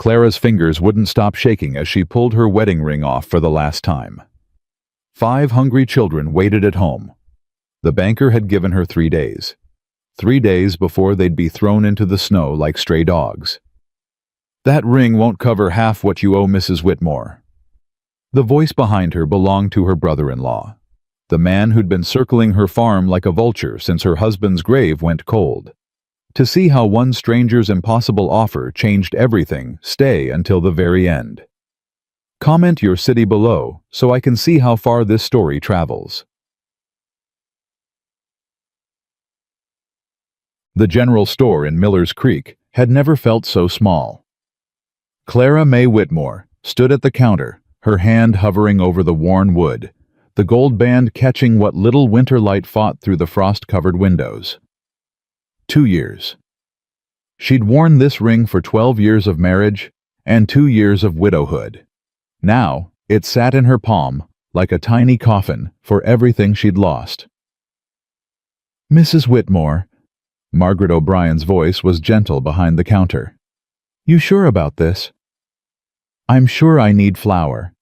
Clara's fingers wouldn't stop shaking as she pulled her wedding ring off for the last time. 5 hungry children waited at home. The banker had given her 3 days. 3 days before they'd be thrown into the snow like stray dogs. "That ring won't cover half what you owe Mrs. Whitmore." The voice behind her belonged to her brother-in-law, the man who'd been circling her farm like a vulture since her husband's grave went cold. To see how one stranger's impossible offer changed everything, stay until the very end. Comment your city below so I can see how far this story travels. The general store in Miller's Creek had never felt so small. Clara May Whitmore stood at the counter, her hand hovering over the worn wood, the gold band catching what little winter light fought through the frost-covered windows. 2 years. She'd worn this ring for 12 years of marriage and 2 years of widowhood. Now, it sat in her palm, like a tiny coffin for everything she'd lost. "Mrs. Whitmore," Margaret O'Brien's voice was gentle behind the counter. "You sure about this?" "I'm sure I need flour.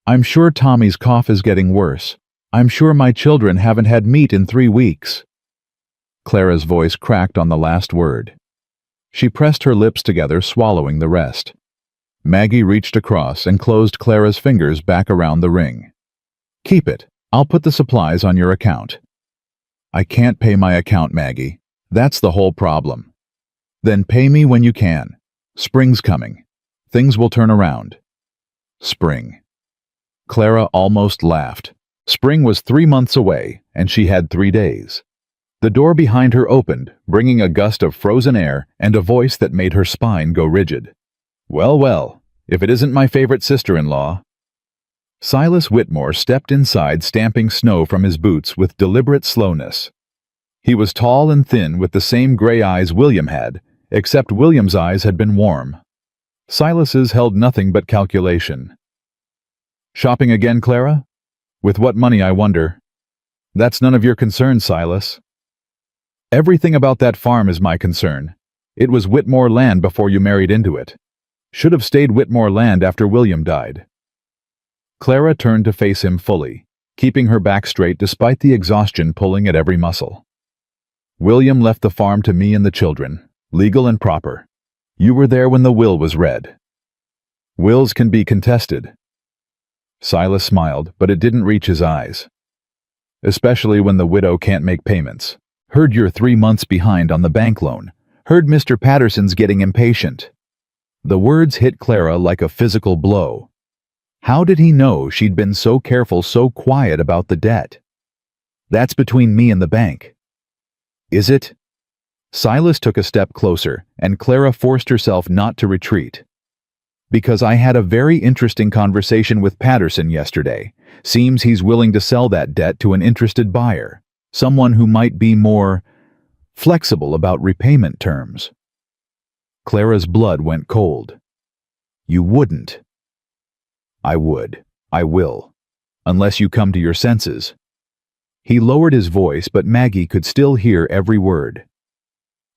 I'm sure Tommy's cough is getting worse. I'm sure my children haven't had meat in 3 weeks." Clara's voice cracked on the last word. She pressed her lips together, swallowing the rest. Maggie reached across and closed Clara's fingers back around the ring. "Keep it. I'll put the supplies on your account." "I can't pay my account, Maggie. That's the whole problem." "Then pay me when you can. Spring's coming. Things will turn around." Spring. Clara almost laughed. Spring was 3 months away, and she had 3 days. The door behind her opened, bringing a gust of frozen air and a voice that made her spine go rigid. "Well, well, if it isn't my favorite sister-in-law." Silas Whitmore stepped inside, stamping snow from his boots with deliberate slowness. He was tall and thin with the same gray eyes William had, except William's eyes had been warm. Silas's held nothing but calculation. "Shopping again, Clara? With what money, I wonder?" "That's none of your concern, Silas." "Everything about that farm is my concern. It was Whitmore land before you married into it. Should have stayed Whitmore land after William died." Clara turned to face him fully, keeping her back straight despite the exhaustion pulling at every muscle. "William left the farm to me and the children, legal and proper. You were there when the will was read." "Wills can be contested." Silas smiled, but it didn't reach his eyes. "Especially when the widow can't make payments. Heard you're 3 months behind on the bank loan. Heard Mr. Patterson's getting impatient." The words hit Clara like a physical blow. How did he know she'd been so careful, so quiet about the debt? "That's between me and the bank." "Is it?" Silas took a step closer, and Clara forced herself not to retreat. "Because I had a very interesting conversation with Patterson yesterday. Seems he's willing to sell that debt to an interested buyer. Someone who might be more flexible about repayment terms." Clara's blood went cold. "You wouldn't." "I would. I will. Unless you come to your senses." He lowered his voice, but Maggie could still hear every word.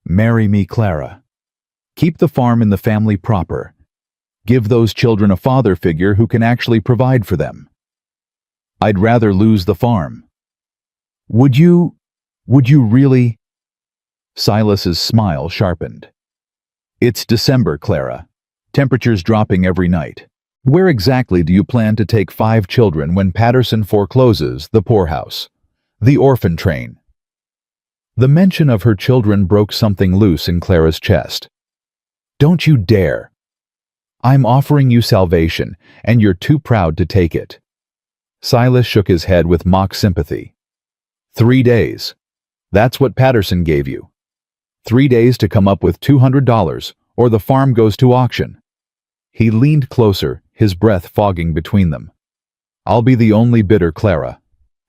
"Marry me, Clara. Keep the farm in the family proper. Give those children a father figure who can actually provide for them." "I'd rather lose the farm." Would you really?" Silas's smile sharpened. "It's December, Clara. Temperatures dropping every night. Where exactly do you plan to take 5 children when Patterson forecloses the poorhouse, the orphan train?" The mention of her children broke something loose in Clara's chest. "Don't you dare. I'm offering you salvation, and you're too proud to take it." Silas shook his head with mock sympathy. 3 days. That's what Patterson gave you. 3 days to come up with $200, or the farm goes to auction. He leaned closer, his breath fogging between them. "I'll be the only bidder, Clara.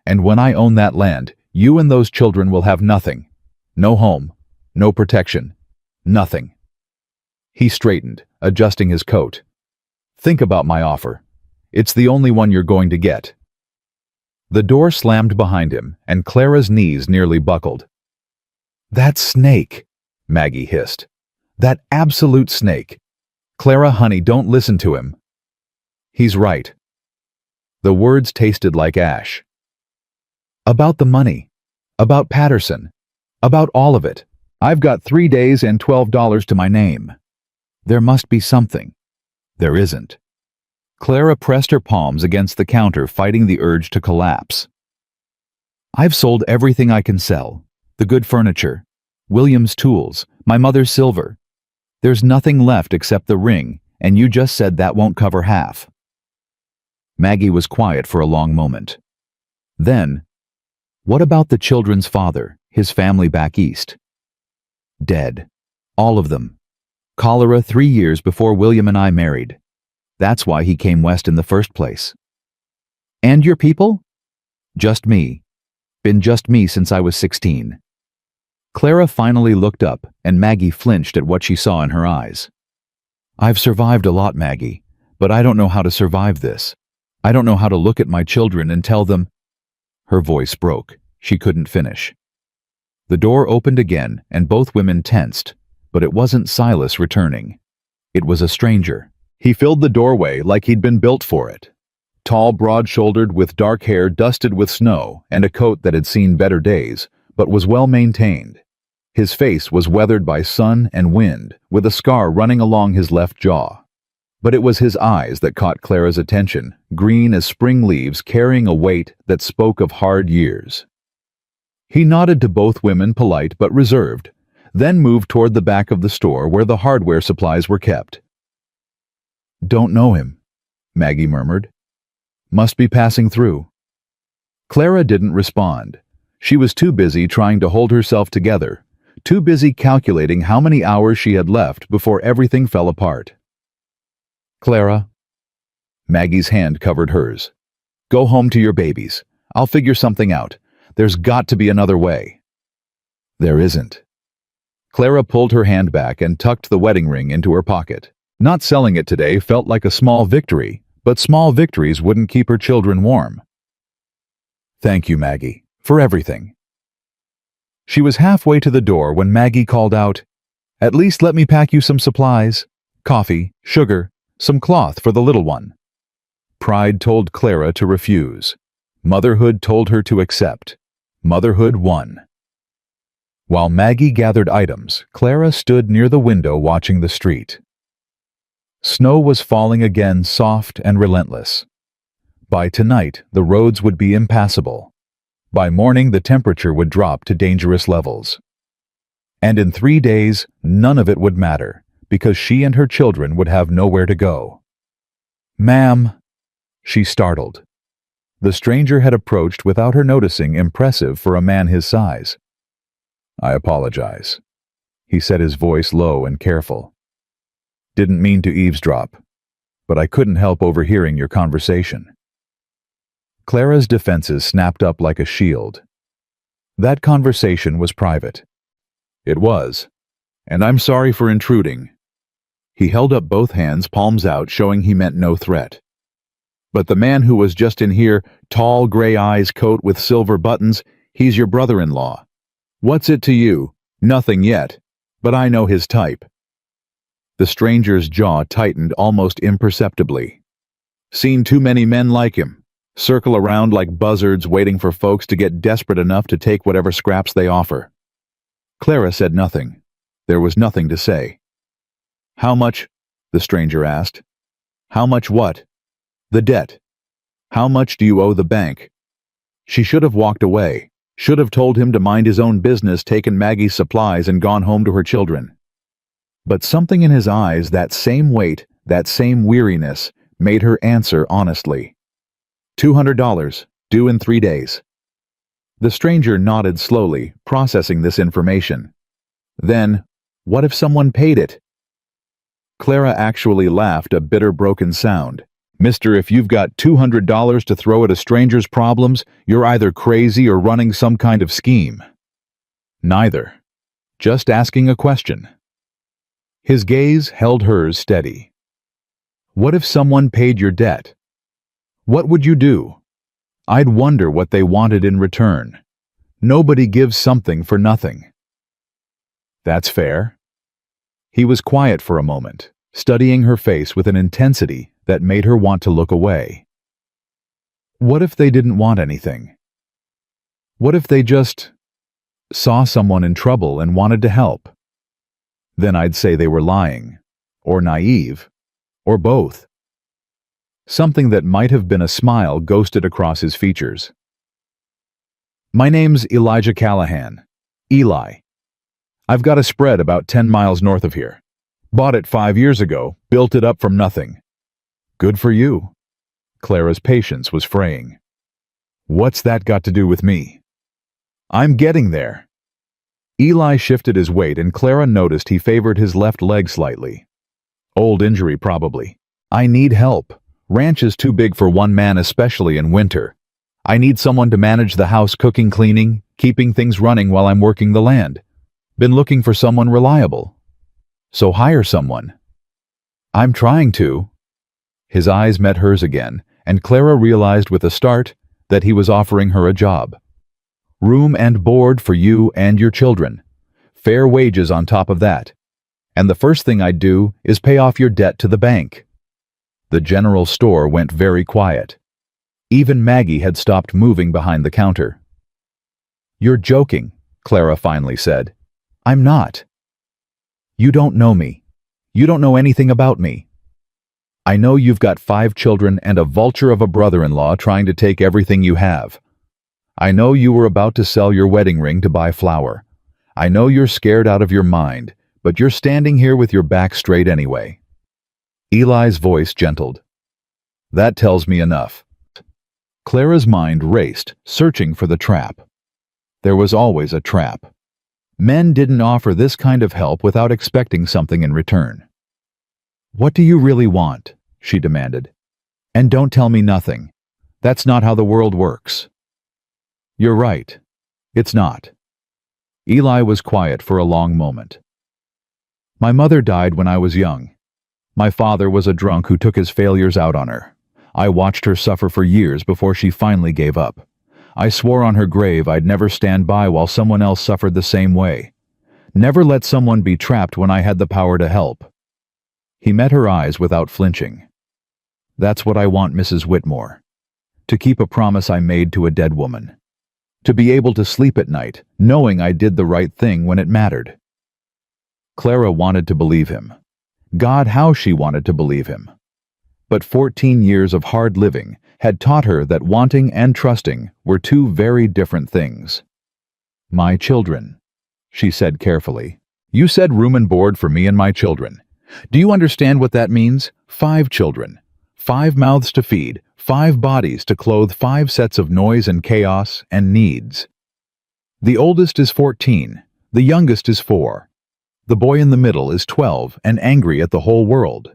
And when I own that land, you and those children will have nothing. No home, no protection, nothing." He straightened, adjusting his coat. "Think about my offer. It's the only one you're going to get." The door slammed behind him, and Clara's knees nearly buckled. "That snake," Maggie hissed. "That absolute snake. Clara, honey, don't listen to him. He's right. The words tasted like ash. About the money. About Patterson. About all of it. I've got 3 days and $12 to my name. There must be something. There isn't. Clara pressed her palms against the counter, fighting the urge to collapse. I've sold everything I can sell. The good furniture, William's tools, my mother's silver. There's nothing left except the ring, and you just said that won't cover half. Maggie was quiet for a long moment. Then, what about the children's father, his family back east? Dead. All of them. Cholera 3 years before William and I married. That's why he came west in the first place. And your people? Just me. Been just me since I was 16. Clara finally looked up, and Maggie flinched at what she saw in her eyes. I've survived a lot, Maggie, but I don't know how to survive this. I don't know how to look at my children and tell them. Her voice broke. She couldn't finish. The door opened again, and both women tensed, but it wasn't Silas returning. It was a stranger. He filled the doorway like he'd been built for it. Tall, broad-shouldered, with dark hair dusted with snow and a coat that had seen better days, but was well maintained. His face was weathered by sun and wind, with a scar running along his left jaw. But it was his eyes that caught Clara's attention, green as spring leaves carrying a weight that spoke of hard years. He nodded to both women, polite but reserved, then moved toward the back of the store where the hardware supplies were kept. Don't know him, Maggie murmured. Must be passing through. Clara didn't respond. She was too busy trying to hold herself together, too busy calculating how many hours she had left before everything fell apart. Clara. Maggie's hand covered hers. Go home to your babies. I'll figure something out. There's got to be another way. There isn't. Clara pulled her hand back and tucked the wedding ring into her pocket. Not selling it today felt like a small victory, but small victories wouldn't keep her children warm. Thank you, Maggie, for everything. She was halfway to the door when Maggie called out, At least let me pack you some supplies. Coffee, sugar, some cloth for the little one. Pride told Clara to refuse. Motherhood told her to accept. Motherhood won. While Maggie gathered items, Clara stood near the window watching the street. Snow was falling again, soft and relentless. By tonight, the roads would be impassable. By morning, the temperature would drop to dangerous levels. And in 3 days, none of it would matter, because she and her children would have nowhere to go. Ma'am, she startled. The stranger had approached without her noticing, impressive for a man his size. I apologize. He said, his voice low and careful. Didn't mean to eavesdrop, but I couldn't help overhearing your conversation. Clara's defenses snapped up like a shield. That conversation was private. It was, and I'm sorry for intruding. He held up both hands, palms out, showing he meant no threat. But the man who was just in here, tall gray eyes, coat with silver buttons, he's your brother-in-law. What's it to you? Nothing yet, but I know his type. The stranger's jaw tightened almost imperceptibly. Seen too many men like him, circle around like buzzards waiting for folks to get desperate enough to take whatever scraps they offer. Clara said nothing. There was nothing to say. How much? The stranger asked. How much what? The debt. How much do you owe the bank? She should have walked away, should have told him to mind his own business, taken Maggie's supplies, and gone home to her children. But something in his eyes, that same weight, that same weariness, made her answer honestly. $200, due in 3 days. The stranger nodded slowly, processing this information. Then, what if someone paid it? Clara actually laughed, a bitter, broken sound. Mister, if you've got $200 to throw at a stranger's problems, you're either crazy or running some kind of scheme. Neither. Just asking a question. His gaze held hers steady. What if someone paid your debt? What would you do? I'd wonder what they wanted in return. Nobody gives something for nothing. That's fair. He was quiet for a moment, studying her face with an intensity that made her want to look away. What if they didn't want anything? What if they just saw someone in trouble and wanted to help? Then I'd say they were lying, or naive, or both. Something that might have been a smile ghosted across his features. My name's Elijah Callahan. Eli. I've got a spread about 10 miles north of here. Bought it 5 years ago, built it up from nothing. Good for you. Clara's patience was fraying. What's that got to do with me? I'm getting there. Eli shifted his weight and Clara noticed he favored his left leg slightly. Old injury probably. I need help. Ranch is too big for one man, especially in winter. I need someone to manage the house, cooking, cleaning, keeping things running while I'm working the land. Been looking for someone reliable. So hire someone. I'm trying to. His eyes met hers again, and Clara realized with a start that he was offering her a job. Room and board for you and your children. Fair wages on top of that. And the first thing I'd do is pay off your debt to the bank. The general store went very quiet. Even Maggie had stopped moving behind the counter. You're joking, Clara finally said. I'm not. You don't know me. You don't know anything about me. I know you've got 5 children and a vulture of a brother-in-law trying to take everything you have. I know you were about to sell your wedding ring to buy flour. I know you're scared out of your mind, but you're standing here with your back straight anyway. Eli's voice gentled. That tells me enough. Clara's mind raced, searching for the trap. There was always a trap. Men didn't offer this kind of help without expecting something in return. What do you really want? She demanded. And don't tell me nothing. That's not how the world works. You're right. It's not. Eli was quiet for a long moment. My mother died when I was young. My father was a drunk who took his failures out on her. I watched her suffer for years before she finally gave up. I swore on her grave I'd never stand by while someone else suffered the same way. Never let someone be trapped when I had the power to help. He met her eyes without flinching. That's what I want, Mrs. Whitmore. To keep a promise I made to a dead woman. To be able to sleep at night, knowing I did the right thing when it mattered. Clara wanted to believe him. God, how she wanted to believe him. But 14 years of hard living had taught her that wanting and trusting were two very different things. My children, she said carefully. You said room and board for me and my children. Do you understand what that means? 5 children. 5 mouths to feed, 5 bodies to clothe, 5 sets of noise and chaos and needs. The oldest is 14, the youngest is 4. The boy in the middle is 12 and angry at the whole world.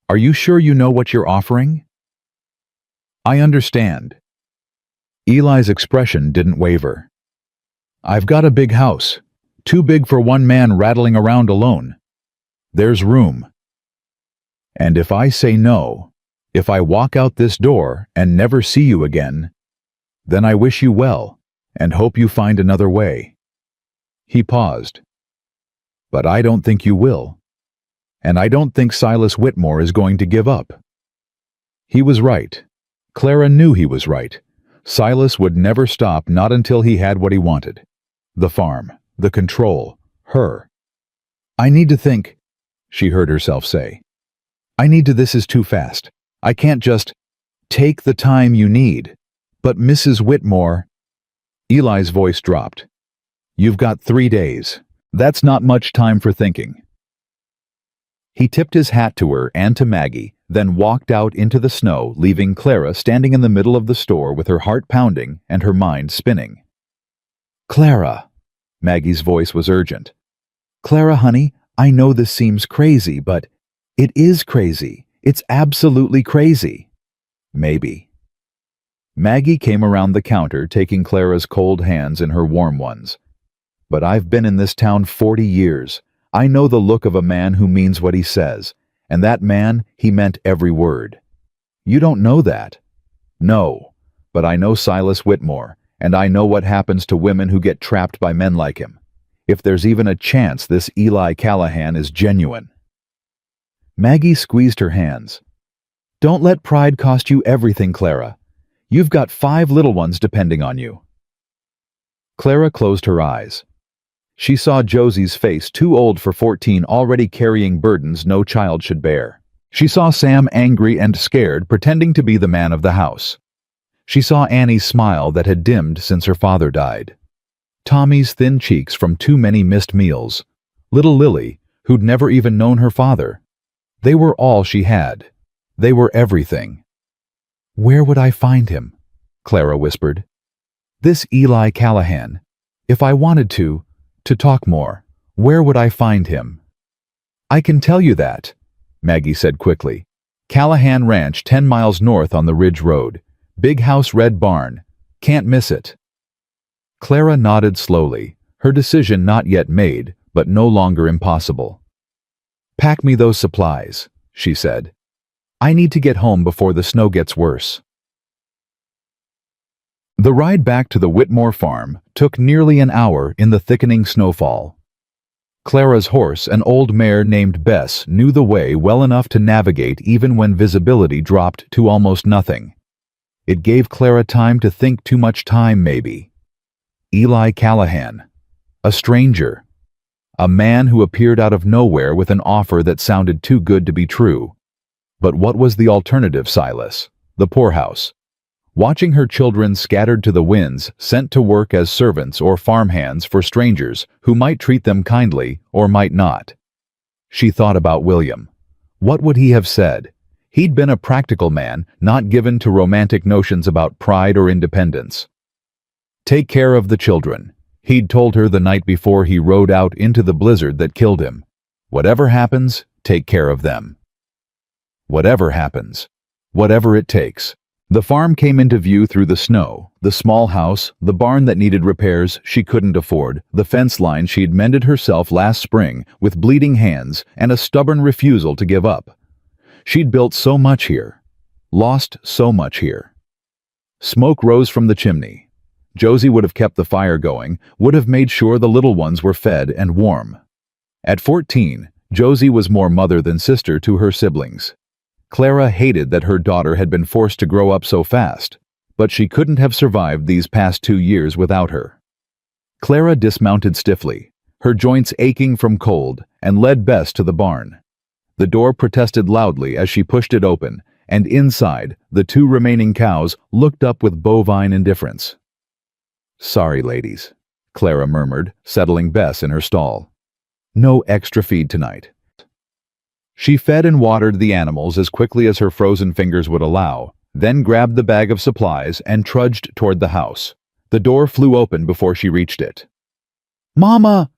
Are you sure you know what you're offering? I understand. Eli's expression didn't waver. I've got a big house, too big for one man rattling around alone. There's room. And if I say no, if I walk out this door and never see you again, then I wish you well and hope you find another way. He paused. But I don't think you will. And I don't think Silas Whitmore is going to give up. He was right. Clara knew he was right. Silas would never stop, not until he had what he wanted. The farm, the control, her. I need to think, she heard herself say. This is too fast. I can't just take the time you need. But Mrs. Whitmore, Eli's voice dropped. You've got 3 days. That's not much time for thinking. He tipped his hat to her and to Maggie, then walked out into the snow, leaving Clara standing in the middle of the store with her heart pounding and her mind spinning. Clara, Maggie's voice was urgent. Clara, honey, I know this seems crazy, but it is crazy. It's absolutely crazy. Maybe. Maggie came around the counter, taking Clara's cold hands in her warm ones. But I've been in this town 40 years. I know the look of a man who means what he says, and that man, he meant every word. You don't know that. No, but I know Silas Whitmore, and I know what happens to women who get trapped by men like him. If there's even a chance this Eli Callahan is genuine. Maggie squeezed her hands. "Don't let pride cost you everything, Clara. You've got 5 little ones depending on you." Clara closed her eyes. She saw Josie's face, too old for 14, already carrying burdens no child should bear. She saw Sam angry and scared, pretending to be the man of the house. She saw Annie's smile that had dimmed since her father died. Tommy's thin cheeks from too many missed meals. Little Lily, who'd never even known her father. They were all she had. They were everything. "Where would I find him?" Clara whispered. "This Eli Callahan. If I wanted to talk more, where would I find him?" "I can tell you that," Maggie said quickly. "Callahan Ranch, 10 miles north on the Ridge Road. Big house, red barn. Can't miss it." Clara nodded slowly, her decision not yet made, but no longer impossible. "Pack me those supplies," she said. "I need to get home before the snow gets worse." The ride back to the Whitmore farm took nearly an hour in the thickening snowfall. Clara's horse, an old mare named Bess, knew the way well enough to navigate even when visibility dropped to almost nothing. It gave Clara time to think, too much time maybe. Eli Callahan. A stranger. A man who appeared out of nowhere with an offer that sounded too good to be true. But what was the alternative, Silas? The poorhouse. Watching her children scattered to the winds, sent to work as servants or farmhands for strangers who might treat them kindly or might not. She thought about William. What would he have said? He'd been a practical man, not given to romantic notions about pride or independence. Take care of the children, he'd told her the night before he rode out into the blizzard that killed him. Whatever happens, take care of them. Whatever happens. Whatever it takes. The farm came into view through the snow, the small house, the barn that needed repairs she couldn't afford, the fence line she'd mended herself last spring with bleeding hands and a stubborn refusal to give up. She'd built so much here, lost so much here. Smoke rose from the chimney. Josie would have kept the fire going, would have made sure the little ones were fed and warm. At 14, Josie was more mother than sister to her siblings. Clara hated that her daughter had been forced to grow up so fast, but she couldn't have survived these past 2 years without her. Clara dismounted stiffly, her joints aching from cold, and led Bess to the barn. The door protested loudly as she pushed it open, and inside, the 2 remaining cows looked up with bovine indifference. "Sorry, ladies," Clara murmured, settling Bess in her stall. "No extra feed tonight." She fed and watered the animals as quickly as her frozen fingers would allow, then grabbed the bag of supplies and trudged toward the house. The door flew open before she reached it. "Mama!"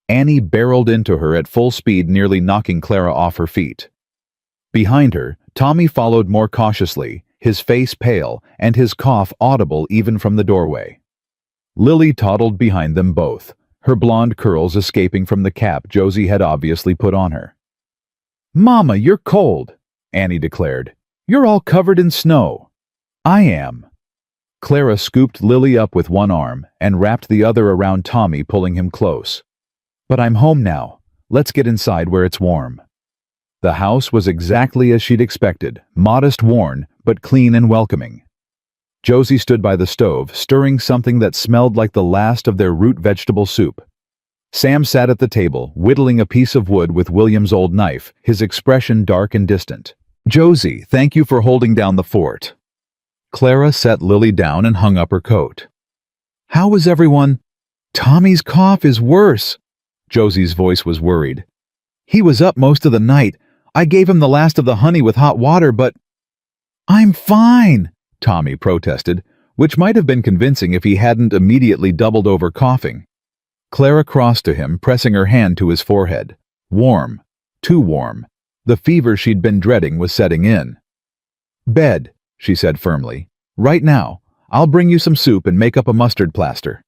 Annie barreled into her at full speed, nearly knocking Clara off her feet. Behind her, Tommy followed more cautiously, his face pale and his cough audible even from the doorway. Lily toddled behind them both, her blonde curls escaping from the cap Josie had obviously put on her. "Mama, you're cold," Annie declared. "You're all covered in snow." "I am." Clara scooped Lily up with one arm and wrapped the other around Tommy, pulling him close. "But I'm home now. Let's get inside where it's warm." The house was exactly as she'd expected, modest, worn, but clean and welcoming. Josie stood by the stove, stirring something that smelled like the last of their root vegetable soup. Sam sat at the table, whittling a piece of wood with William's old knife, his expression dark and distant. "Josie, thank you for holding down the fort." Clara set Lily down and hung up her coat. "How is everyone?" "Tommy's cough is worse." Josie's voice was worried. "He was up most of the night. I gave him the last of the honey with hot water, but—" "I'm fine," Tommy protested, which might have been convincing if he hadn't immediately doubled over coughing. Clara crossed to him, pressing her hand to his forehead. Warm. Too warm. The fever she'd been dreading was setting in. "Bed," she said firmly. "Right now. I'll bring you some soup and make up a mustard plaster."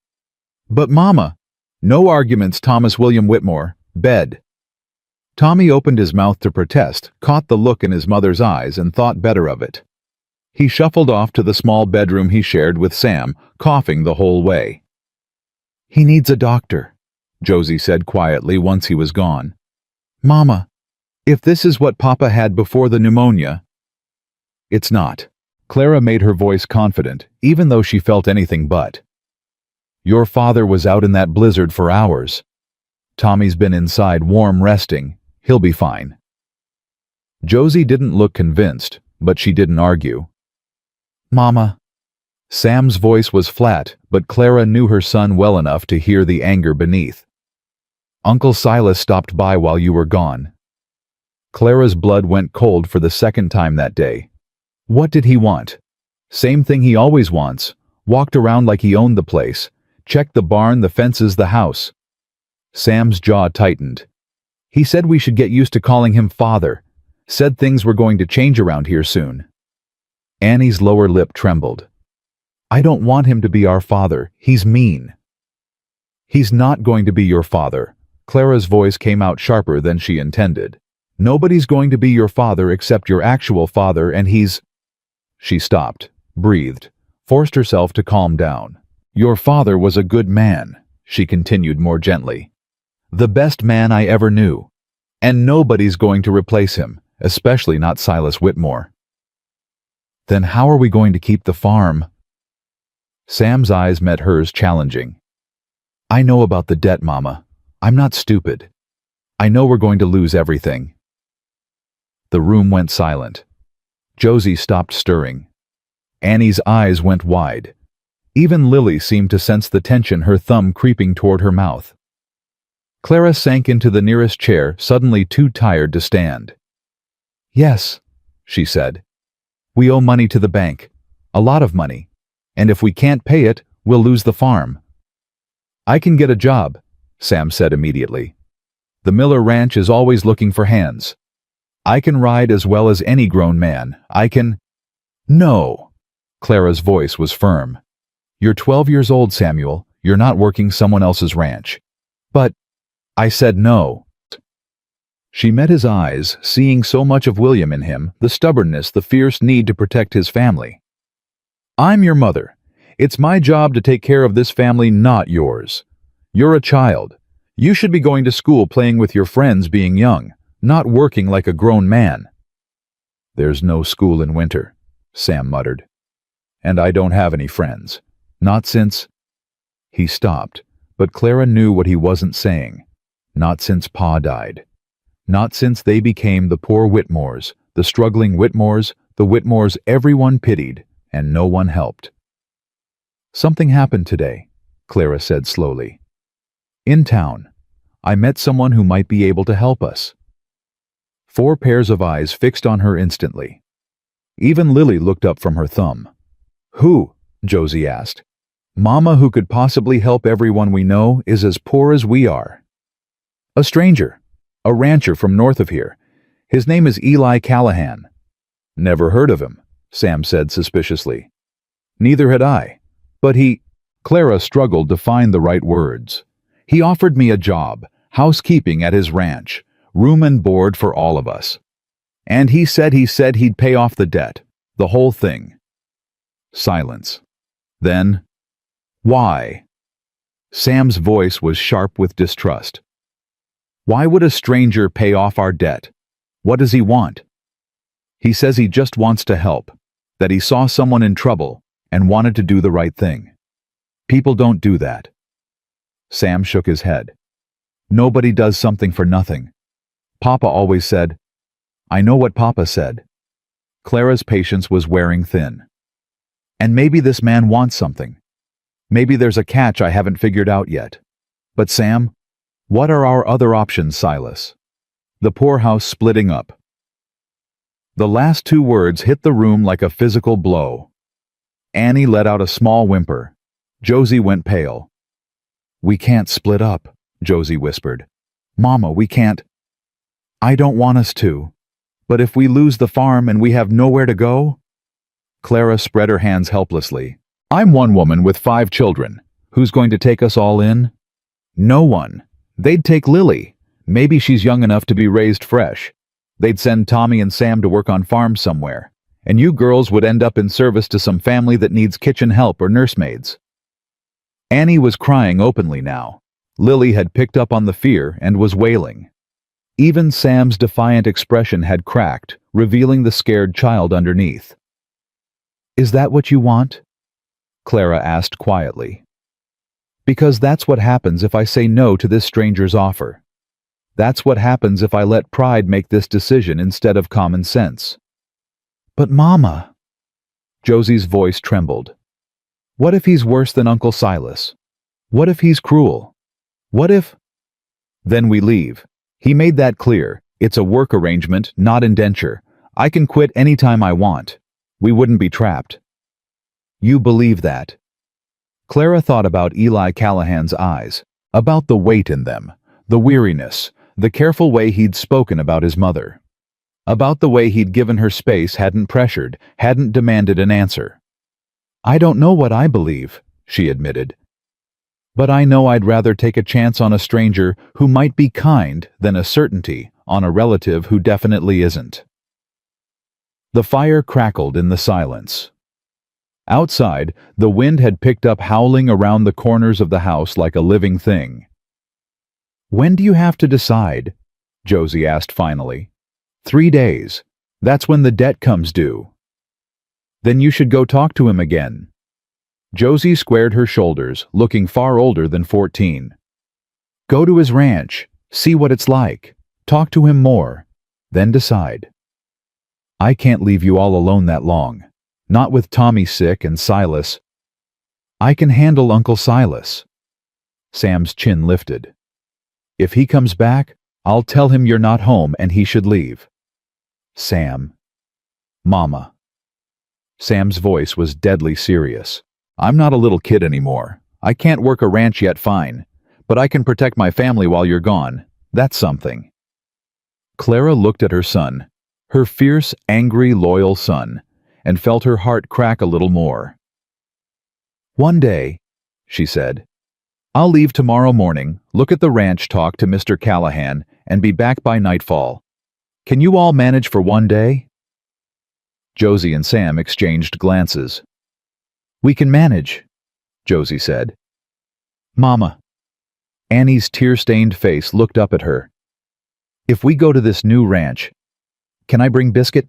"But Mama—" "No arguments, Thomas William Whitmore. Bed." Tommy opened his mouth to protest, caught the look in his mother's eyes, and thought better of it. He shuffled off to the small bedroom he shared with Sam, coughing the whole way. "He needs a doctor," Josie said quietly once he was gone. "Mama, If this is what Papa had before the pneumonia, it's not. Clara made her voice confident, even though she felt anything but. Your father was out in that blizzard for hours. Tommy's been inside warm resting. He'll be fine. Josie didn't look convinced, but she didn't argue. Mama. Sam's voice was flat, but Clara knew her son well enough to hear the anger beneath. Uncle Silas stopped by while you were gone. Clara's blood went cold for the second time that day. What did he want? Same thing he always wants. Walked around like he owned the place. Checked the barn, the fences, the house. Sam's jaw tightened. He said we should get used to calling him father. Said things were going to change around here soon. Annie's lower lip trembled. I don't want him to be our father. He's mean. He's not going to be your father. Clara's voice came out sharper than she intended. Nobody's going to be your father except your actual father, and he's... She stopped, breathed, forced herself to calm down. Your father was a good man, she continued more gently. The best man I ever knew. And nobody's going to replace him, especially not Silas Whitmore. Then how are we going to keep the farm? Sam's eyes met hers challenging. I know about the debt, Mama. I'm not stupid. I know we're going to lose everything. The room went silent. Josie stopped stirring. Annie's eyes went wide. Even Lily seemed to sense the tension, her thumb creeping toward her mouth. Clara sank into the nearest chair, suddenly too tired to stand. Yes, she said. We owe money to the bank. A lot of money. And if we can't pay it, we'll lose the farm. I can get a job, Sam said immediately. The Miller Ranch is always looking for hands. I can ride as well as any grown man. I can... No. Clara's voice was firm. You're 12 years old, Samuel. You're not working someone else's ranch. But... I said no. She met his eyes, seeing so much of William in him, the stubbornness, the fierce need to protect his family. I'm your mother. It's my job to take care of this family, not yours. You're a child. You should be going to school, playing with your friends, being young, not working like a grown man. There's no school in winter, Sam muttered. And I don't have any friends. Not since... He stopped, but Clara knew what he wasn't saying. Not since Pa died. Not since they became the poor Whitmores, the struggling Whitmores, the Whitmores everyone pitied, and no one helped. Something happened today, Clara said slowly. In town, I met someone who might be able to help us. 4 pairs of eyes fixed on her instantly. Even Lily looked up from her thumb. Who? Josie asked. Mama, who could possibly help everyone we know, is as poor as we are. A stranger. A rancher from north of here. His name is Eli Callahan. Never heard of him, Sam said suspiciously. Neither had I. But he... Clara struggled to find the right words. He offered me a job, housekeeping at his ranch, room and board for all of us. And he said he'd pay off the debt, the whole thing. Silence. Then, why? Sam's voice was sharp with distrust. Why would a stranger pay off our debt? What does he want? He says he just wants to help, that he saw someone in trouble and wanted to do the right thing. People don't do that. Sam shook his head. Nobody does something for nothing. Papa always said, I know what Papa said. Clara's patience was wearing thin. And maybe this man wants something. Maybe there's a catch I haven't figured out yet. But Sam, what are our other options, Silas? The poorhouse splitting up. The last 2 words hit the room like a physical blow. Annie let out a small whimper. Josie went pale. We can't split up, Josie whispered. Mama, we can't. I don't want us to. But if we lose the farm and we have nowhere to go? Clara spread her hands helplessly. I'm one woman with 5 children. Who's going to take us all in? No one. They'd take Lily. Maybe she's young enough to be raised fresh. They'd send Tommy and Sam to work on farms somewhere. And you girls would end up in service to some family that needs kitchen help or nursemaids. Annie was crying openly now. Lily had picked up on the fear and was wailing. Even Sam's defiant expression had cracked, revealing the scared child underneath. "Is that what you want?" Clara asked quietly. "Because that's what happens if I say no to this stranger's offer. That's what happens if I let pride make this decision instead of common sense." "But Mama," Josie's voice trembled. "What if he's worse than Uncle Silas? What if he's cruel? What if—" "Then we leave. He made that clear. It's a work arrangement, not indenture. I can quit any time I want. We wouldn't be trapped." "You believe that?" Clara thought about Eli Callahan's eyes, about the weight in them, the weariness, the careful way he'd spoken about his mother, about the way he'd given her space, hadn't pressured, hadn't demanded an answer. "I don't know what I believe," she admitted. "But I know I'd rather take a chance on a stranger who might be kind than a certainty on a relative who definitely isn't." The fire crackled in the silence. Outside, the wind had picked up, howling around the corners of the house like a living thing. "When do you have to decide?" Josie asked finally. 3 days. That's when the debt comes due." "Then you should go talk to him again." Josie squared her shoulders, looking far older than 14. "Go to his ranch, see what it's like, talk to him more, then decide." "I can't leave you all alone that long. Not with Tommy sick and Silas." "I can handle Uncle Silas." Sam's chin lifted. "If he comes back, I'll tell him you're not home and he should leave." "Sam." "Mama." Sam's voice was deadly serious. "I'm not a little kid anymore. I can't work a ranch yet, fine. But I can protect my family while you're gone. That's something." Clara looked at her son, her fierce, angry, loyal son, and felt her heart crack a little more. "One day," she said, "I'll leave tomorrow morning, look at the ranch, talk to Mr. Callahan, and be back by nightfall. Can you all manage for one day?" Josie and Sam exchanged glances. "We can manage," Josie said. "Mama." Annie's tear-stained face looked up at her. "If we go to this new ranch, can I bring Biscuit?"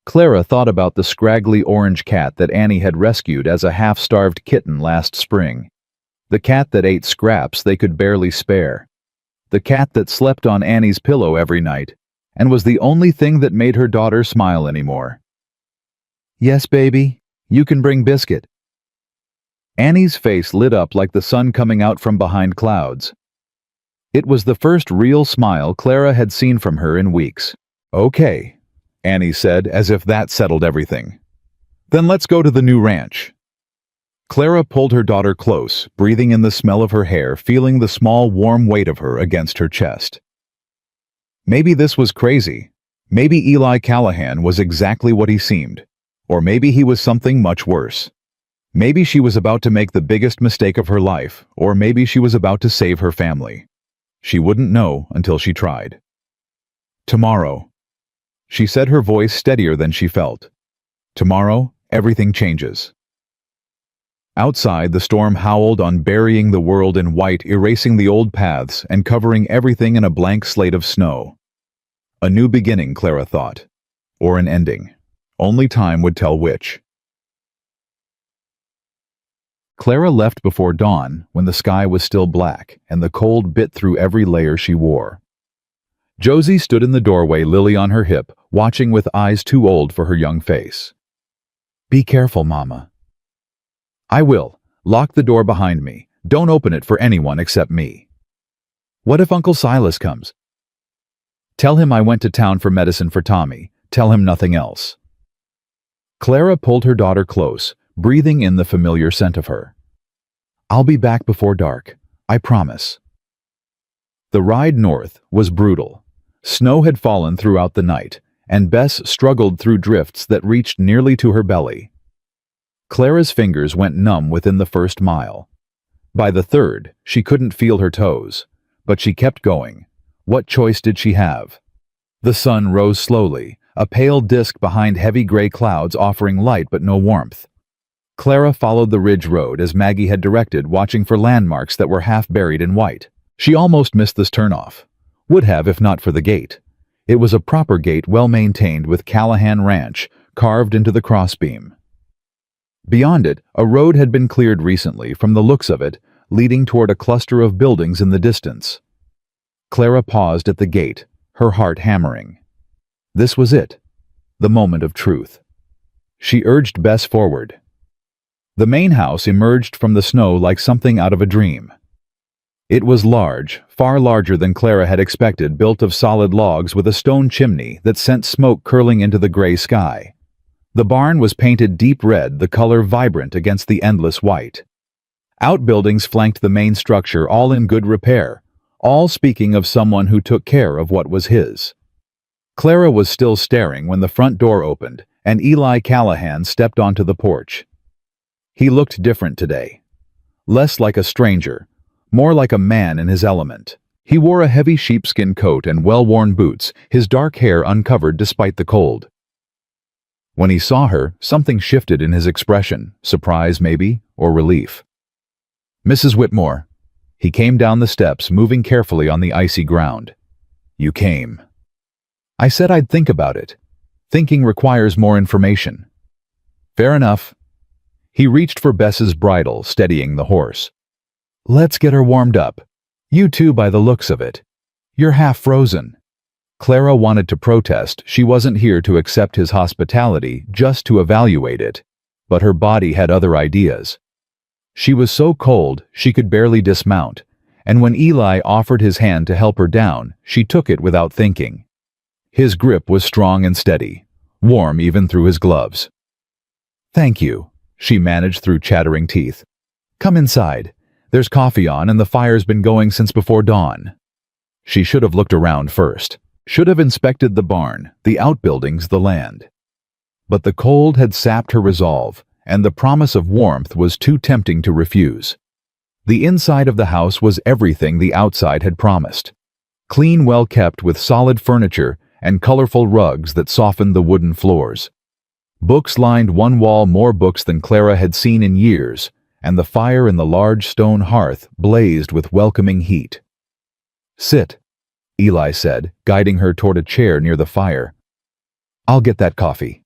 Clara thought about the scraggly orange cat that Annie had rescued as a half-starved kitten last spring. The cat that ate scraps they could barely spare. The cat that slept on Annie's pillow every night and was the only thing that made her daughter smile anymore. "Yes, baby, you can bring Biscuit." Annie's face lit up like the sun coming out from behind clouds. It was the first real smile Clara had seen from her in weeks. "Okay," Annie said, as if that settled everything. "Then let's go to the new ranch." Clara pulled her daughter close, breathing in the smell of her hair, feeling the small, warm weight of her against her chest. Maybe this was crazy. Maybe Eli Callahan was exactly what he seemed. Or maybe he was something much worse. Maybe she was about to make the biggest mistake of her life, or maybe she was about to save her family. She wouldn't know until she tried. "Tomorrow," she said, her voice steadier than she felt. "Tomorrow, everything changes." Outside, the storm howled on, burying the world in white, erasing the old paths and covering everything in a blank slate of snow. A new beginning, Clara thought. Or an ending. Only time would tell which. Clara left before dawn, when the sky was still black and the cold bit through every layer she wore. Josie stood in the doorway, Lily on her hip, watching with eyes too old for her young face. "Be careful, Mama." "I will. Lock the door behind me. Don't open it for anyone except me." "What if Uncle Silas comes?" "Tell him I went to town for medicine for Tommy. Tell him nothing else." Clara pulled her daughter close, breathing in the familiar scent of her. "I'll be back before dark. I promise." The ride north was brutal. Snow had fallen throughout the night, and Bess struggled through drifts that reached nearly to her belly. Clara's fingers went numb within the first mile. By the third, she couldn't feel her toes, but she kept going. What choice did she have? The sun rose slowly, a pale disk behind heavy gray clouds offering light but no warmth. Clara followed the ridge road as Maggie had directed, watching for landmarks that were half buried in white. She almost missed this turnoff. Would have if not for the gate. It was a proper gate, well-maintained, with Callahan Ranch carved into the crossbeam. Beyond it, a road had been cleared recently, from the looks of it, leading toward a cluster of buildings in the distance. Clara paused at the gate, her heart hammering. This was it, the moment of truth. She urged Bess forward. The main house emerged from the snow like something out of a dream. It was large, far larger than Clara had expected, built of solid logs with a stone chimney that sent smoke curling into the gray sky. The barn was painted deep red, the color vibrant against the endless white. Outbuildings flanked the main structure, all in good repair, all speaking of someone who took care of what was his. Clara was still staring when the front door opened, and Eli Callahan stepped onto the porch. He looked different today. Less like a stranger, more like a man in his element. He wore a heavy sheepskin coat and well-worn boots, his dark hair uncovered despite the cold. When he saw her, something shifted in his expression, surprise maybe, or relief. "Mrs. Whitmore." He came down the steps, moving carefully on the icy ground. "You came." "I said I'd think about it. Thinking requires more information." "Fair enough." He reached for Bess's bridle, steadying the horse. "Let's get her warmed up. You too, by the looks of it. You're half frozen." Clara wanted to protest. She wasn't here to accept his hospitality, just to evaluate it. But her body had other ideas. She was so cold, she could barely dismount, and when Eli offered his hand to help her down, she took it without thinking. His grip was strong and steady, warm even through his gloves. "Thank you," she managed through chattering teeth. "Come inside. There's coffee on and the fire's been going since before dawn." She should have looked around first. Should have inspected the barn, the outbuildings, the land. But the cold had sapped her resolve, and the promise of warmth was too tempting to refuse. The inside of the house was everything the outside had promised. Clean, well kept, with solid furniture and colorful rugs that softened the wooden floors. Books lined one wall, more books than Clara had seen in years, and the fire in the large stone hearth blazed with welcoming heat. "Sit," Eli said, guiding her toward a chair near the fire. "I'll get that coffee."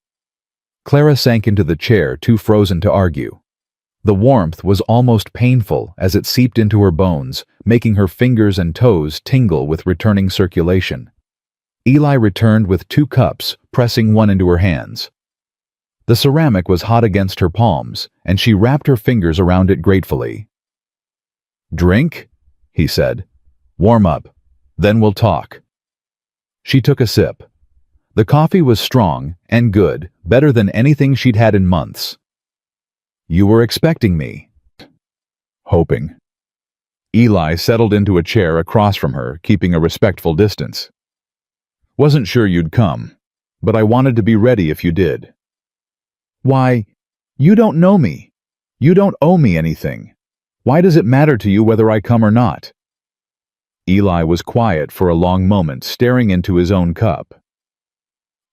Clara sank into the chair, too frozen to argue. The warmth was almost painful as it seeped into her bones, making her fingers and toes tingle with returning circulation. Eli returned with 2 cups, pressing one into her hands. The ceramic was hot against her palms, and she wrapped her fingers around it gratefully. "Drink?" he said. "Warm up. Then we'll talk." She took a sip. The coffee was strong and good, better than anything she'd had in months. "You were expecting me?" "Hoping." Eli settled into a chair across from her, keeping a respectful distance. "Wasn't sure you'd come, but I wanted to be ready if you did." "Why, you don't know me. You don't owe me anything. Why does it matter to you whether I come or not?" Eli was quiet for a long moment, staring into his own cup.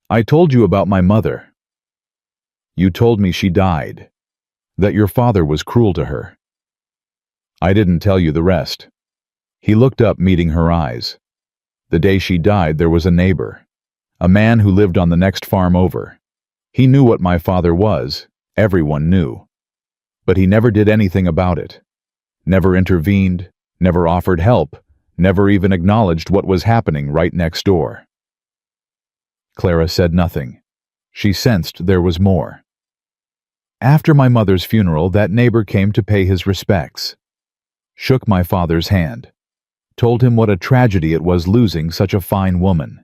"I told you about my mother. You told me she died, that your father was cruel to her. I didn't tell you the rest." He looked up, meeting her eyes. "The day she died, there was a neighbor, a man who lived on the next farm over. He knew what my father was, everyone knew. But he never did anything about it. Never intervened, never offered help, never even acknowledged what was happening right next door." Clara said nothing. She sensed there was more. "After my mother's funeral, that neighbor came to pay his respects. Shook my father's hand. Told him what a tragedy it was losing such a fine woman."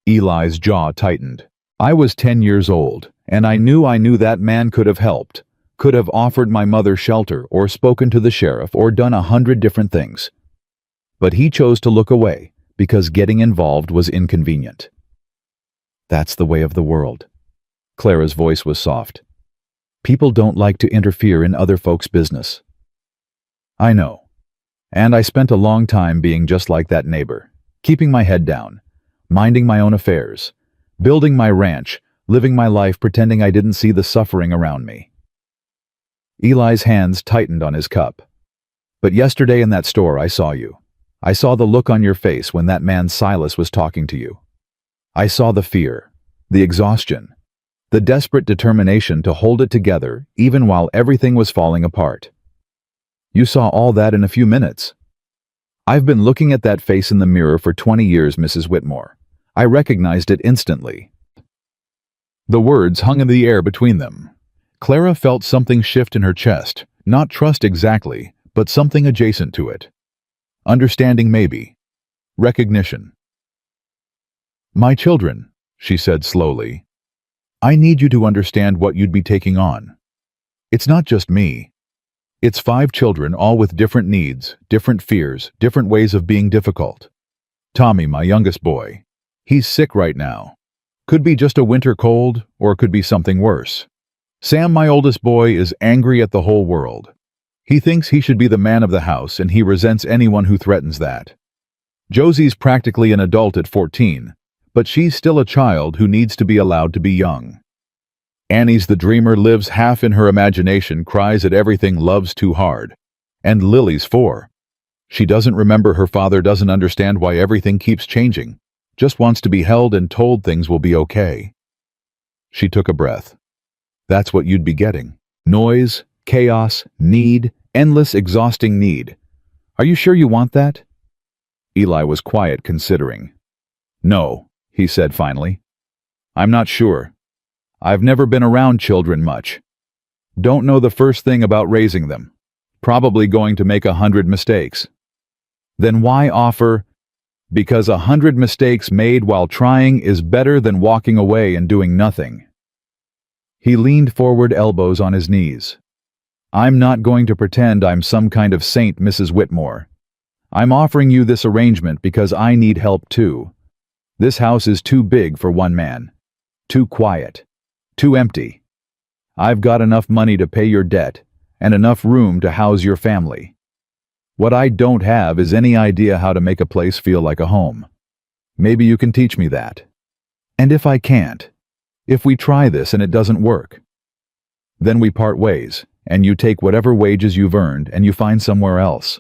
Eli's jaw tightened. "I was 10 years old, and I knew that man could have helped, could have offered my mother shelter or spoken to the sheriff or done 100 different things. But he chose to look away because getting involved was inconvenient." "That's the way of the world." Clara's voice was soft. "People don't like to interfere in other folks' business." "I know. And I spent a long time being just like that neighbor, keeping my head down, minding my own affairs, building my ranch, living my life pretending I didn't see the suffering around me." Eli's hands tightened on his cup. "But yesterday in that store I saw you. I saw the look on your face when that man Silas was talking to you. I saw the fear, the exhaustion, the desperate determination to hold it together even while everything was falling apart. You saw all that in a few minutes. I've been looking at that face in the mirror for 20 years, Mrs. Whitmore. I recognized it instantly. The words hung in the air between them. Clara felt something shift in her chest, not trust exactly, but something adjacent to it. Understanding maybe. Recognition. My children, she said slowly, I need you to understand what you'd be taking on. It's not just me. It's 5 children, all with different needs, different fears, different ways of being difficult. Tommy, my youngest boy, he's sick right now. Could be just a winter cold, or could be something worse. Sam, my oldest boy, is angry at the whole world. He thinks he should be the man of the house, and he resents anyone who threatens that. Josie's practically an adult at 14, but she's still a child who needs to be allowed to be young. Annie's the dreamer, lives half in her imagination, cries at everything, loves too hard. And Lily's 4. She doesn't remember her father, doesn't understand why everything keeps changing, just wants to be held and told things will be okay. She took a breath. That's what you'd be getting. Noise, chaos, need, endless, exhausting need. Are you sure you want that? Eli was quiet, considering. No, he said finally. I'm not sure. I've never been around children much. Don't know the first thing about raising them. Probably going to make 100 mistakes. Then why offer? Because 100 mistakes made while trying is better than walking away and doing nothing. He leaned forward, elbows on his knees. I'm not going to pretend I'm some kind of saint, Mrs. Whitmore. I'm offering you this arrangement because I need help too. This house is too big for one man. Too quiet. Too empty. I've got enough money to pay your debt and enough room to house your family. What I don't have is any idea how to make a place feel like a home. Maybe you can teach me that. And if I can't, if we try this and it doesn't work, then we part ways, and you take whatever wages you've earned and you find somewhere else.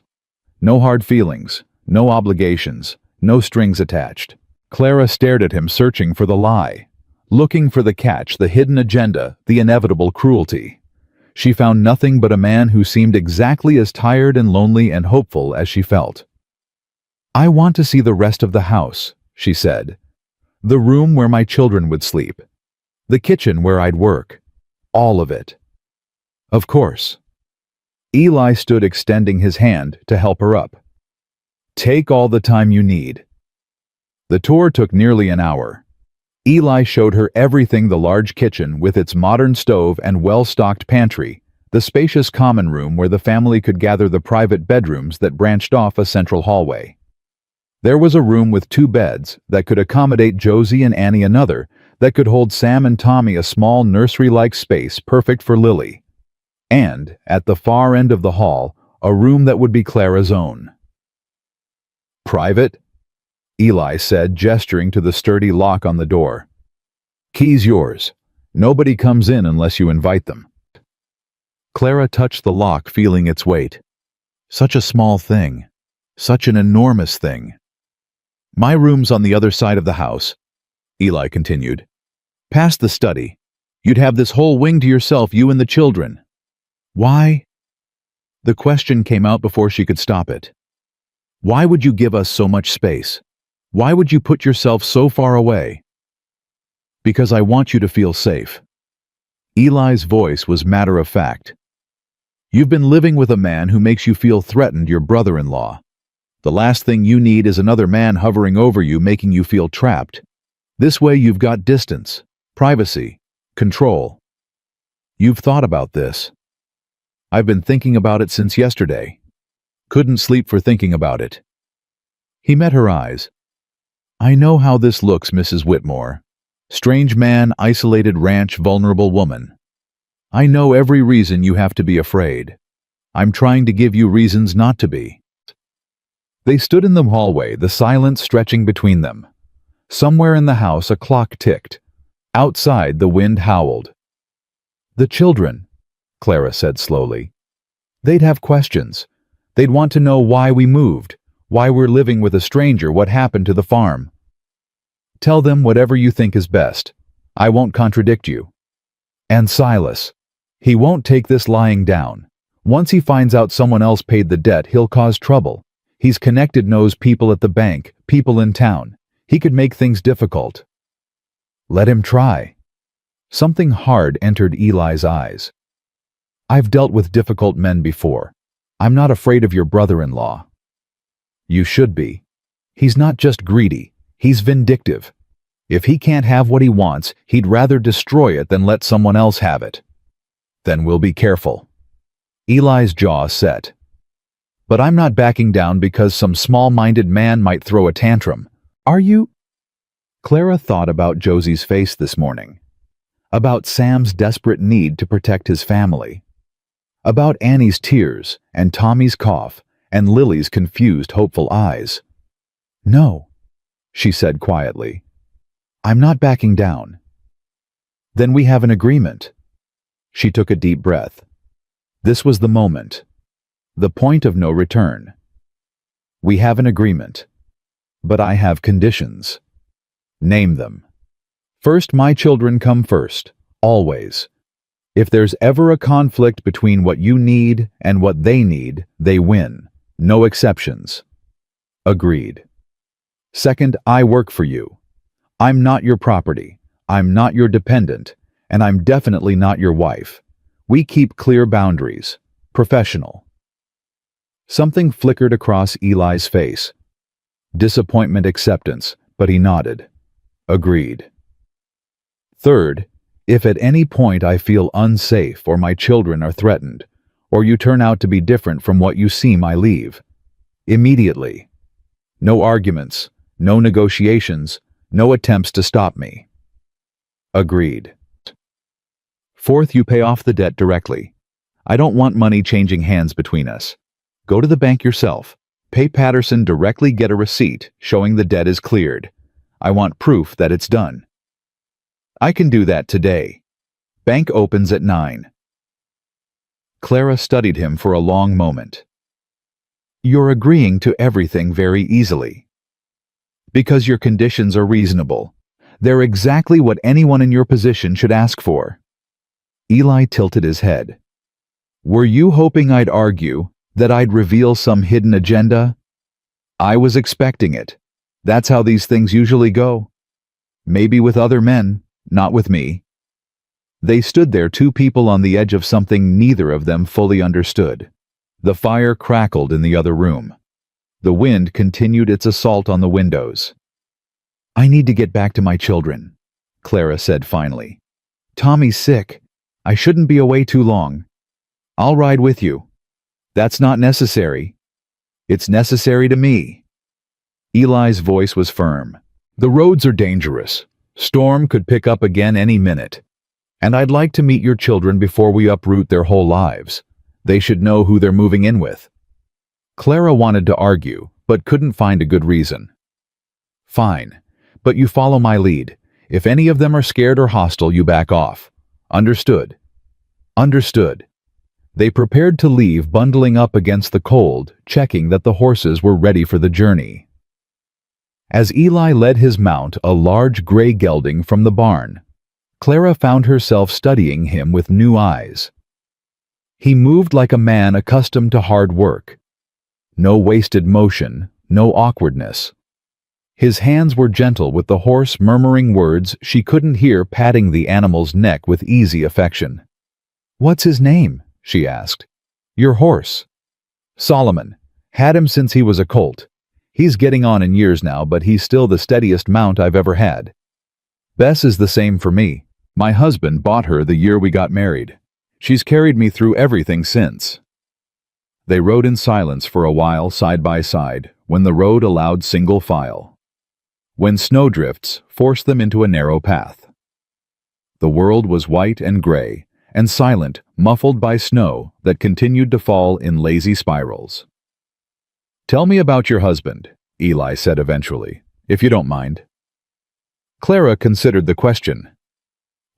No hard feelings, no obligations, no strings attached. Clara stared at him, searching for the lie, looking for the catch, the hidden agenda, the inevitable cruelty. She found nothing but a man who seemed exactly as tired and lonely and hopeful as she felt. I want to see the rest of the house, she said. The room where my children would sleep. The kitchen where I'd work. All of it. Of course. Eli stood, extending his hand to help her up. Take all the time you need. The tour took nearly an hour. Eli showed her everything: the large kitchen with its modern stove and well-stocked pantry, the spacious common room where the family could gather, the private bedrooms that branched off a central hallway. There was a room with 2 beds that could accommodate Josie and Annie, another that could hold Sam and Tommy, a small nursery-like space perfect for Lily. And, at the far end of the hall, a room that would be Clara's own. Private? Eli said, gesturing to the sturdy lock on the door. Key's yours. Nobody comes in unless you invite them. Clara touched the lock, feeling its weight. Such a small thing. Such an enormous thing. My room's on the other side of the house, Eli continued. Past the study. You'd have this whole wing to yourself, you and the children. Why? The question came out before she could stop it. Why would you give us so much space? Why would you put yourself so far away? Because I want you to feel safe. Eli's voice was matter of fact. You've been living with a man who makes you feel threatened, your brother-in-law. The last thing you need is another man hovering over you, making you feel trapped. This way you've got distance, privacy, control. You've thought about this. I've been thinking about it since yesterday. Couldn't sleep for thinking about it. He met her eyes. I know how this looks, Mrs. Whitmore. Strange man, isolated ranch, vulnerable woman. I know every reason you have to be afraid. I'm trying to give you reasons not to be. They stood in the hallway, the silence stretching between them. Somewhere in the house a clock ticked. Outside the wind howled. The children, Clara said slowly. They'd have questions. They'd want to know why we moved, Why we're living with a stranger, what happened to the farm. Tell them whatever you think is best. I won't contradict you. And Silas. He won't take this lying down. Once he finds out someone else paid the debt, he'll cause trouble. He's connected, knows people at the bank, people in town. He could make things difficult. Let him try. Something hard entered Eli's eyes. I've dealt with difficult men before. I'm not afraid of your brother-in-law. You should be. He's not just greedy, he's vindictive. If he can't have what he wants, he'd rather destroy it than let someone else have it. Then we'll be careful. Eli's jaw set. But I'm not backing down because some small-minded man might throw a tantrum. Are you? Clara thought about Josie's face this morning. About Sam's desperate need to protect his family. About Annie's tears and Tommy's cough and Lily's confused, hopeful eyes. No, she said quietly. I'm not backing down. Then we have an agreement. She took a deep breath. This was the moment. The point of no return. We have an agreement. But I have conditions. Name them. First, my children come first, always. If there's ever a conflict between what you need and what they need, they win. No exceptions. Agreed. Second, I work for you. I'm not your property. I'm not your dependent. And I'm definitely not your wife. We keep clear boundaries. Professional. Something flickered across Eli's face. Disappointment, acceptance, but he nodded. Agreed. Third, if at any point I feel unsafe or my children are threatened, or you turn out to be different from what you seem, I leave. Immediately. No arguments, no negotiations, no attempts to stop me. Agreed. Fourth, you pay off the debt directly. I don't want money changing hands between us. Go to the bank yourself. Pay Patterson directly, get a receipt showing the debt is cleared. I want proof that it's done. I can do that today. Bank opens at 9. Clara studied him for a long moment. You're agreeing to everything very easily. Because your conditions are reasonable. They're exactly what anyone in your position should ask for. Eli tilted his head. Were you hoping I'd argue, that I'd reveal some hidden agenda? I was expecting it. That's how these things usually go. Maybe with other men, not with me. They stood there, two people on the edge of something neither of them fully understood. The fire crackled in the other room. The wind continued its assault on the windows. I need to get back to my children, Clara said finally. Tommy's sick. I shouldn't be away too long. I'll ride with you. That's not necessary. It's necessary to me. Eli's voice was firm. The roads are dangerous. Storm could pick up again any minute. And I'd like to meet your children before we uproot their whole lives. They should know who they're moving in with. Clara wanted to argue, but couldn't find a good reason. Fine, but you follow my lead. If any of them are scared or hostile, you back off. Understood? Understood. They prepared to leave, bundling up against the cold, checking that the horses were ready for the journey. As Eli led his mount, a large gray gelding, from the barn, Clara found herself studying him with new eyes. He moved like a man accustomed to hard work. No wasted motion, no awkwardness. His hands were gentle, with the horse murmuring words she couldn't hear, patting the animal's neck with easy affection. What's his name? She asked. Your horse. Solomon. Had him since he was a colt. He's getting on in years now, but he's still the steadiest mount I've ever had. Bess is the same for me. My husband bought her the year we got married. She's carried me through everything since. They rode in silence for a while, side by side, when the road allowed single file. When snowdrifts forced them into a narrow path. The world was white and gray, and silent, muffled by snow that continued to fall in lazy spirals. Tell me about your husband, Eli said eventually, if you don't mind. Clara considered the question.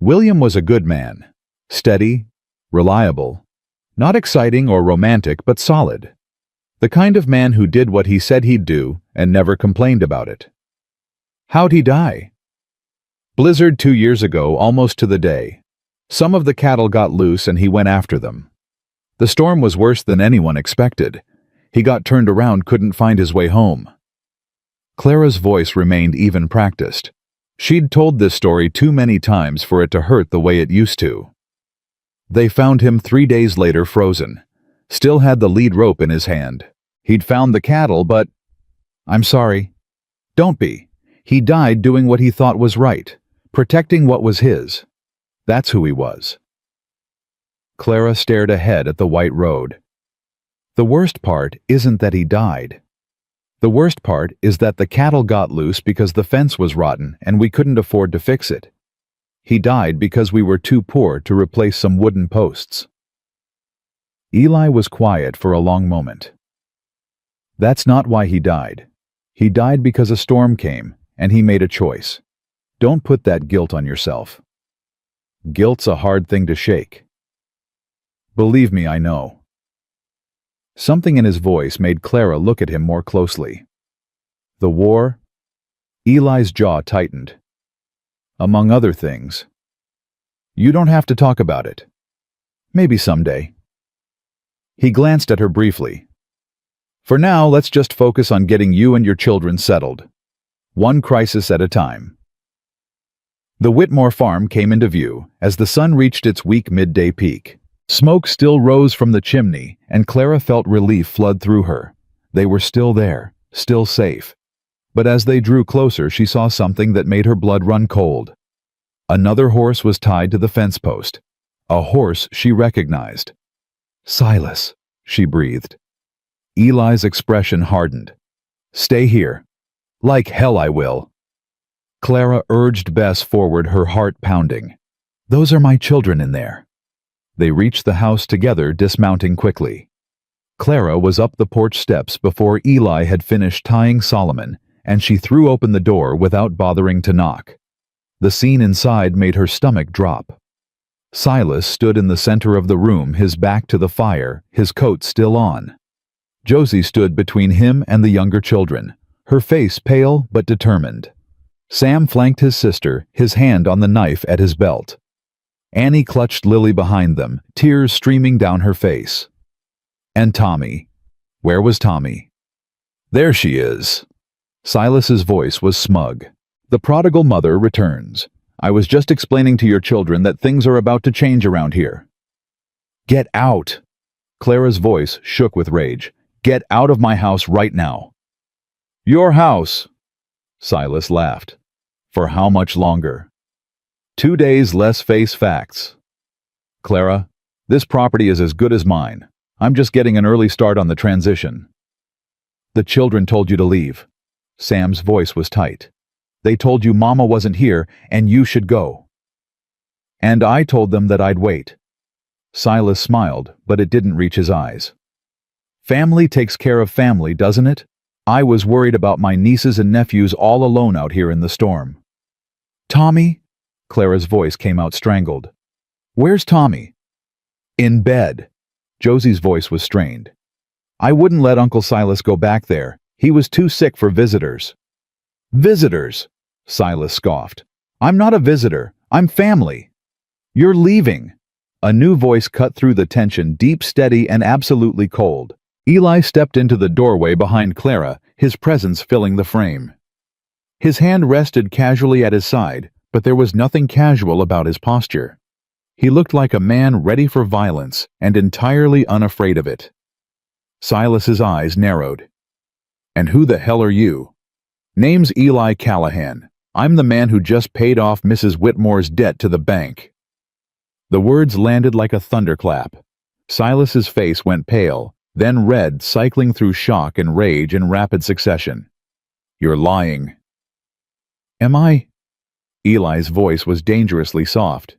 William was a good man, steady, reliable, not exciting or romantic, but solid. The kind of man who did what he said he'd do and never complained about it. How'd he die? Blizzard 2 years ago, almost to the day. Some of the cattle got loose and he went after them. The storm was worse than anyone expected. He got turned around, couldn't find his way home. Clara's voice remained even practiced. She'd told this story too many times for it to hurt the way it used to. They found him 3 days later frozen. Still had the lead rope in his hand. He'd found the cattle, but... I'm sorry. Don't be. He died doing what he thought was right, protecting what was his. That's who he was. Clara stared ahead at the white road. The worst part isn't that he died. The worst part is that the cattle got loose because the fence was rotten and we couldn't afford to fix it. He died because we were too poor to replace some wooden posts. Eli was quiet for a long moment. That's not why he died. He died because a storm came, and he made a choice. Don't put that guilt on yourself. Guilt's a hard thing to shake. Believe me, I know. Something in his voice made Clara look at him more closely. The war? Eli's jaw tightened. Among other things. You don't have to talk about it. Maybe someday. He glanced at her briefly. For now, let's just focus on getting you and your children settled. One crisis at a time. The Whitmore farm came into view as the sun reached its weak midday peak. Smoke still rose from the chimney, and Clara felt relief flood through her. They were still there, still safe. But as they drew closer, she saw something that made her blood run cold. Another horse was tied to the fence post. A horse she recognized. Silas, she breathed. Eli's expression hardened. Stay here. Like hell I will. Clara urged Bess forward, her heart pounding. Those are my children in there. They reached the house together, dismounting quickly. Clara was up the porch steps before Eli had finished tying Solomon, and she threw open the door without bothering to knock. The scene inside made her stomach drop. Silas stood in the center of the room, his back to the fire, his coat still on. Josie stood between him and the younger children, her face pale but determined. Sam flanked his sister, his hand on the knife at his belt. Annie clutched Lily behind them, tears streaming down her face. And Tommy. Where was Tommy? There she is. Silas's voice was smug. The prodigal mother returns. I was just explaining to your children that things are about to change around here. Get out! Clara's voice shook with rage. Get out of my house right now. Your house! Silas laughed. For how much longer? 2 days less, face facts. Clara, this property is as good as mine. I'm just getting an early start on the transition. The children told you to leave. Sam's voice was tight. They told you Mama wasn't here and you should go. And I told them that I'd wait. Silas smiled, but it didn't reach his eyes. Family takes care of family, doesn't it? I was worried about my nieces and nephews all alone out here in the storm. Tommy? Clara's voice came out strangled. Where's Tommy? In bed. Josie's voice was strained. I wouldn't let Uncle Silas go back there. He was too sick for visitors. Visitors? Silas scoffed. I'm not a visitor. I'm family. You're leaving. A new voice cut through the tension, deep, steady, and absolutely cold. Eli stepped into the doorway behind Clara, his presence filling the frame. His hand rested casually at his side, but there was nothing casual about his posture. He looked like a man ready for violence and entirely unafraid of it. Silas's eyes narrowed. And who the hell are you? Name's Eli Callahan. I'm the man who just paid off Mrs. Whitmore's debt to the bank. The words landed like a thunderclap. Silas's face went pale, then red, cycling through shock and rage in rapid succession. You're lying. Am I? Eli's voice was dangerously soft.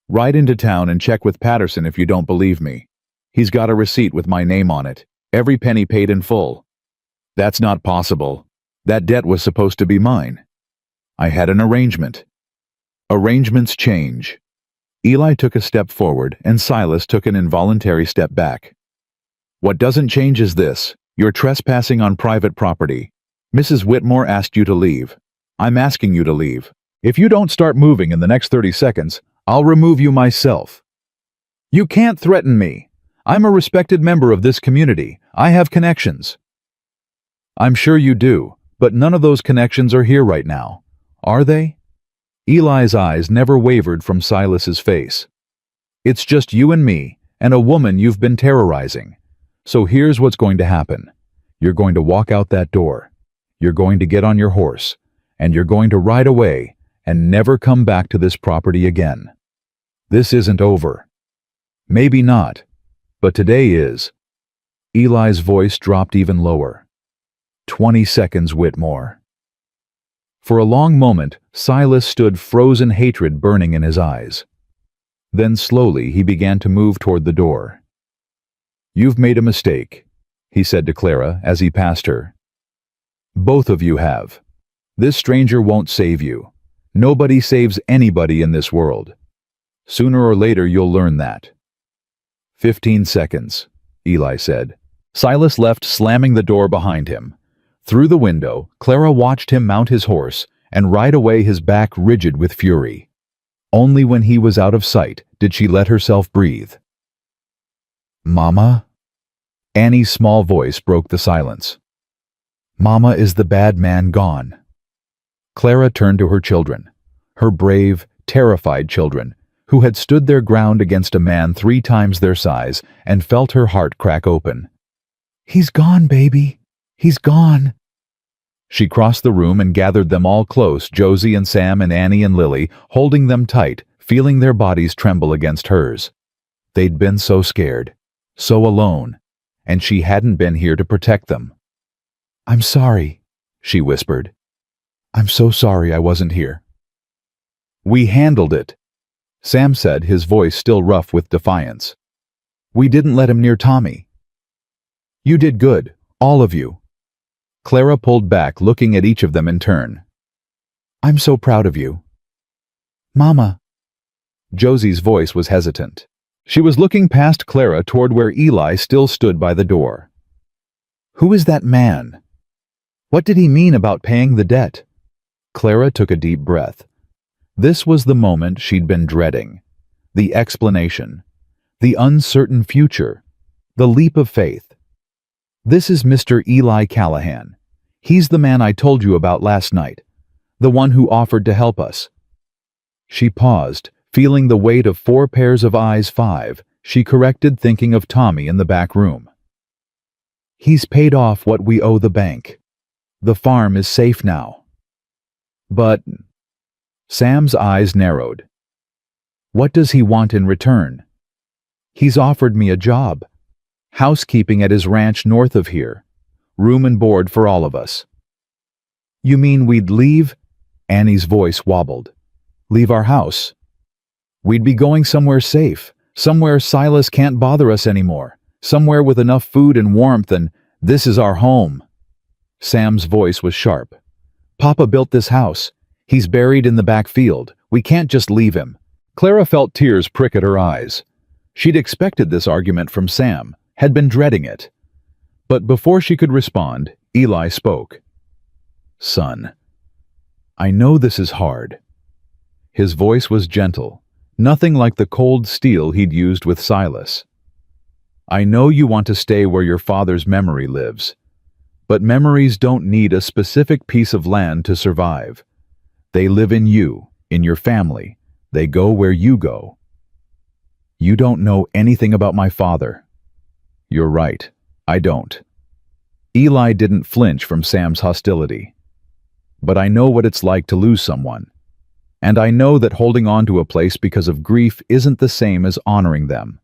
Ride into town and check with Patterson if you don't believe me. He's got a receipt with my name on it, every penny paid in full. That's not possible. That debt was supposed to be mine. I had an arrangement. Arrangements change. Eli took a step forward, and Silas took an involuntary step back. What doesn't change is this. You're trespassing on private property. Mrs. Whitmore asked you to leave. I'm asking you to leave. If you don't start moving in the next 30 seconds, I'll remove you myself. You can't threaten me. I'm a respected member of this community. I have connections. I'm sure you do, but none of those connections are here right now. Are they? Eli's eyes never wavered from Silas's face. It's just you and me, and a woman you've been terrorizing. So here's what's going to happen. You're going to walk out that door. You're going to get on your horse, and you're going to ride away and never come back to this property again. This isn't over. Maybe not, but today is. Eli's voice dropped even lower. 20 seconds, Whitmore. For a long moment, Silas stood, frozen hatred burning in his eyes. Then slowly he began to move toward the door. You've made a mistake, he said to Clara as he passed her. Both of you have. This stranger won't save you. Nobody saves anybody in this world. Sooner or later you'll learn that. 15 seconds, Eli said. Silas left, slamming the door behind him. Through the window, Clara watched him mount his horse and ride away, his back rigid with fury. Only when he was out of sight did she let herself breathe. Mama? Annie's small voice broke the silence. Mama, is the bad man gone? Clara turned to her children, her brave, terrified children, who had stood their ground against a man 3 times their size, and felt her heart crack open. He's gone, baby. He's gone. She crossed the room and gathered them all close, Josie and Sam and Annie and Lily, holding them tight, feeling their bodies tremble against hers. They'd been so scared, so alone, and she hadn't been here to protect them. I'm sorry, she whispered. I'm so sorry I wasn't here. We handled it, Sam said, his voice still rough with defiance. We didn't let him near Tommy. You did good, all of you. Clara pulled back, looking at each of them in turn. I'm so proud of you. Mama. Josie's voice was hesitant. She was looking past Clara toward where Eli still stood by the door. Who is that man? What did he mean about paying the debt? Clara took a deep breath. This was the moment she'd been dreading. The explanation. The uncertain future. The leap of faith. This is Mr. Eli Callahan. He's the man I told you about last night. The one who offered to help us. She paused, feeling the weight of 4 pairs of eyes. 5, she corrected, thinking of Tommy in the back room. He's paid off what we owe the bank. The farm is safe now. But... Sam's eyes narrowed. What does he want in return? He's offered me a job. Housekeeping at his ranch north of here. Room and board for all of us. You mean we'd leave? Annie's voice wobbled. Leave our house? We'd be going somewhere safe. Somewhere Silas can't bother us anymore. Somewhere with enough food and warmth, and this is our home. Sam's voice was sharp. Papa built this house. He's buried in the back field. We can't just leave him. Clara felt tears prick at her eyes. She'd expected this argument from Sam, had been dreading it. But before she could respond, Eli spoke. Son, I know this is hard. His voice was gentle, nothing like the cold steel he'd used with Silas. I know you want to stay where your father's memory lives, but memories don't need a specific piece of land to survive. They live in you, in your family. They go where you go. You don't know anything about my father. You're right, I don't. Eli didn't flinch from Sam's hostility. But I know what it's like to lose someone. And I know that holding on to a place because of grief isn't the same as honoring them.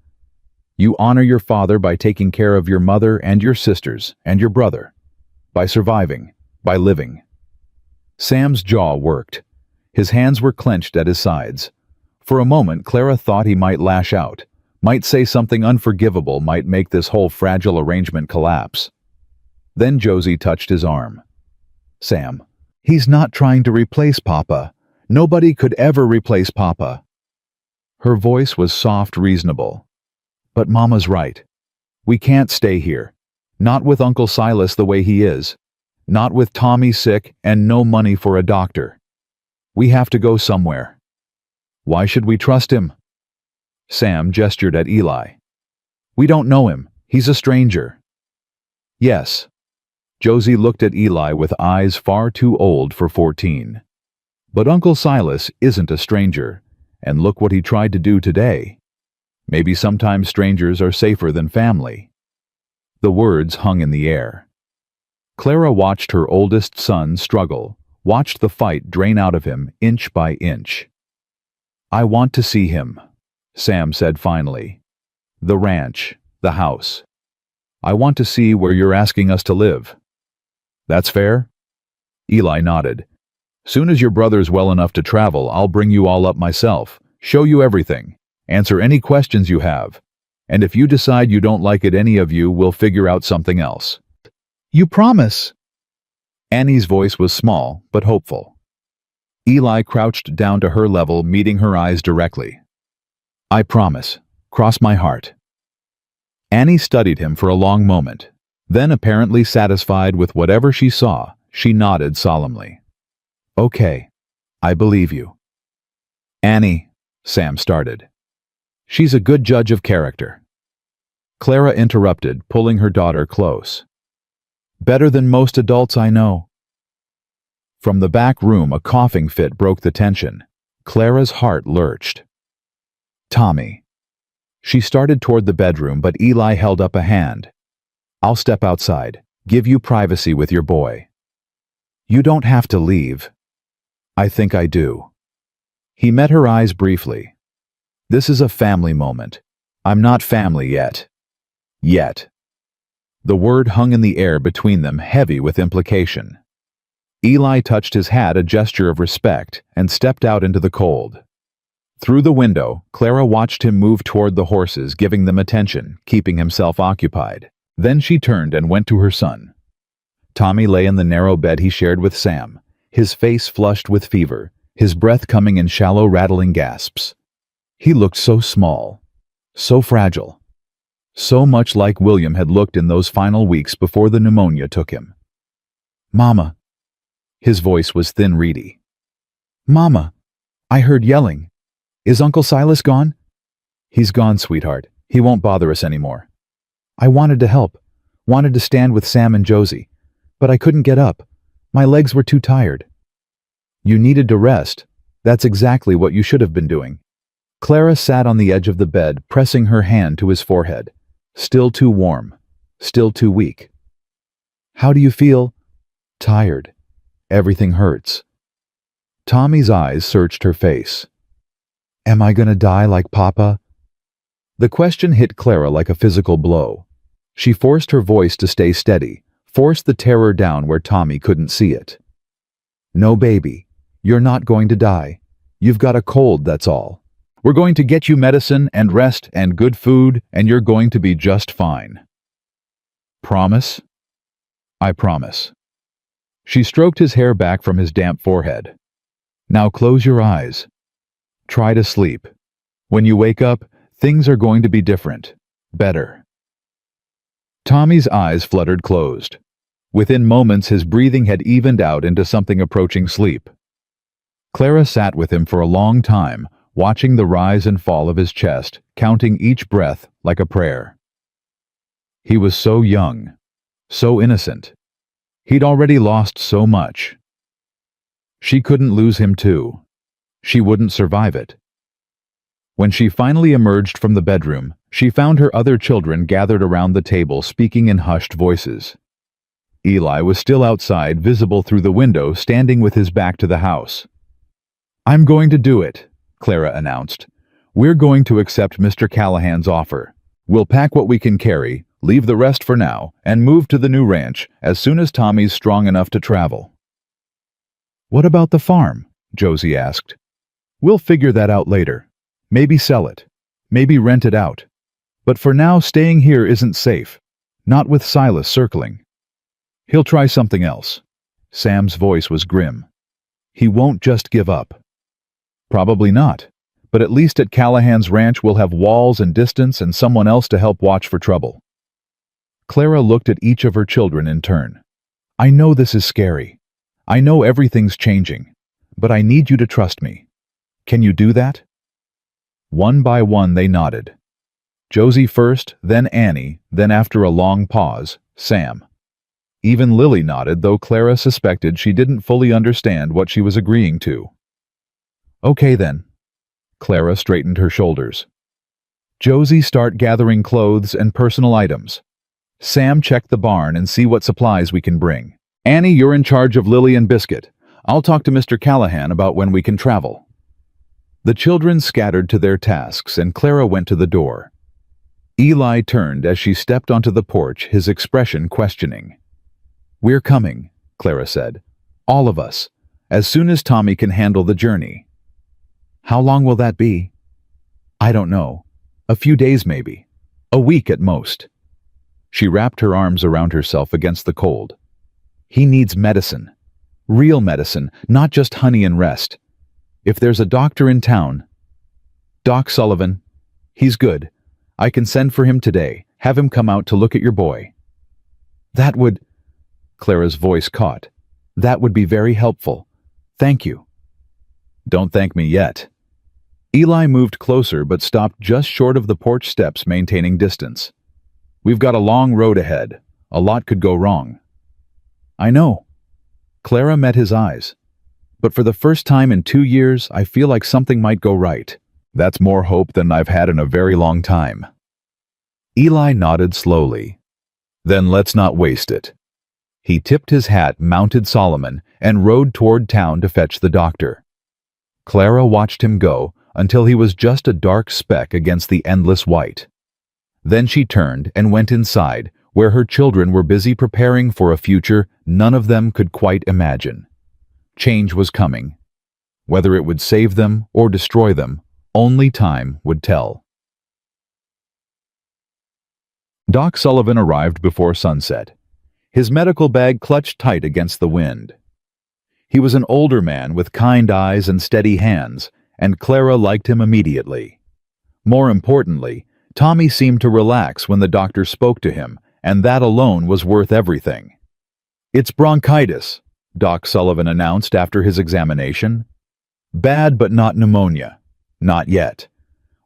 You honor your father by taking care of your mother and your sisters and your brother. By surviving, by living. Sam's jaw worked. His hands were clenched at his sides. For a moment, Clara thought he might lash out, might say something unforgivable, might make this whole fragile arrangement collapse. Then Josie touched his arm. Sam, he's not trying to replace Papa. Nobody could ever replace Papa. Her voice was soft, reasonable. But Mama's right. We can't stay here. Not with Uncle Silas the way he is. Not with Tommy sick and no money for a doctor. We have to go somewhere. Why should we trust him? Sam gestured at Eli. We don't know him. He's a stranger. Yes. Josie looked at Eli with eyes far too old for 14. But Uncle Silas isn't a stranger, and look what he tried to do today. Maybe sometimes strangers are safer than family. The words hung in the air. Clara watched her oldest son struggle, watched the fight drain out of him inch by inch. I want to see him, Sam said finally. The ranch, the house. I want to see where you're asking us to live. That's fair? Eli nodded. Soon as your brother's well enough to travel, I'll bring you all up myself, show you everything, answer any questions you have. And if you decide you don't like it, any of you will figure out something else. You promise? Annie's voice was small, but hopeful. Eli crouched down to her level, meeting her eyes directly. I promise. Cross my heart. Annie studied him for a long moment. Then, apparently satisfied with whatever she saw, she nodded solemnly. Okay. I believe you. Annie, Sam started. She's a good judge of character. Clara interrupted, pulling her daughter close. Better than most adults I know. From the back room, a coughing fit broke the tension. Clara's heart lurched. Tommy. She started toward the bedroom, but Eli held up a hand. I'll step outside, give you privacy with your boy. You don't have to leave. I think I do. He met her eyes briefly. This is a family moment. I'm not family yet. Yet. The word hung in the air between them, heavy with implication. Eli touched his hat, a gesture of respect, and stepped out into the cold. Through the window, Clara watched him move toward the horses, giving them attention, keeping himself occupied. Then she turned and went to her son. Tommy lay in the narrow bed he shared with Sam, his face flushed with fever, his breath coming in shallow, rattling gasps. He looked so small, so fragile, so much like William had looked in those final weeks before the pneumonia took him. Mama. His voice was thin, reedy. Mama, I heard yelling. Is Uncle Silas gone? He's gone, sweetheart. He won't bother us anymore. I wanted to help, wanted to stand with Sam and Josie, but I couldn't get up. My legs were too tired. You needed to rest. That's exactly what you should have been doing. Clara sat on the edge of the bed, pressing her hand to his forehead. Still too warm, still too weak. How do you feel? Tired. Everything hurts. Tommy's eyes searched her face. Am I gonna die like Papa? The question hit Clara like a physical blow. She forced her voice to stay steady, forced the terror down where Tommy couldn't see it. No, baby. You're not going to die. You've got a cold, that's all. We're going to get you medicine and rest and good food, and you're going to be just fine. Promise? I promise. She stroked his hair back from his damp forehead. Now close your eyes. Try to sleep. When you wake up, things are going to be different. Better. Tommy's eyes fluttered closed. Within moments, his breathing had evened out into something approaching sleep. Clara sat with him for a long time, watching the rise and fall of his chest, counting each breath like a prayer. He was so young, so innocent. He'd already lost so much. She couldn't lose him too. She wouldn't survive it. When she finally emerged from the bedroom, she found her other children gathered around the table, speaking in hushed voices. Eli was still outside, visible through the window, standing with his back to the house. I'm going to do it, Clara announced. We're going to accept Mr. Callahan's offer. We'll pack what we can carry, leave the rest for now, and move to the new ranch as soon as Tommy's strong enough to travel. What about the farm? Josie asked. We'll figure that out later. Maybe sell it. Maybe rent it out. But for now, staying here isn't safe. Not with Silas circling. He'll try something else. Sam's voice was grim. He won't just give up. Probably not. But at least at Callahan's ranch we'll have walls and distance and someone else to help watch for trouble. Clara looked at each of her children in turn. I know this is scary. I know everything's changing, but I need you to trust me. Can you do that? One by one they nodded. Josie first, then Annie, then after a long pause, Sam. Even Lily nodded, though Clara suspected she didn't fully understand what she was agreeing to. Okay then. Clara straightened her shoulders. Josie, start gathering clothes and personal items. Sam, check the barn and see what supplies we can bring. Annie, you're in charge of Lily and Biscuit. I'll talk to Mr. Callahan about when we can travel. The children scattered to their tasks and Clara went to the door. Eli turned as she stepped onto the porch, his expression questioning. We're coming, Clara said. All of us, as soon as Tommy can handle the journey. How long will that be? I don't know. A few days maybe. A week at most. She wrapped her arms around herself against the cold. He needs medicine. Real medicine, not just honey and rest. If there's a doctor in town... Doc Sullivan. He's good. I can send for him today. Have him come out to look at your boy. That would... Clara's voice caught. That would be very helpful. Thank you. Don't thank me yet. Eli moved closer but stopped just short of the porch steps, maintaining distance. We've got a long road ahead. A lot could go wrong. I know. Clara met his eyes. But for the first time in 2 years, I feel like something might go right. That's more hope than I've had in a very long time. Eli nodded slowly. Then let's not waste it. He tipped his hat, mounted Solomon, and rode toward town to fetch the doctor. Clara watched him go until he was just a dark speck against the endless white. Then she turned and went inside, where her children were busy preparing for a future none of them could quite imagine. Change was coming. Whether it would save them or destroy them, only time would tell. Doc Sullivan arrived before sunset, his medical bag clutched tight against the wind. He was an older man with kind eyes and steady hands, and Clara liked him immediately. More importantly, Tommy seemed to relax when the doctor spoke to him, and that alone was worth everything. It's bronchitis, Doc Sullivan announced after his examination. Bad but not pneumonia. Not yet.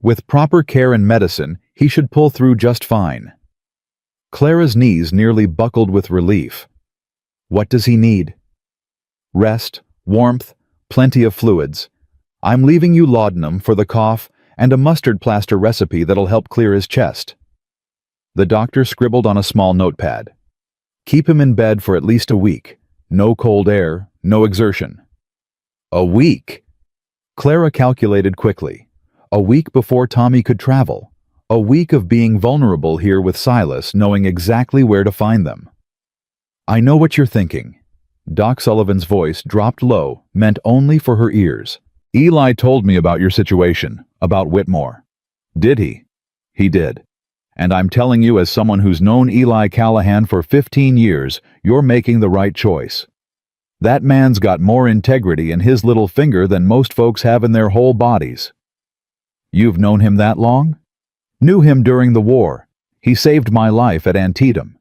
With proper care and medicine, he should pull through just fine. Clara's knees nearly buckled with relief. What does he need? Rest, warmth, plenty of fluids. I'm leaving you laudanum for the cough and a mustard plaster recipe that'll help clear his chest. The doctor scribbled on a small notepad. Keep him in bed for at least a week. No cold air, no exertion. A week? Clara calculated quickly. A week before Tommy could travel. A week of being vulnerable here with Silas, knowing exactly where to find them. I know what you're thinking. Doc Sullivan's voice dropped low, meant only for her ears. Eli told me about your situation, about Whitmore. Did he? He did. And I'm telling you, as someone who's known Eli Callahan for 15 years, you're making the right choice. That man's got more integrity in his little finger than most folks have in their whole bodies. You've known him that long? Knew him during the war. He saved my life at Antietam.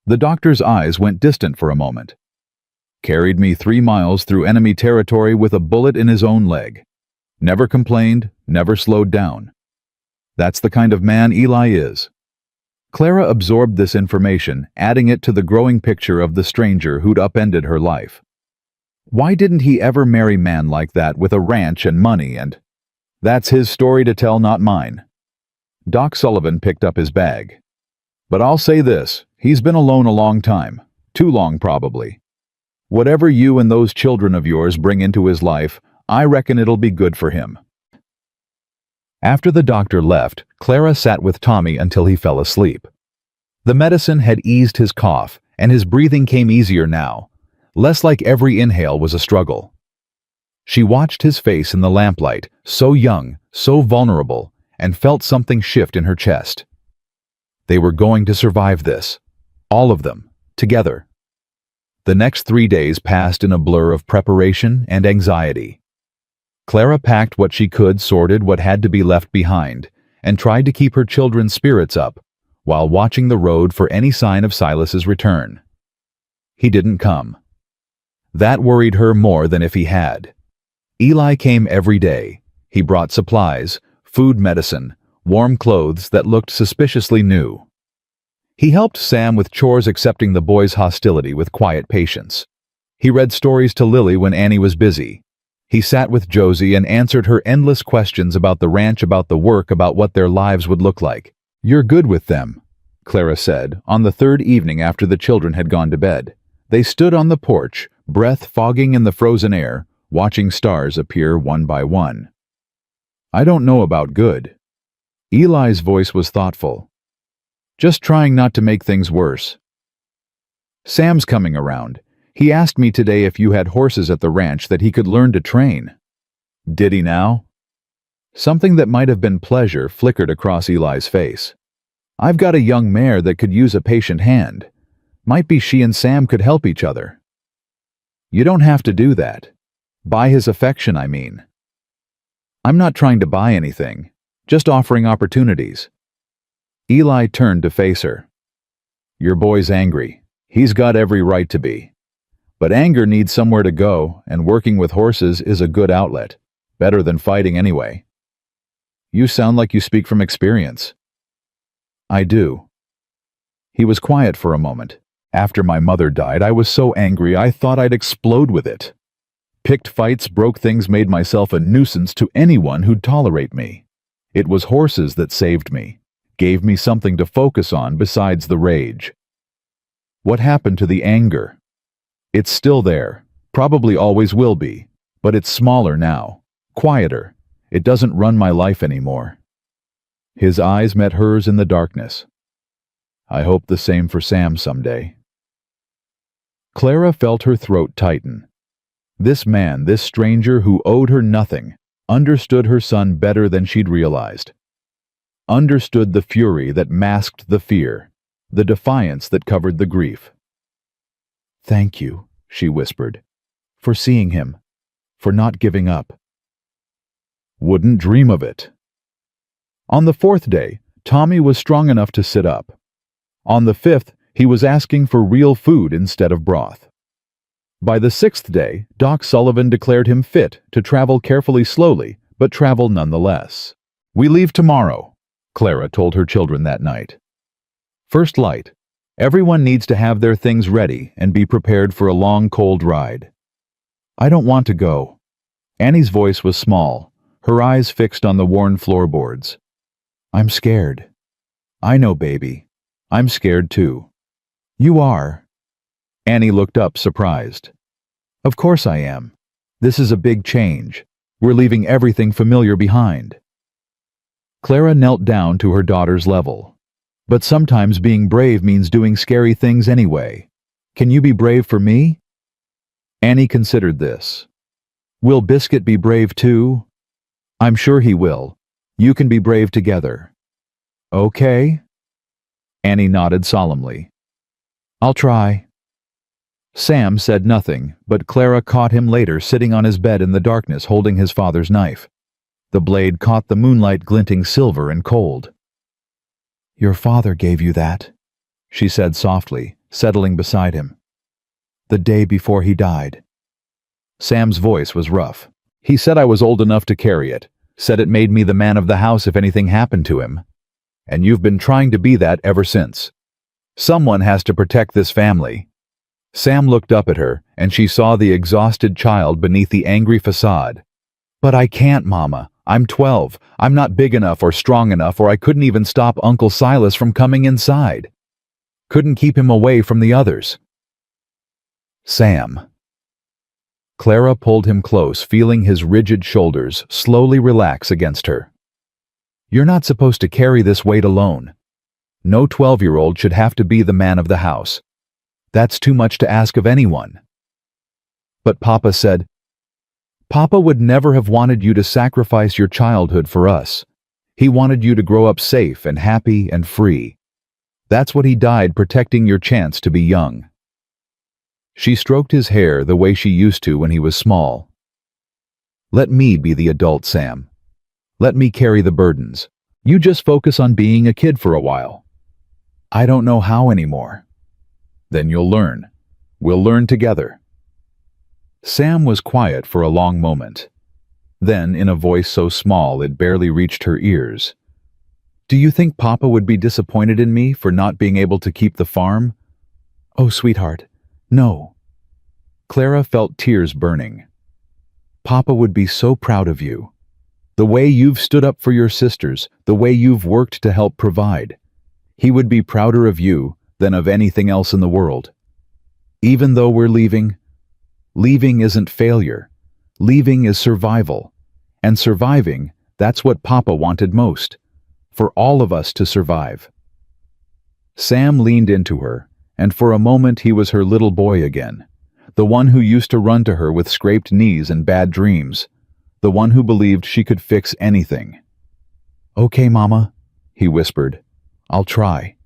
The doctor's eyes went distant for a moment. Carried me 3 miles through enemy territory with a bullet in his own leg. Never complained, never slowed down. That's the kind of man Eli is. Clara absorbed this information, adding it to the growing picture of the stranger who'd upended her life. Why didn't he ever marry a man like that with a ranch and money and... That's his story to tell, not mine. Doc Sullivan picked up his bag. But I'll say this, he's been alone a long time. Too long, probably. Whatever you and those children of yours bring into his life, I reckon it'll be good for him. After the doctor left, Clara sat with Tommy until he fell asleep. The medicine had eased his cough, and his breathing came easier now. Less like every inhale was a struggle. She watched his face in the lamplight, so young, so vulnerable, and felt something shift in her chest. They were going to survive this. All of them, together. The next 3 days passed in a blur of preparation and anxiety. Clara packed what she could, sorted what had to be left behind, and tried to keep her children's spirits up, while watching the road for any sign of Silas's return. He didn't come. That worried her more than if he had. Eli came every day. He brought supplies, food, medicine, warm clothes that looked suspiciously new. He helped Sam with chores, accepting the boys' hostility with quiet patience. He read stories to Lily when Annie was busy. He sat with Josie and answered her endless questions about the ranch, about the work, about what their lives would look like. "You're good with them," Clara said, on the third evening after the children had gone to bed. They stood on the porch, breath fogging in the frozen air, watching stars appear one by one. "I don't know about good." Eli's voice was thoughtful. "Just trying not to make things worse." "Sam's coming around. He asked me today if you had horses at the ranch that he could learn to train." "Did he now?" Something that might have been pleasure flickered across Eli's face. "I've got a young mare that could use a patient hand. Might be she and Sam could help each other." "You don't have to do that. Buy his affection, I mean." "I'm not trying to buy anything, just offering opportunities." Eli turned to face her. "Your boy's angry. He's got every right to be. But anger needs somewhere to go, and working with horses is a good outlet. Better than fighting anyway." "You sound like you speak from experience." "I do." He was quiet for a moment. "After my mother died, I was so angry I thought I'd explode with it. Picked fights, broke things, made myself a nuisance to anyone who'd tolerate me. It was horses that saved me, gave me something to focus on besides the rage." "What happened to the anger?" "It's still there, probably always will be, but it's smaller now, quieter. It doesn't run my life anymore." His eyes met hers in the darkness. "I hope the same for Sam someday." Clara felt her throat tighten. This man, this stranger who owed her nothing, understood her son better than she'd realized. Understood the fury that masked the fear, the defiance that covered the grief. "Thank you," she whispered, "for seeing him, for not giving up." "Wouldn't dream of it." On the fourth day, Tommy was strong enough to sit up. On the fifth, he was asking for real food instead of broth. By the sixth day, Doc Sullivan declared him fit to travel carefully, slowly, but travel nonetheless. "We leave tomorrow," Clara told her children that night. "First light. Everyone needs to have their things ready and be prepared for a long, cold ride." "I don't want to go." Annie's voice was small, her eyes fixed on the worn floorboards. "I'm scared." "I know, baby. I'm scared too." "You are?" Annie looked up, surprised. "Of course I am. This is a big change. We're leaving everything familiar behind." Clara knelt down to her daughter's level. "But sometimes being brave means doing scary things anyway. Can you be brave for me?" Annie considered this. "Will Biscuit be brave too?" "I'm sure he will. You can be brave together." "Okay?" Annie nodded solemnly. "I'll try." Sam said nothing, but Clara caught him later sitting on his bed in the darkness holding his father's knife. The blade caught the moonlight glinting silver and cold. "Your father gave you that," she said softly, settling beside him. "The day before he died." Sam's voice was rough. "He said I was old enough to carry it, said it made me the man of the house if anything happened to him. And you've been trying to be that ever since. Someone has to protect this family." Sam looked up at her, and she saw the exhausted child beneath the angry facade. "But I can't, Mama. I'm 12. I'm not big enough or strong enough, or I couldn't even stop Uncle Silas from coming inside. Couldn't keep him away from the others." "Sam." Clara pulled him close, feeling his rigid shoulders slowly relax against her. "You're not supposed to carry this weight alone. No 12-year-old should have to be the man of the house. That's too much to ask of anyone." "But Papa said—" "Papa would never have wanted you to sacrifice your childhood for us. He wanted you to grow up safe and happy and free. That's what he died protecting, your chance to be young." She stroked his hair the way she used to when he was small. "Let me be the adult, Sam. Let me carry the burdens. You just focus on being a kid for a while." I don't know how anymore. Then you'll learn. We'll learn together. Sam was quiet for a long moment. Then, in a voice so small it barely reached her ears, "Do you think Papa would be disappointed in me for not being able to keep the farm?" "Oh, sweetheart, no." Clara felt tears burning. "Papa would be so proud of you. The way you've stood up for your sisters, the way you've worked to help provide. He would be prouder of you than of anything else in the world. Even though we're leaving isn't failure. Leaving is survival. And surviving, that's what Papa wanted most. For all of us to survive." Sam leaned into her, and for a moment he was her little boy again, the one who used to run to her with scraped knees and bad dreams, the one who believed she could fix anything. "Okay, Mama," he whispered. "I'll try."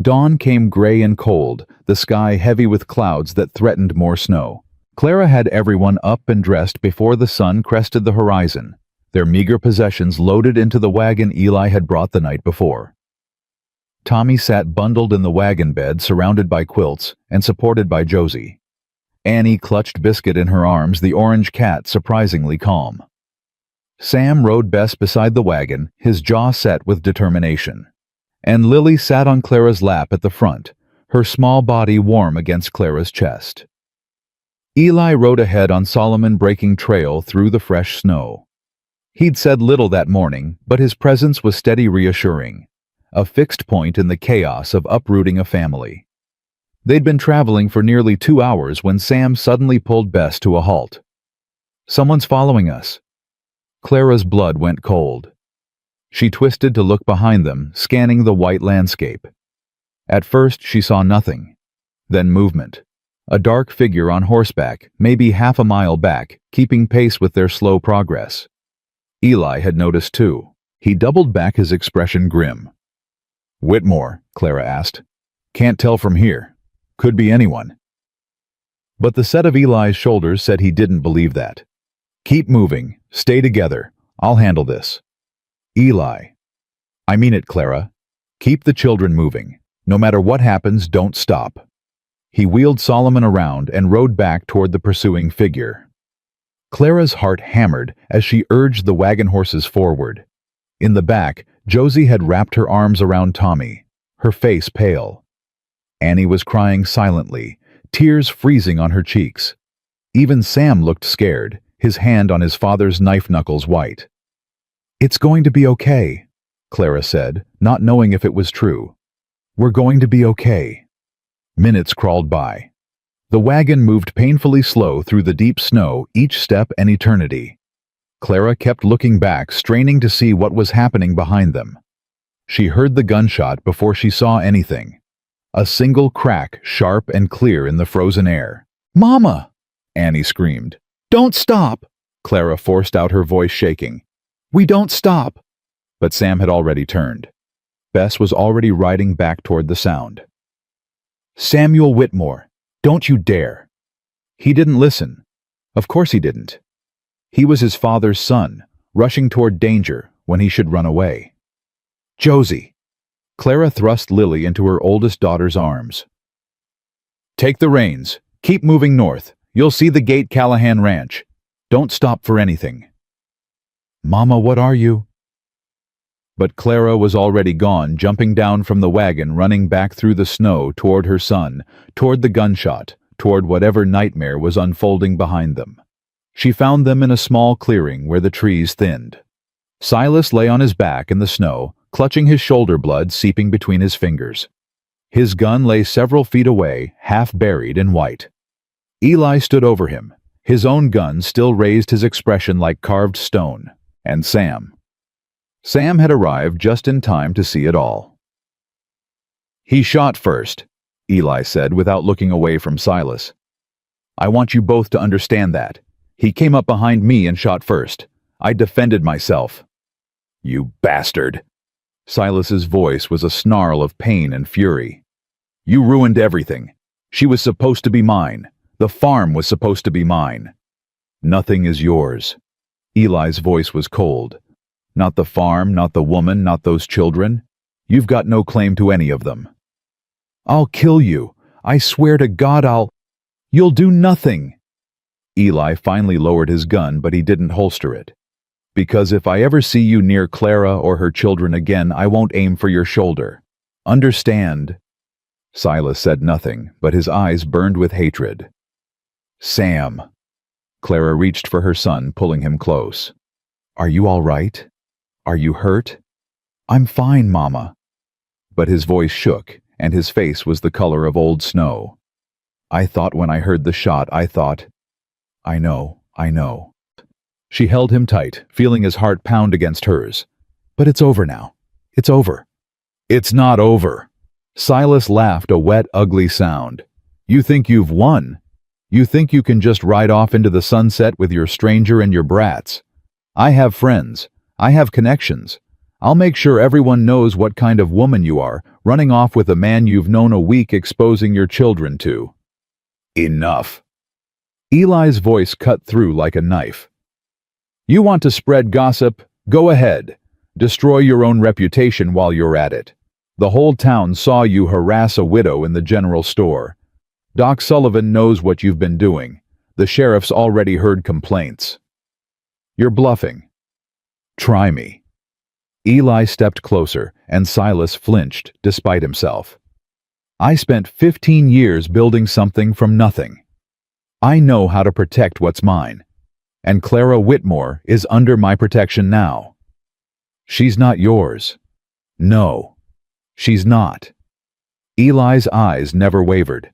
Dawn came gray and cold, the sky heavy with clouds that threatened more snow. Clara had everyone up and dressed before the sun crested the horizon, their meager possessions loaded into the wagon Eli had brought the night before. Tommy sat bundled in the wagon bed, surrounded by quilts and supported by Josie. Annie clutched Biscuit in her arms, the orange cat surprisingly calm. Sam rode Bess beside the wagon, his jaw set with determination. And Lily sat on Clara's lap at the front, her small body warm against Clara's chest. Eli rode ahead on Solomon breaking trail through the fresh snow. He'd said little that morning, but his presence was steady, reassuring, a fixed point in the chaos of uprooting a family. They'd been traveling for nearly 2 hours when Sam suddenly pulled Bess to a halt. "Someone's following us." Clara's blood went cold. She twisted to look behind them, scanning the white landscape. At first she saw nothing. Then movement. A dark figure on horseback, maybe half a mile back, keeping pace with their slow progress. Eli had noticed too. He doubled back, his expression grim. "Whitmore?" Clara asked. "Can't tell from here. Could be anyone." But the set of Eli's shoulders said he didn't believe that. "Keep moving. Stay together. I'll handle this." "Eli." "I mean it, Clara. Keep the children moving. No matter what happens, don't stop." He wheeled Solomon around and rode back toward the pursuing figure. Clara's heart hammered as she urged the wagon horses forward. In the back, Josie had wrapped her arms around Tommy, her face pale. Annie was crying silently, tears freezing on her cheeks. Even Sam looked scared, his hand on his father's knife knuckles white. "It's going to be okay," Clara said, not knowing if it was true. "We're going to be okay." Minutes crawled by. The wagon moved painfully slow through the deep snow, each step an eternity. Clara kept looking back, straining to see what was happening behind them. She heard the gunshot before she saw anything. A single crack, sharp and clear in the frozen air. "Mama!" Annie screamed. "Don't stop!" Clara forced out, her voice shaking. "We don't stop!" But Sam had already turned. Bess was already riding back toward the sound. "Samuel Whitmore, don't you dare!" He didn't listen. Of course he didn't. He was his father's son, rushing toward danger when he should run away. "Josie!" Clara thrust Lily into her oldest daughter's arms. "Take the reins. Keep moving north. You'll see the Gate Callahan Ranch. Don't stop for anything." "Mama, what are you?" But Clara was already gone, jumping down from the wagon, running back through the snow toward her son, toward the gunshot, toward whatever nightmare was unfolding behind them. She found them in a small clearing where the trees thinned. Silas lay on his back in the snow, clutching his shoulder blood seeping between his fingers. His gun lay several feet away, half buried in white. Eli stood over him. His own gun still raised, his expression like carved stone. And Sam. Sam had arrived just in time to see it all. "He shot first," Eli said without looking away from Silas. "I want you both to understand that. He came up behind me and shot first. I defended myself." "You bastard!" Silas's voice was a snarl of pain and fury. "You ruined everything. She was supposed to be mine. The farm was supposed to be mine." "Nothing is yours." Eli's voice was cold. "Not the farm, not the woman, not those children. You've got no claim to any of them. I'll kill you. I swear to God You'll do nothing. Eli finally lowered his gun, but he didn't holster it. Because if I ever see you near Clara or her children again, I won't aim for your shoulder. Understand? Silas said nothing, but his eyes burned with hatred. Sam. Clara reached for her son, pulling him close. Are you all right? Are you hurt? I'm fine, Mama. But his voice shook, and his face was the color of old snow. I thought when I heard the shot, I know. She held him tight, feeling his heart pound against hers. But it's over now. It's over. It's not over. Silas laughed a wet, ugly sound. You think you've won? You think you can just ride off into the sunset with your stranger and your brats? I have friends. I have connections. I'll make sure everyone knows what kind of woman you are, running off with a man you've known a week, exposing your children to. Enough. Eli's voice cut through like a knife. You want to spread gossip? Go ahead. Destroy your own reputation while you're at it. The whole town saw you harass a widow in the general store. Doc Sullivan knows what you've been doing. The sheriff's already heard complaints. You're bluffing. Try me. Eli stepped closer, and Silas flinched despite himself. I spent 15 years building something from nothing. I know how to protect what's mine. And Clara Whitmore is under my protection now. She's not yours. No, she's not. Eli's eyes never wavered.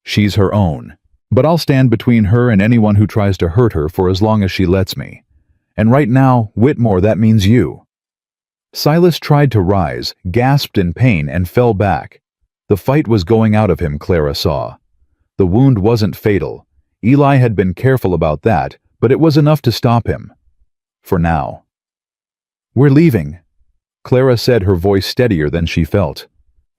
She's her own, but I'll stand between her and anyone who tries to hurt her for as long as she lets me. And right now, Whitmore, that means you. Silas tried to rise, gasped in pain, and fell back. The fight was going out of him, Clara saw. The wound wasn't fatal. Eli had been careful about that, but it was enough to stop him. For now. We're leaving, Clara said, her voice steadier than she felt.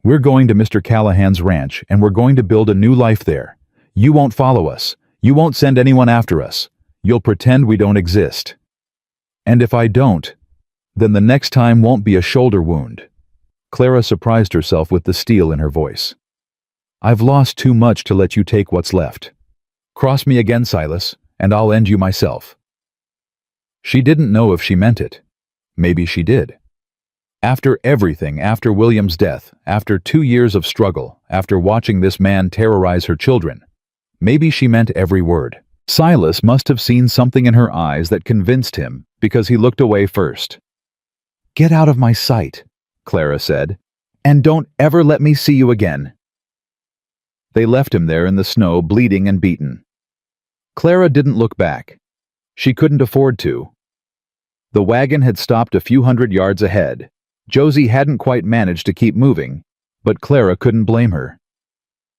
We're going to Mr. Callahan's ranch, and we're going to build a new life there. You won't follow us. You won't send anyone after us. You'll pretend we don't exist. And if I don't, then the next time won't be a shoulder wound. Clara surprised herself with the steel in her voice. I've lost too much to let you take what's left. Cross me again, Silas, and I'll end you myself. She didn't know if she meant it. Maybe she did. After everything, after William's death, after 2 years of struggle, after watching this man terrorize her children, maybe she meant every word. Silas must have seen something in her eyes that convinced him, because he looked away first. Get out of my sight, Clara said, and don't ever let me see you again. They left him there in the snow, bleeding and beaten. Clara didn't look back. She couldn't afford to. The wagon had stopped a few hundred yards ahead. Josie hadn't quite managed to keep moving, but Clara couldn't blame her.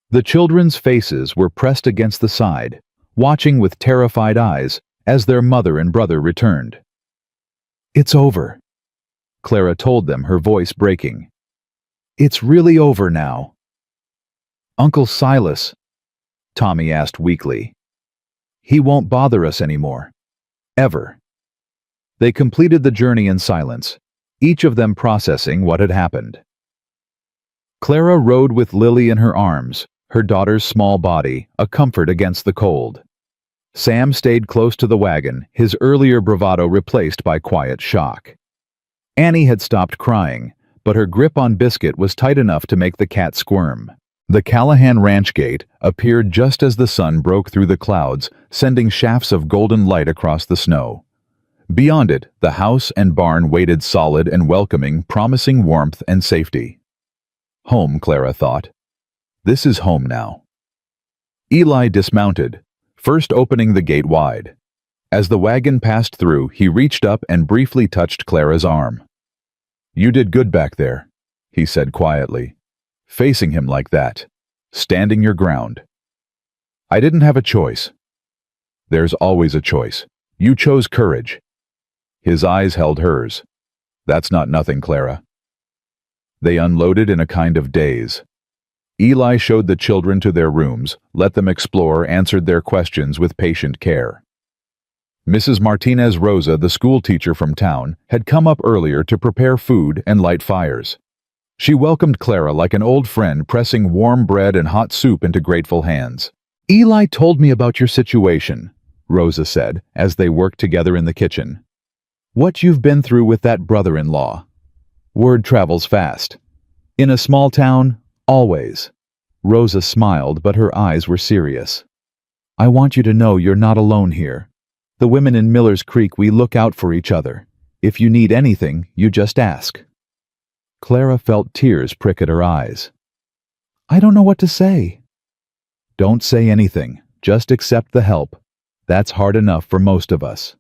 The children's faces were pressed against the side, watching with terrified eyes as their mother and brother returned. It's over, Clara told them, her voice breaking. It's really over now. Uncle Silas, Tommy asked weakly. He won't bother us anymore. Ever. They completed the journey in silence, each of them processing what had happened. Clara rode with Lily in her arms, her daughter's small body a comfort against the cold. Sam stayed close to the wagon, his earlier bravado replaced by quiet shock. Annie had stopped crying, but her grip on Biscuit was tight enough to make the cat squirm. The Callahan ranch gate appeared just as the sun broke through the clouds, sending shafts of golden light across the snow. Beyond it, the house and barn waited solid and welcoming, promising warmth and safety. Home, Clara thought. This is home now. Eli dismounted, first opening the gate wide. As the wagon passed through, he reached up and briefly touched Clara's arm. You did good back there, he said quietly. Facing him like that, standing your ground. I didn't have a choice. There's always a choice. You chose courage. His eyes held hers. That's not nothing, Clara. They unloaded in a kind of daze. Eli showed the children to their rooms, let them explore, answered their questions with patient care. Mrs. Martinez Rosa, the school teacher from town, had come up earlier to prepare food and light fires. She welcomed Clara like an old friend, pressing warm bread and hot soup into grateful hands. "Eli told me about your situation," Rosa said, as they worked together in the kitchen. "What you've been through with that brother-in-law. Word travels fast. In a small town, always." Rosa smiled, but her eyes were serious. "I want you to know you're not alone here. The women in Miller's Creek, we look out for each other. If you need anything, you just ask." Clara felt tears prick at her eyes. "I don't know what to say." "Don't say anything. Just accept the help. That's hard enough for most of us."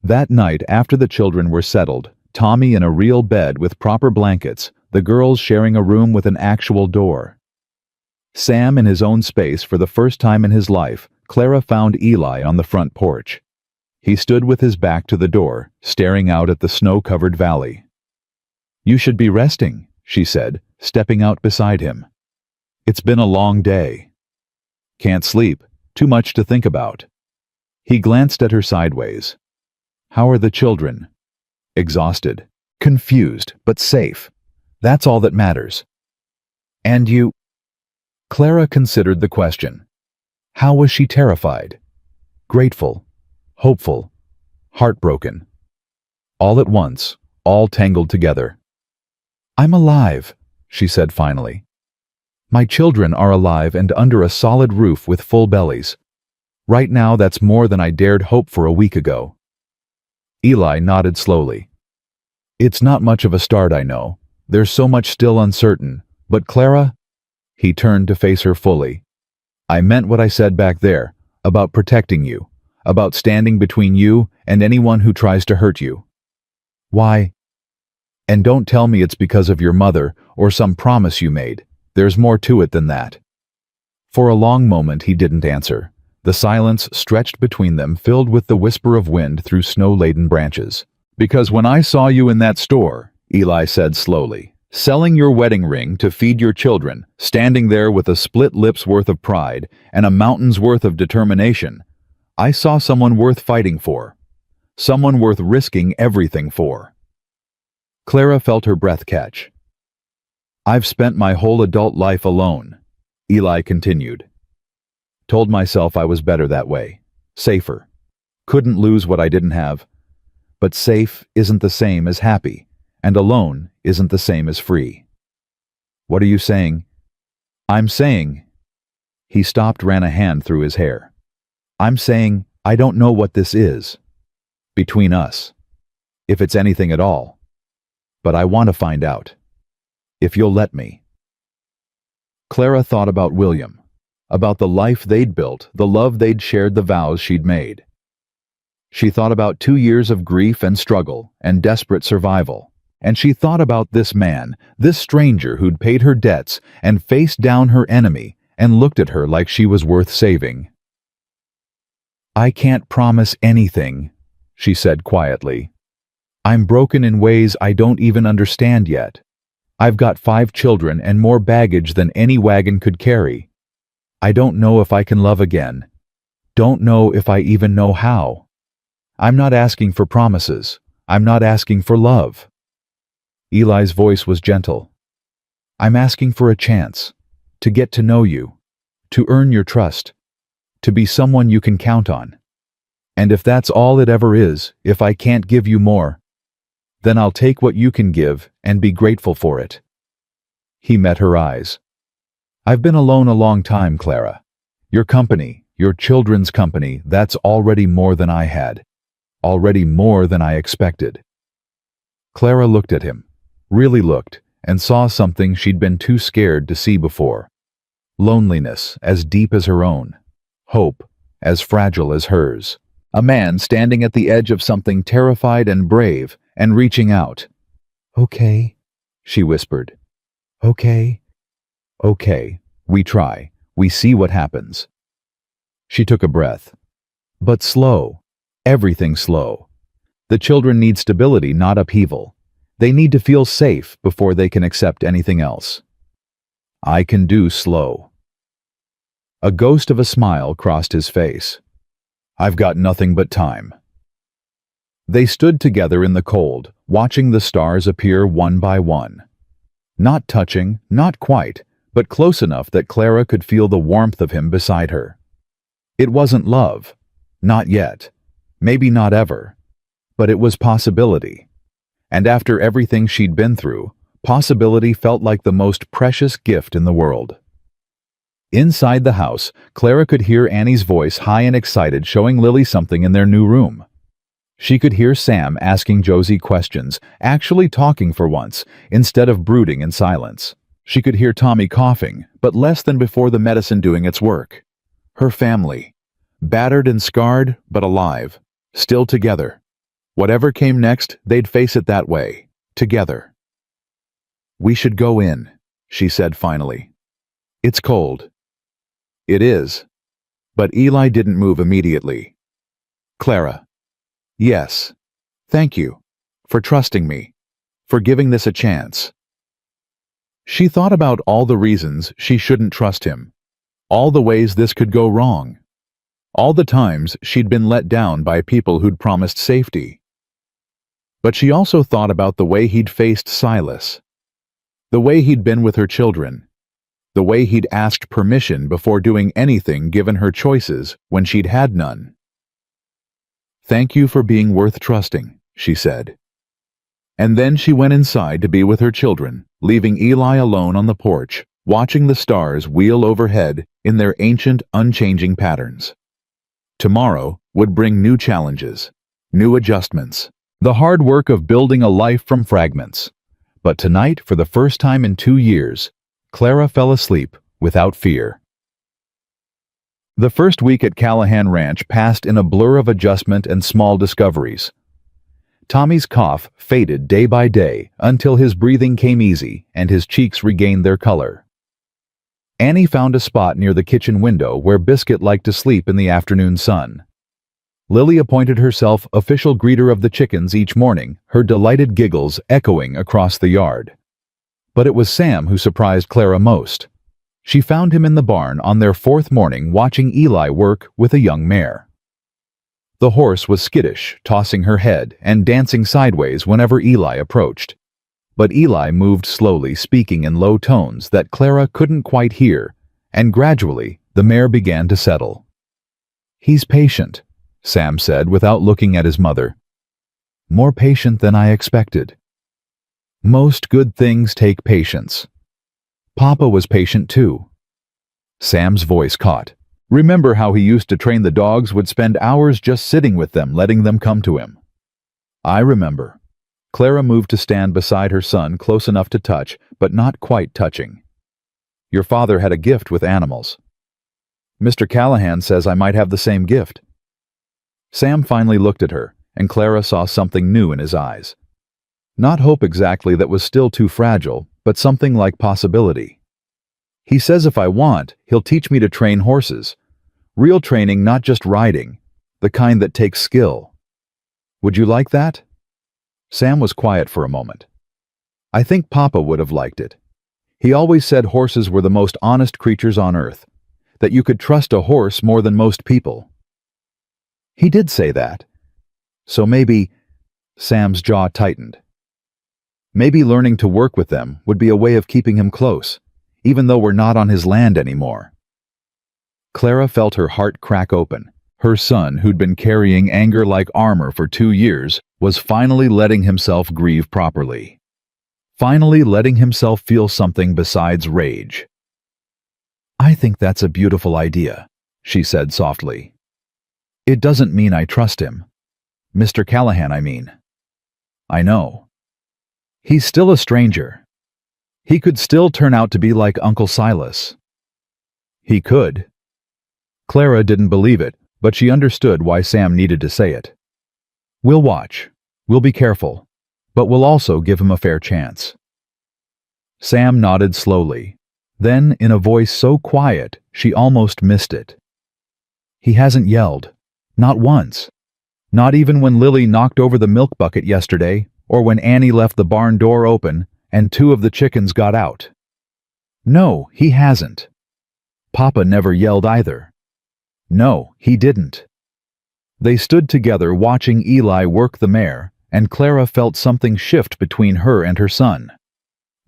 That night, after the children were settled, Tommy in a real bed with proper blankets, the girls sharing a room with an actual door, Sam in his own space for the first time in his life, Clara found Eli on the front porch. He stood with his back to the door, staring out at the snow-covered valley. "You should be resting," she said, stepping out beside him. "It's been a long day." "Can't sleep. Too much to think about." He glanced at her sideways. "How are the children?" "Exhausted. Confused, but safe. That's all that matters." "And you?" Clara considered the question. How was she terrified? Grateful, hopeful, heartbroken. All at once, all tangled together. "I'm alive," she said finally. "My children are alive and under a solid roof with full bellies. Right now, that's more than I dared hope for a week ago." Eli nodded slowly. "It's not much of a start, I know. There's so much still uncertain. But Clara," he turned to face her fully, "I meant what I said back there, about protecting you, about standing between you and anyone who tries to hurt you." "Why?" "And don't tell me it's because of your mother or some promise you made. There's more to it than that." For a long moment he didn't answer. The silence stretched between them, filled with the whisper of wind through snow-laden branches. "Because when I saw you in that store," Eli said slowly, "selling your wedding ring to feed your children, standing there with a split lip's worth of pride and a mountain's worth of determination, I saw someone worth fighting for. Someone worth risking everything for." Clara felt her breath catch. "I've spent my whole adult life alone," Eli continued. "Told myself I was better that way, safer. Couldn't lose what I didn't have. But safe isn't the same as happy, and alone isn't the same as free." "What are you saying?" "I'm saying—" He stopped, ran a hand through his hair. "I'm saying I don't know what this is. Between us. If it's anything at all. But I want to find out. If you'll let me." Clara thought about William, about the life they'd built, the love they'd shared, the vows she'd made. She thought about 2 years of grief and struggle and desperate survival. And she thought about this man, this stranger who'd paid her debts and faced down her enemy and looked at her like she was worth saving. "I can't promise anything," she said quietly. "I'm broken in ways I don't even understand yet. I've got 5 children and more baggage than any wagon could carry. I don't know if I can love again. Don't know if I even know how. I'm not asking for promises. I'm not asking for love." Eli's voice was gentle. "I'm asking for a chance, to get to know you, to earn your trust, to be someone you can count on. And if that's all it ever is, if I can't give you more, then I'll take what you can give and be grateful for it." He met her eyes. "I've been alone a long time, Clara. Your company, your children's company, that's already more than I had. Already more than I expected." Clara looked at him, really looked, and saw something she'd been too scared to see before. Loneliness as deep as her own. Hope as fragile as hers. A man standing at the edge of something, terrified and brave, and reaching out. "Okay," she whispered. "Okay. Okay, we try. We see what happens." She took a breath. But slow. Everything slow. The children need stability, not upheaval. They need to feel safe before they can accept anything else. "I can do slow." A ghost of a smile crossed his face. "I've got nothing but time." They stood together in the cold, watching the stars appear one by one. Not touching, not quite, but close enough that Clara could feel the warmth of him beside her. It wasn't love. Not yet. Maybe not ever. But it was possibility. And after everything she'd been through, possibility felt like the most precious gift in the world. Inside the house, Clara could hear Annie's voice high and excited showing Lily something in their new room. She could hear Sam asking Josie questions, actually talking for once, instead of brooding in silence. She could hear Tommy coughing, but less than before the medicine doing its work. Her family. Battered and scarred, but alive. Still together. Whatever came next, they'd face it that way. Together. "We should go in," she said finally. "It's cold." "It is." But Eli didn't move immediately. "Clara." "Yes. Thank you. For trusting me. For giving this a chance." She thought about all the reasons she shouldn't trust him. All the ways this could go wrong. All the times she'd been let down by people who'd promised safety. But she also thought about the way he'd faced Silas. The way he'd been with her children. The way he'd asked permission before doing anything given her choices when she'd had none. "Thank you for being worth trusting," she said. And then she went inside to be with her children, leaving Eli alone on the porch, watching the stars wheel overhead in their ancient, unchanging patterns. Tomorrow would bring new challenges, new adjustments, the hard work of building a life from fragments. But tonight, for the first time in 2 years, Clara fell asleep without fear. The first week at Callahan Ranch passed in a blur of adjustment and small discoveries. Tommy's cough faded day by day until his breathing came easy and his cheeks regained their color. Annie found a spot near the kitchen window where Biscuit liked to sleep in the afternoon sun. Lily appointed herself official greeter of the chickens each morning, her delighted giggles echoing across the yard. But it was Sam who surprised Clara most. She found him in the barn on their 4th morning watching Eli work with a young mare. The horse was skittish, tossing her head and dancing sideways whenever Eli approached. But Eli moved slowly, speaking in low tones that Clara couldn't quite hear, and gradually the mare began to settle. "He's patient," Sam said without looking at his mother. "More patient than I expected." "Most good things take patience." "Papa was patient too." Sam's voice caught. "Remember how he used to train the dogs, would spend hours just sitting with them, letting them come to him?" "I remember." Clara moved to stand beside her son, close enough to touch, but not quite touching. "Your father had a gift with animals." "Mr. Callahan says I might have the same gift." Sam finally looked at her, and Clara saw something new in his eyes. Not hope exactly, that was still too fragile, but something like possibility. "He says if I want, he'll teach me to train horses. Real training, not just riding, the kind that takes skill. Would you like that?" Sam was quiet for a moment. "I think Papa would have liked it. He always said horses were the most honest creatures on earth, that you could trust a horse more than most people." "He did say that. So maybe—" Sam's jaw tightened. "Maybe learning to work with them would be a way of keeping him close, even though we're not on his land anymore." Clara felt her heart crack open. Her son, who'd been carrying anger like armor for 2 years, was finally letting himself grieve properly. Finally letting himself feel something besides rage. "I think that's a beautiful idea," she said softly. "It doesn't mean I trust him. Mr. Callahan, I mean. I know. He's still a stranger. He could still turn out to be like Uncle Silas." "He could." Clara didn't believe it, but she understood why Sam needed to say it. "We'll watch. We'll be careful. But we'll also give him a fair chance." Sam nodded slowly. Then, in a voice so quiet, she almost missed it. "He hasn't yelled. Not once. Not even when Lily knocked over the milk bucket yesterday, or when Annie left the barn door open and 2 of the chickens got out. No, he hasn't. Papa never yelled either. No, he didn't." They stood together watching Eli work the mare, and Clara felt something shift between her and her son.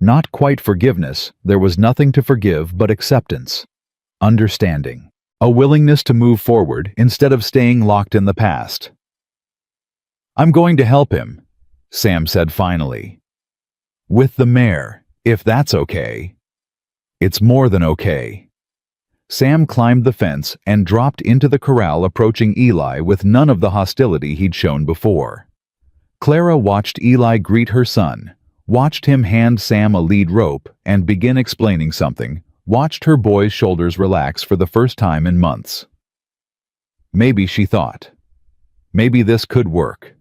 Not quite forgiveness, there was nothing to forgive but acceptance. Understanding. A willingness to move forward instead of staying locked in the past. "I'm going to help him," Sam said finally. "With the mare, if that's okay." "It's more than okay." Sam climbed the fence and dropped into the corral, approaching Eli with none of the hostility he'd shown before. Clara watched Eli greet her son, watched him hand Sam a lead rope and begin explaining something, watched her boy's shoulders relax for the first time in months. Maybe, she thought, maybe this could work.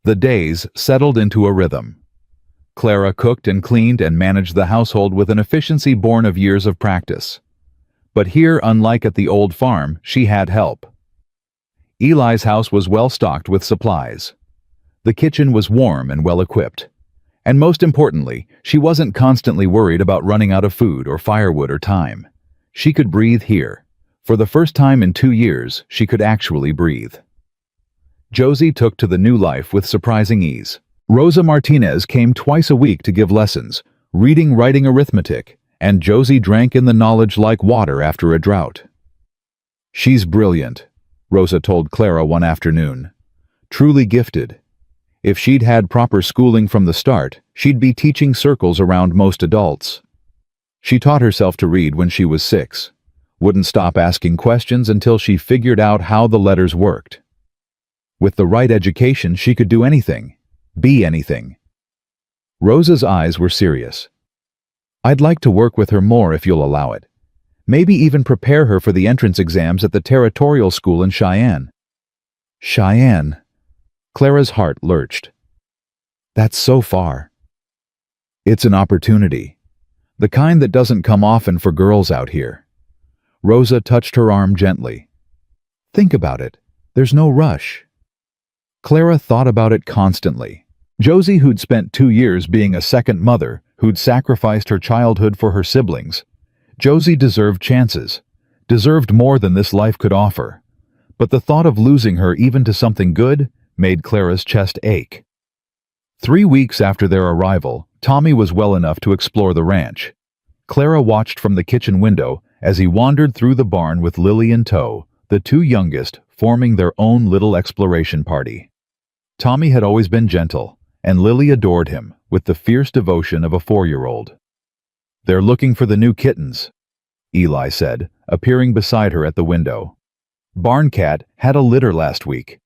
The days settled into a rhythm. Clara cooked and cleaned and managed the household with an efficiency born of years of practice. But here, unlike at the old farm, she had help. Eli's house was well stocked with supplies. The kitchen was warm and well equipped. And most importantly, she wasn't constantly worried about running out of food or firewood or time. She could breathe here. For the first time in 2 years, she could actually breathe. Josie took to the new life with surprising ease. Rosa Martinez came twice a week to give lessons, reading, writing, arithmetic, and Josie drank in the knowledge like water after a drought. "She's brilliant," Rosa told Clara one afternoon. "Truly gifted. If she'd had proper schooling from the start, she'd be teaching circles around most adults." She taught herself to read when she was 6. Wouldn't stop asking questions until she figured out how the letters worked. With the right education, she could do anything, be anything. Rosa's eyes were serious. "I'd like to work with her more if you'll allow it. Maybe even prepare her for the entrance exams at the territorial school in Cheyenne." Cheyenne. Clara's heart lurched. That's so far. "It's an opportunity. The kind that doesn't come often for girls out here." Rosa touched her arm gently. "Think about it. There's no rush." Clara thought about it constantly. Josie, who'd spent 2 years being a second mother, who'd sacrificed her childhood for her siblings. Josie deserved chances, deserved more than this life could offer. But the thought of losing her even to something good made Clara's chest ache. 3 weeks after their arrival, Tommy was well enough to explore the ranch. Clara watched from the kitchen window as he wandered through the barn with Lily in tow, the 2 youngest forming their own little exploration party. Tommy had always been gentle, and Lily adored him with the fierce devotion of a 4-year-old. "They're looking for the new kittens," Eli said, appearing beside her at the window. "Barn Cat had a litter last week.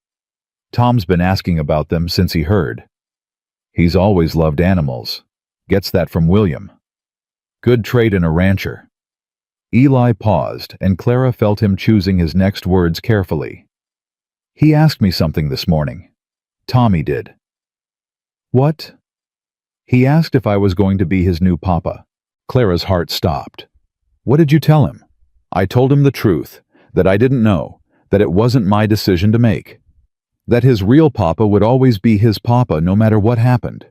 Tom's been asking about them since he heard. He's always loved animals. Gets that from William. Good trait in a rancher." Eli paused, and Clara felt him choosing his next words carefully. "He asked me something this morning. Tommy did." "What?" "He asked if I was going to be his new papa." Clara's heart stopped. "What did you tell him?" "I told him the truth, that I didn't know, that it wasn't my decision to make. That his real papa would always be his papa no matter what happened."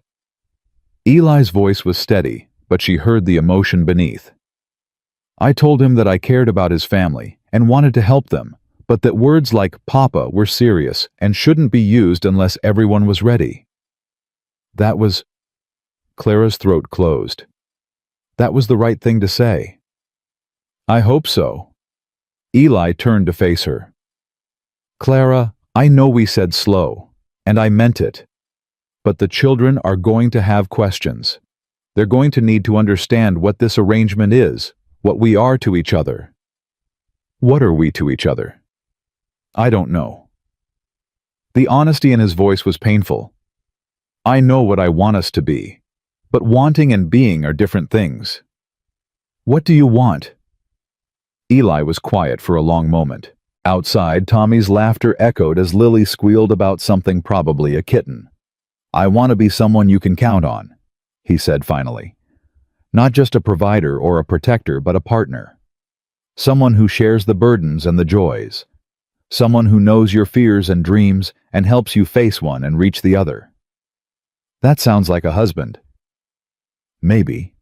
Eli's voice was steady, but she heard the emotion beneath. "I told him that I cared about his family and wanted to help them, but that words like papa were serious and shouldn't be used unless everyone was ready." That was... Clara's throat closed. That was the right thing to say. "I hope so." Eli turned to face her. "Clara, I know we said slow, and I meant it. But the children are going to have questions. They're going to need to understand what this arrangement is, what we are to each other." "What are we to each other?" "I don't know." The honesty in his voice was painful. "I know what I want us to be, but wanting and being are different things." "What do you want?" Eli was quiet for a long moment. Outside, Tommy's laughter echoed as Lily squealed about something, probably a kitten. "I want to be someone you can count on," he said finally. "Not just a provider or a protector, but a partner. Someone who shares the burdens and the joys. Someone who knows your fears and dreams and helps you face one and reach the other." "That sounds like a husband." "Maybe."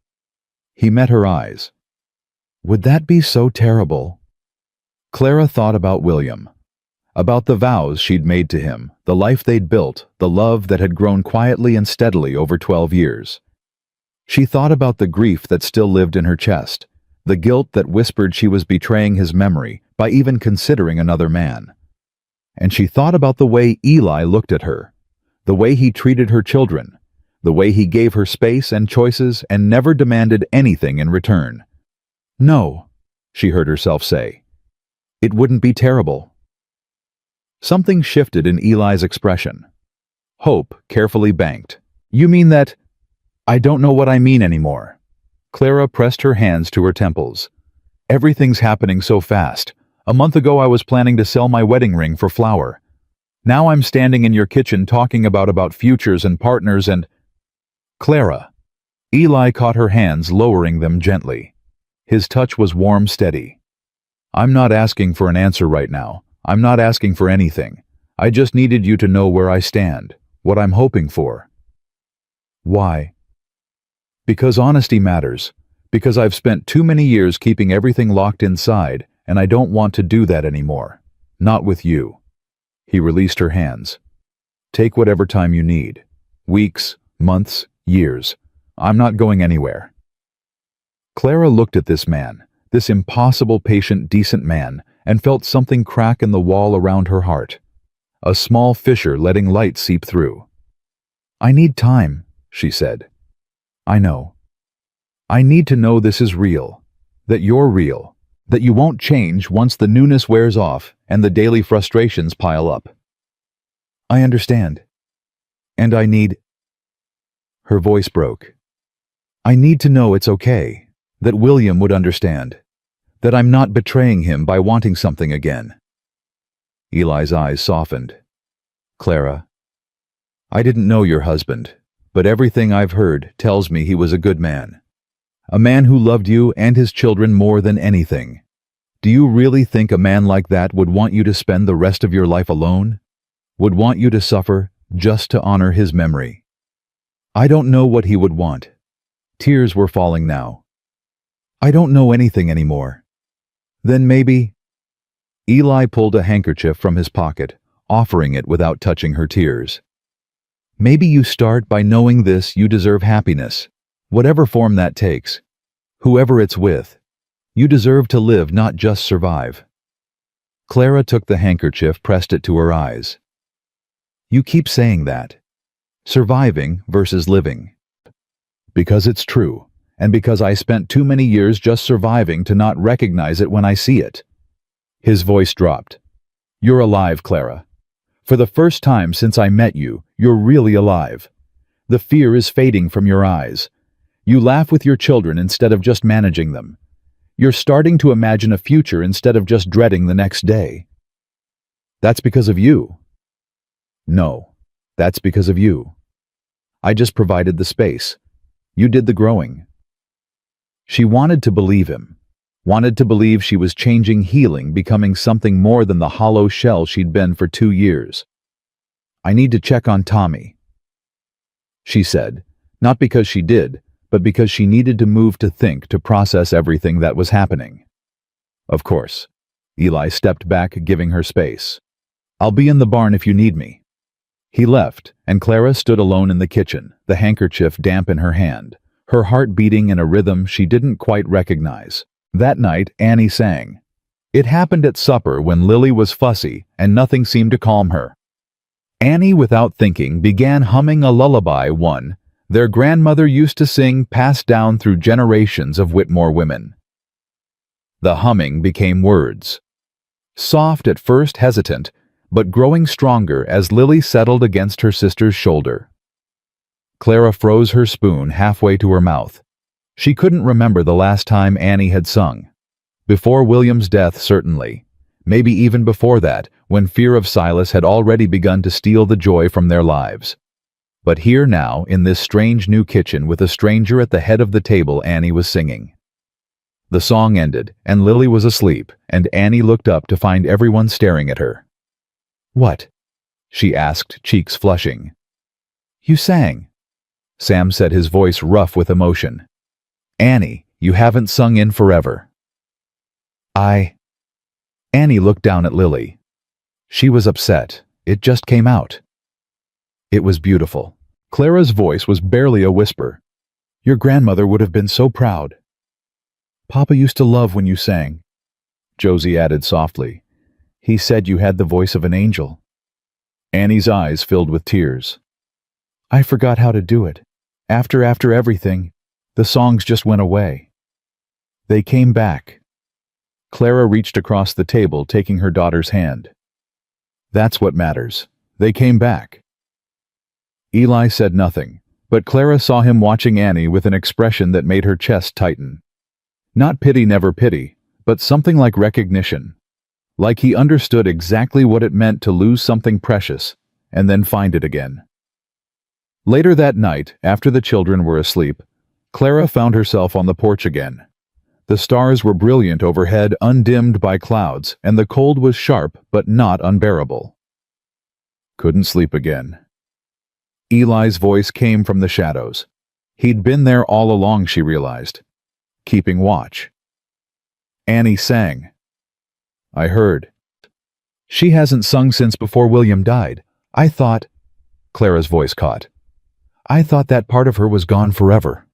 He met her eyes. "Would that be so terrible?" Clara thought about William, about the vows she'd made to him, the life they'd built, the love that had grown quietly and steadily over 12 years. She thought about the grief that still lived in her chest, the guilt that whispered she was betraying his memory by even considering another man. And she thought about the way Eli looked at her, the way he treated her children, the way he gave her space and choices and never demanded anything in return. No, she heard herself say. It wouldn't be terrible. Something shifted in Eli's expression. Hope carefully banked. You mean that? I don't know what I mean anymore. Clara pressed her hands to her temples. Everything's happening so fast. A month ago I was planning to sell my wedding ring for flour. Now I'm standing in your kitchen talking about futures and partners and… Clara. Eli caught her hands, lowering them gently. His touch was warm, steady. I'm not asking for an answer right now. I'm not asking for anything. I just needed you to know where I stand, what I'm hoping for. Why? Because honesty matters. Because I've spent too many years keeping everything locked inside, and I don't want to do that anymore. Not with you. He released her hands. Take whatever time you need. Weeks, months, years. I'm not going anywhere. Clara looked at this man, this impossible, patient, decent man, and felt something crack in the wall around her heart. A small fissure letting light seep through. I need time, she said. I know. I need to know this is real, that you're real, that you won't change once the newness wears off and the daily frustrations pile up. I understand. And I need… Her voice broke. I need to know it's okay, that William would understand, that I'm not betraying him by wanting something again. Eli's eyes softened. Clara, I didn't know your husband, but everything I've heard tells me he was a good man. A man who loved you and his children more than anything. Do you really think a man like that would want you to spend the rest of your life alone? Would want you to suffer just to honor his memory? I don't know what he would want. Tears were falling now. I don't know anything anymore. Then maybe… Eli pulled a handkerchief from his pocket, offering it without touching her tears. Maybe you start by knowing this: you deserve happiness, whatever form that takes. Whoever it's with. You deserve to live, not just survive. Clara took the handkerchief, pressed it to her eyes. You keep saying that. Surviving versus living. Because it's true, and because I spent too many years just surviving to not recognize it when I see it. His voice dropped. You're alive, Clara. For the first time since I met you, you're really alive. The fear is fading from your eyes. You laugh with your children instead of just managing them. You're starting to imagine a future instead of just dreading the next day. That's because of you. No, that's because of you. I just provided the space. You did the growing. She wanted to believe him. Wanted to believe she was changing, healing, becoming something more than the hollow shell she'd been for 2 years. I need to check on Tommy, she said, not because she did, but because she needed to move, to think, to process everything that was happening. Of course. Eli stepped back, giving her space. I'll be in the barn if you need me. He left, and Clara stood alone in the kitchen, the handkerchief damp in her hand, her heart beating in a rhythm she didn't quite recognize. That night, Annie sang. It happened at supper when Lily was fussy and nothing seemed to calm her. Annie, without thinking, began humming a lullaby one their grandmother used to sing, passed down through generations of Whitmore women. The humming became words. Soft at first, hesitant, but growing stronger as Lily settled against her sister's shoulder. Clara froze her spoon halfway to her mouth. She couldn't remember the last time Annie had sung. Before William's death, certainly. Maybe even before that, when fear of Silas had already begun to steal the joy from their lives. But here now, in this strange new kitchen with a stranger at the head of the table, Annie was singing. The song ended, and Lily was asleep, and Annie looked up to find everyone staring at her. What? She asked, cheeks flushing. You sang, Sam said, his voice rough with emotion. Annie, you haven't sung in forever. Annie looked down at Lily. She was upset. It just came out. It was beautiful. Clara's voice was barely a whisper. Your grandmother would have been so proud. Papa used to love when you sang, Josie added softly. He said you had the voice of an angel. Annie's eyes filled with tears. I forgot how to do it. After everything, the songs just went away. They came back. Clara reached across the table, taking her daughter's hand. That's what matters. They came back. Eli said nothing, but Clara saw him watching Annie with an expression that made her chest tighten. Not pity, never pity, but something like recognition. Like he understood exactly what it meant to lose something precious and then find it again. Later that night, after the children were asleep, Clara found herself on the porch again. The stars were brilliant overhead, undimmed by clouds, and the cold was sharp but not unbearable. Couldn't sleep again. Eli's voice came from the shadows. He'd been there all along, she realized, keeping watch. Annie sang. I heard. She hasn't sung since before William died. I thought, Clara's voice caught. I thought that part of her was gone forever.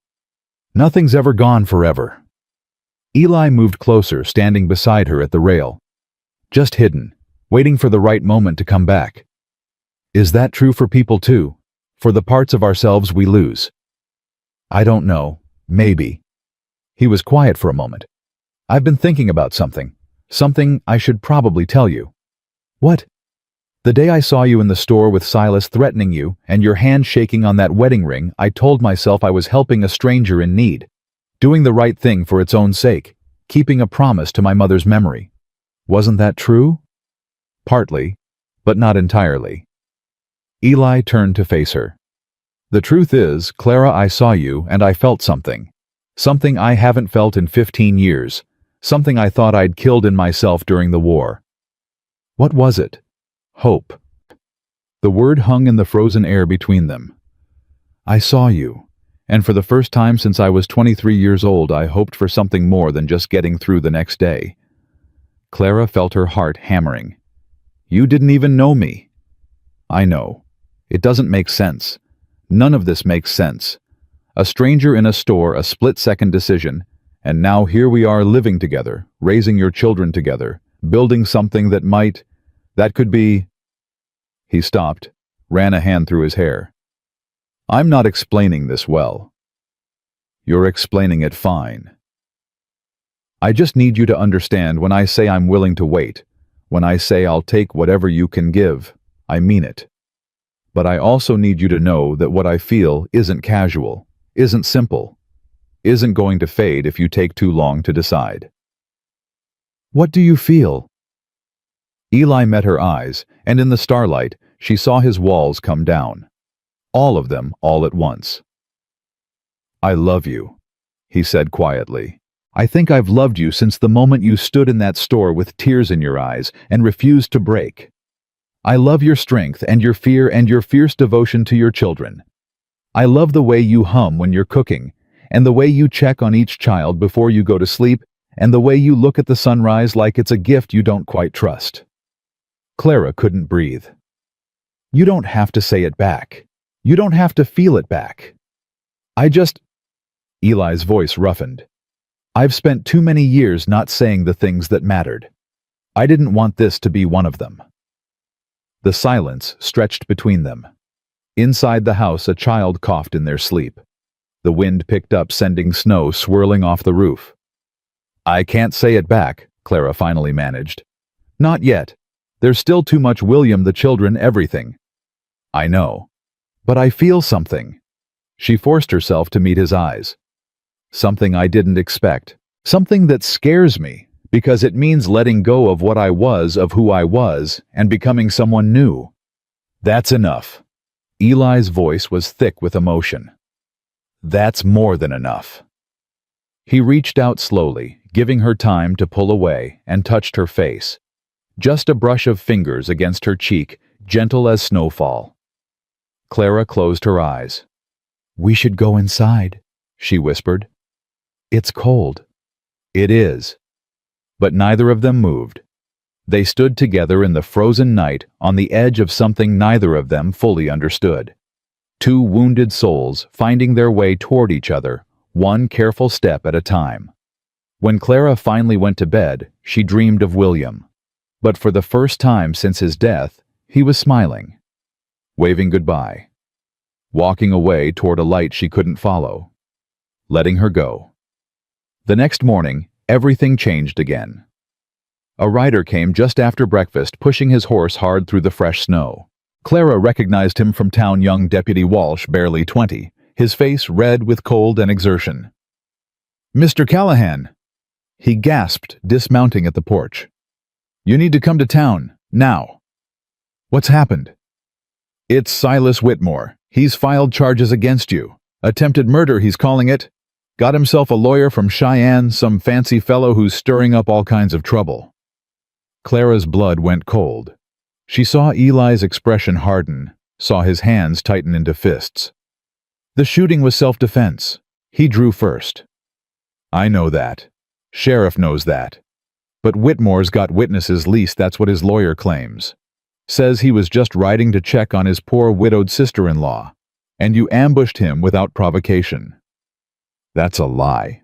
Nothing's ever gone forever. Eli moved closer, standing beside her at the rail. Just hidden, waiting for the right moment to come back. Is that true for people too? For the parts of ourselves we lose? I don't know. Maybe. He was quiet for a moment. I've been thinking about something. Something I should probably tell you. What? The day I saw you in the store with Silas threatening you and your hand shaking on that wedding ring, I told myself I was helping a stranger in need, doing the right thing for its own sake, keeping a promise to my mother's memory. Wasn't that true? Partly, but not entirely. Eli turned to face her. The truth is, Clara, I saw you and I felt something. Something I haven't felt in 15 years. Something I thought I'd killed in myself during the war. What was it? Hope. The word hung in the frozen air between them. I saw you, and for the first time since I was 23 years old, I hoped for something more than just getting through the next day. Clara felt her heart hammering. You didn't even know me. I know. It doesn't make sense. None of this makes sense. A stranger in a store, a split-second decision, and now here we are living together, raising your children together, building something that could be... He stopped, ran a hand through his hair. I'm not explaining this well. You're explaining it fine. I just need you to understand when I say I'm willing to wait, when I say I'll take whatever you can give, I mean it. But I also need you to know that what I feel isn't casual, isn't simple, isn't going to fade if you take too long to decide. What do you feel? Eli met her eyes, and in the starlight, she saw his walls come down. All of them, all at once. I love you, he said quietly. I think I've loved you since the moment you stood in that store with tears in your eyes and refused to break. I love your strength and your fear and your fierce devotion to your children. I love the way you hum when you're cooking, and the way you check on each child before you go to sleep, and the way you look at the sunrise like it's a gift you don't quite trust. Clara couldn't breathe. You don't have to say it back. You don't have to feel it back. Eli's voice roughened. I've spent too many years not saying the things that mattered. I didn't want this to be one of them. The silence stretched between them. Inside the house, a child coughed in their sleep. The wind picked up, sending snow swirling off the roof. I can't say it back, Clara finally managed. Not yet. There's still too much William, the children, everything. I know. But I feel something. She forced herself to meet his eyes. Something I didn't expect. Something that scares me, because it means letting go of what I was, of who I was, and becoming someone new. That's enough. Eli's voice was thick with emotion. That's more than enough. He reached out slowly, giving her time to pull away, and touched her face. Just a brush of fingers against her cheek, gentle as snowfall. Clara closed her eyes. We should go inside, she whispered. It's cold. It is. But neither of them moved. They stood together in the frozen night on the edge of something neither of them fully understood. Two wounded souls finding their way toward each other, one careful step at a time. When Clara finally went to bed, she dreamed of William. But for the first time since his death, he was smiling, waving goodbye, walking away toward a light she couldn't follow, letting her go. The next morning, everything changed again. A rider came just after breakfast, pushing his horse hard through the fresh snow. Clara recognized him from town, young Deputy Walsh, barely 20, his face red with cold and exertion. "Mr. Callahan!" He gasped, dismounting at the porch. "You need to come to town, now." "What's happened?" "It's Silas Whitmore. He's filed charges against you. Attempted murder, he's calling it. Got himself a lawyer from Cheyenne, some fancy fellow who's stirring up all kinds of trouble." Clara's blood went cold. She saw Eli's expression harden, saw his hands tighten into fists. "The shooting was self-defense. He drew first." "I know that. Sheriff knows that. But Whitmore's got witnesses, least that's what his lawyer claims. Says he was just riding to check on his poor widowed sister-in-law, and you ambushed him without provocation." "That's a lie."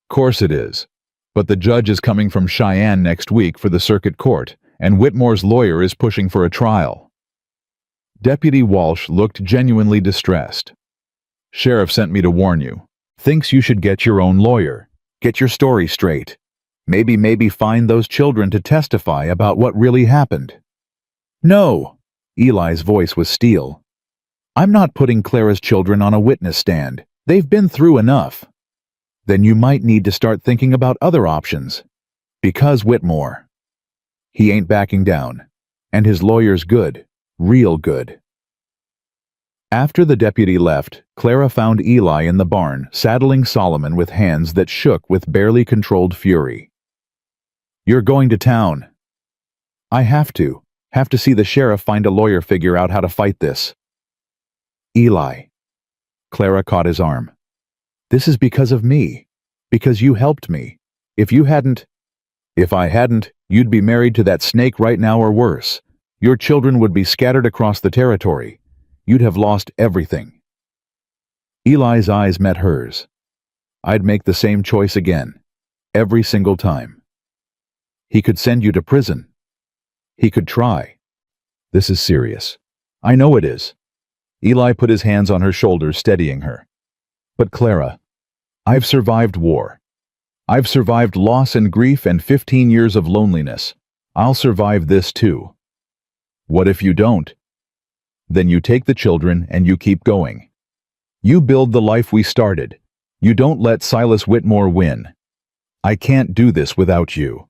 "Course it is. But the judge is coming from Cheyenne next week for the circuit court, and Whitmore's lawyer is pushing for a trial." Deputy Walsh looked genuinely distressed. "Sheriff sent me to warn you. Thinks you should get your own lawyer. Get your story straight. Maybe find those children to testify about what really happened." "No!" Eli's voice was steel. "I'm not putting Clara's children on a witness stand. They've been through enough." "Then you might need to start thinking about other options. Because Whitmore. He ain't backing down. And his lawyer's good. Real good." After the deputy left, Clara found Eli in the barn, saddling Solomon with hands that shook with barely controlled fury. "You're going to town." "I have to. Have to see the sheriff find a lawyer, figure out how to fight this." "Eli." Clara caught his arm. "This is because of me. Because you helped me. If you hadn't—" "If I hadn't, you'd be married to that snake right now, or worse. Your children would be scattered across the territory. You'd have lost everything." Eli's eyes met hers. "I'd make the same choice again. Every single time." "He could send you to prison." "He could try." "This is serious." "I know it is." Eli put his hands on her shoulders, steadying her. "But Clara, I've survived war. I've survived loss and grief and 15 years of loneliness. I'll survive this too." "What if you don't?" "Then you take the children and you keep going. You build the life we started. You don't let Silas Whitmore win. I can't do this without you."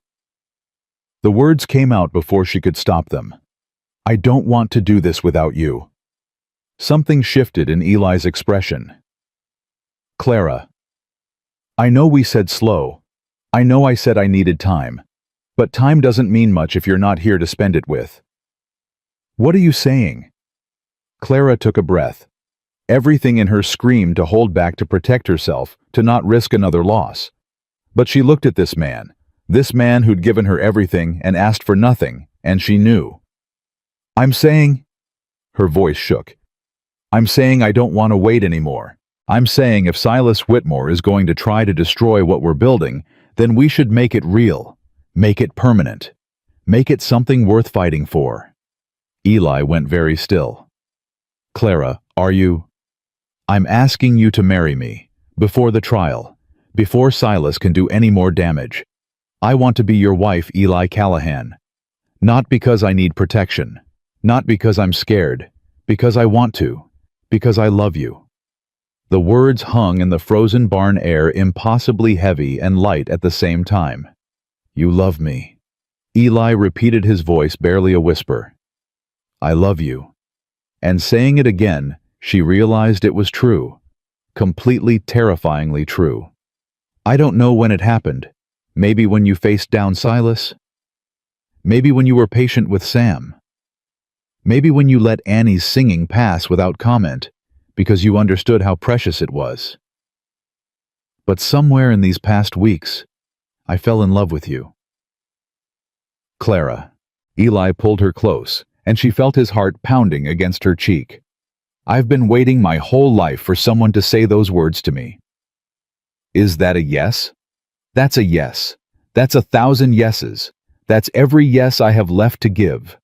The words came out before she could stop them. "I don't want to do this without you." Something shifted in Eli's expression. "Clara, I know we said slow. I know I said I needed time. But time doesn't mean much if you're not here to spend it with." "What are you saying?" Clara took a breath. Everything in her screamed to hold back, to protect herself, to not risk another loss. But she looked at this man who'd given her everything and asked for nothing, and she knew. "I'm saying—" Her voice shook. "I'm saying I don't want to wait anymore. I'm saying if Silas Whitmore is going to try to destroy what we're building, then we should make it real, make it permanent, make it something worth fighting for." Eli went very still. "Clara, are you—" "I'm asking you to marry me, before the trial, before Silas can do any more damage. I want to be your wife, Eli Callahan. Not because I need protection, not because I'm scared, because I want to, because I love you." The words hung in the frozen barn air, impossibly heavy and light at the same time. "You love me." Eli repeated, his voice barely a whisper. "I love you." And saying it again, she realized it was true. Completely, terrifyingly true. "I don't know when it happened. Maybe when you faced down Silas? Maybe when you were patient with Sam? Maybe when you let Annie's singing pass without comment, because you understood how precious it was. But somewhere in these past weeks, I fell in love with you." "Clara." Eli pulled her close, and she felt his heart pounding against her cheek. I've been waiting my whole life for someone to say those words to me. Is that a yes? That's a yes. That's 1,000 yeses. That's every yes I have left to give.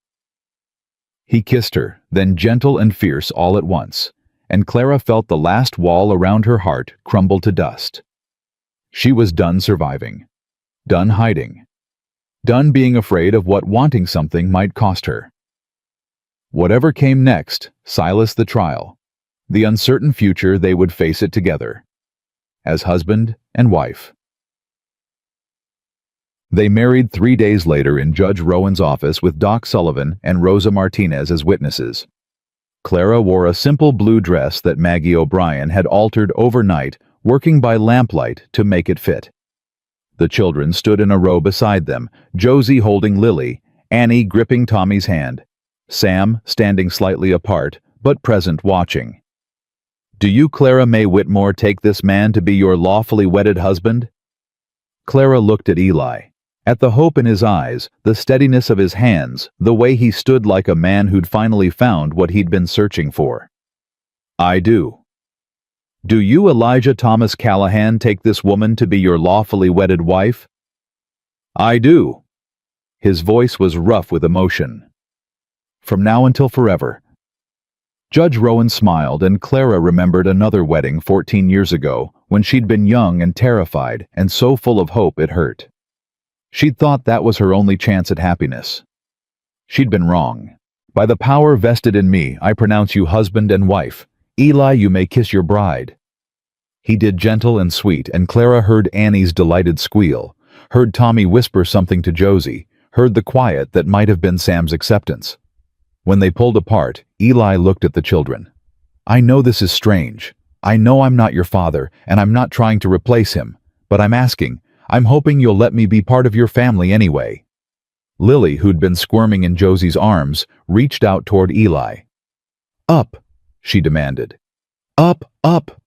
He kissed her, then gentle and fierce all at once, and Clara felt the last wall around her heart crumble to dust. She was done surviving. Done hiding. Done being afraid of what wanting something might cost her. Whatever came next, Silas the trial, the uncertain future, they would face it together, as husband and wife. They married 3 days later in Judge Rowan's office with Doc Sullivan and Rosa Martinez as witnesses. Clara wore a simple blue dress that Maggie O'Brien had altered overnight, working by lamplight to make it fit. The children stood in a row beside them, Josie holding Lily, Annie gripping Tommy's hand, Sam standing slightly apart, but present watching. Do you, Clara May Whitmore, take this man to be your lawfully wedded husband? Clara looked at Eli. At the hope in his eyes, the steadiness of his hands, the way he stood like a man who'd finally found what he'd been searching for. I do. Do you, Elijah Thomas Callahan, take this woman to be your lawfully wedded wife? I do. His voice was rough with emotion. From now until forever. Judge Rowan smiled, and Clara remembered another wedding 14 years ago when she'd been young and terrified and so full of hope it hurt. She'd thought that was her only chance at happiness. She'd been wrong. By the power vested in me, I pronounce you husband and wife. Eli, you may kiss your bride. He did gentle and sweet, and Clara heard Annie's delighted squeal, heard Tommy whisper something to Josie, heard the quiet that might have been Sam's acceptance. When they pulled apart, Eli looked at the children. I know this is strange. I know I'm not your father, and I'm not trying to replace him, but I'm hoping you'll let me be part of your family anyway. Lily, who'd been squirming in Josie's arms, reached out toward Eli. Up, she demanded. Up, up.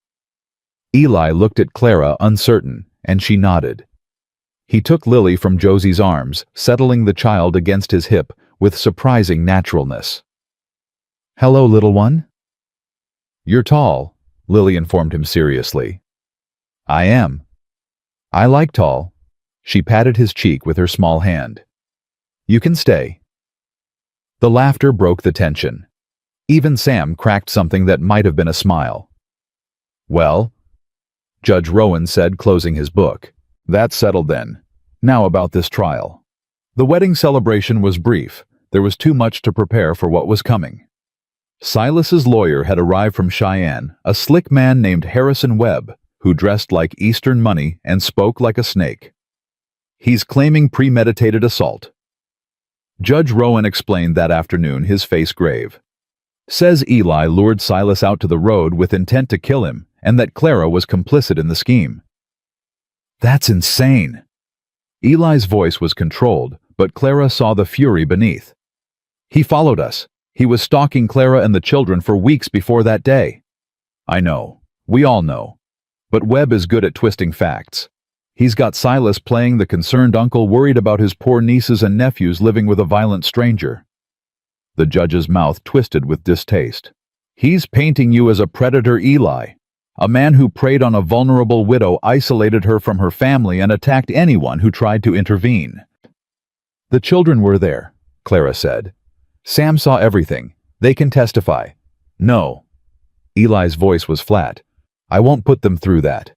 Eli looked at Clara, uncertain, and she nodded. He took Lily from Josie's arms, settling the child against his hip with surprising naturalness. Hello, little one? You're tall, Lily informed him seriously. I am. I like tall. She patted his cheek with her small hand. You can stay. The laughter broke the tension. Even Sam cracked something that might have been a smile. Well, Judge Rowan said, closing his book. That's settled then. Now about this trial. The wedding celebration was brief. There was too much to prepare for what was coming. Silas's lawyer had arrived from Cheyenne, a slick man named Harrison Webb, who dressed like Eastern money and spoke like a snake. He's claiming premeditated assault. Judge Rowan explained that afternoon, his face grave. Says Eli lured Silas out to the road with intent to kill him, and that Clara was complicit in the scheme. That's insane. Eli's voice was controlled, but Clara saw the fury beneath. He followed us. He was stalking Clara and the children for weeks before that day. I know. We all know. But Webb is good at twisting facts. He's got Silas playing the concerned uncle worried about his poor nieces and nephews living with a violent stranger. The judge's mouth twisted with distaste. He's painting you as a predator, Eli. A man who preyed on a vulnerable widow, isolated her from her family, and attacked anyone who tried to intervene. The children were there, Clara said. Sam saw everything. They can testify. No. Eli's voice was flat. I won't put them through that.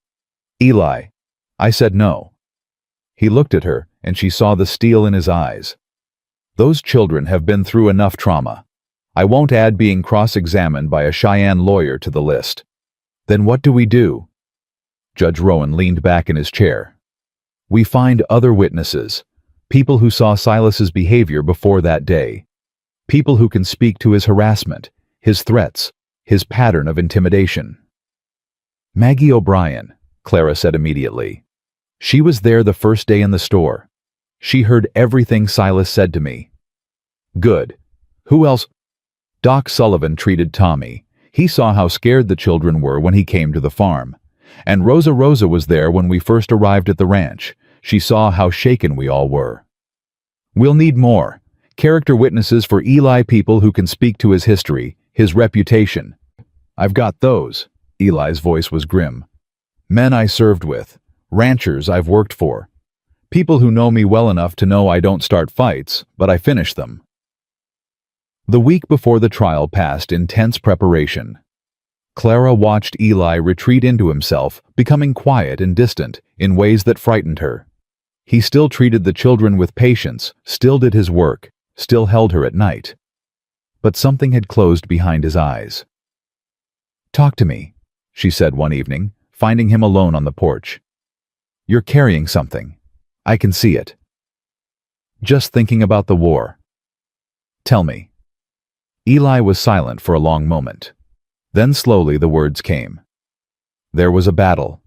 Eli. I said no. He looked at her, and she saw the steel in his eyes. Those children have been through enough trauma. I won't add being cross-examined by a Cheyenne lawyer to the list. Then what do we do? Judge Rowan leaned back in his chair. We find other witnesses, people who saw Silas's behavior before that day, people who can speak to his harassment, his threats, his pattern of intimidation. Maggie O'Brien, Clara said immediately. She was there the first day in the store. She heard everything Silas said to me. Good. Who else? Doc Sullivan treated Tommy. He saw how scared the children were when he came to the farm. And Rosa was there when we first arrived at the ranch. She saw how shaken we all were. We'll need more. Character witnesses for Eli, people who can speak to his history, his reputation. I've got those. Eli's voice was grim. Men I served with. Ranchers I've worked for. People who know me well enough to know I don't start fights, but I finish them. The week before the trial passed in tense preparation. Clara watched Eli retreat into himself, becoming quiet and distant in ways that frightened her. He still treated the children with patience, still did his work, still held her at night. But something had closed behind his eyes. "Talk to me," she said one evening, finding him alone on the porch. "You're carrying something. I can see it." "Just thinking about the war." "Tell me." Eli was silent for a long moment. Then slowly the words came. "There was a battle.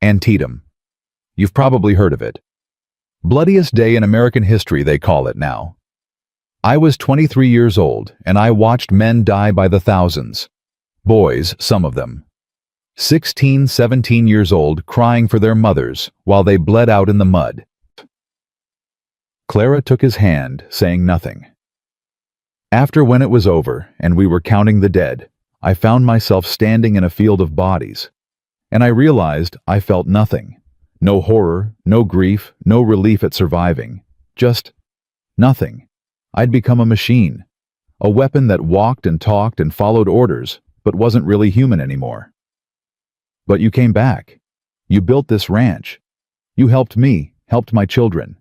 Antietam. You've probably heard of it. Bloodiest day in American history, they call it now. I was 23 years old, and I watched men die by the thousands. Boys, some of them. 16, 17 years old, crying for their mothers while they bled out in the mud." Clara took his hand, saying nothing. "After when it was over, and we were counting the dead, I found myself standing in a field of bodies. And I realized I felt nothing. No horror, no grief, no relief at surviving. Just nothing. I'd become a machine. A weapon that walked and talked and followed orders, but wasn't really human anymore. But you came back. You built this ranch. You helped me, helped my children.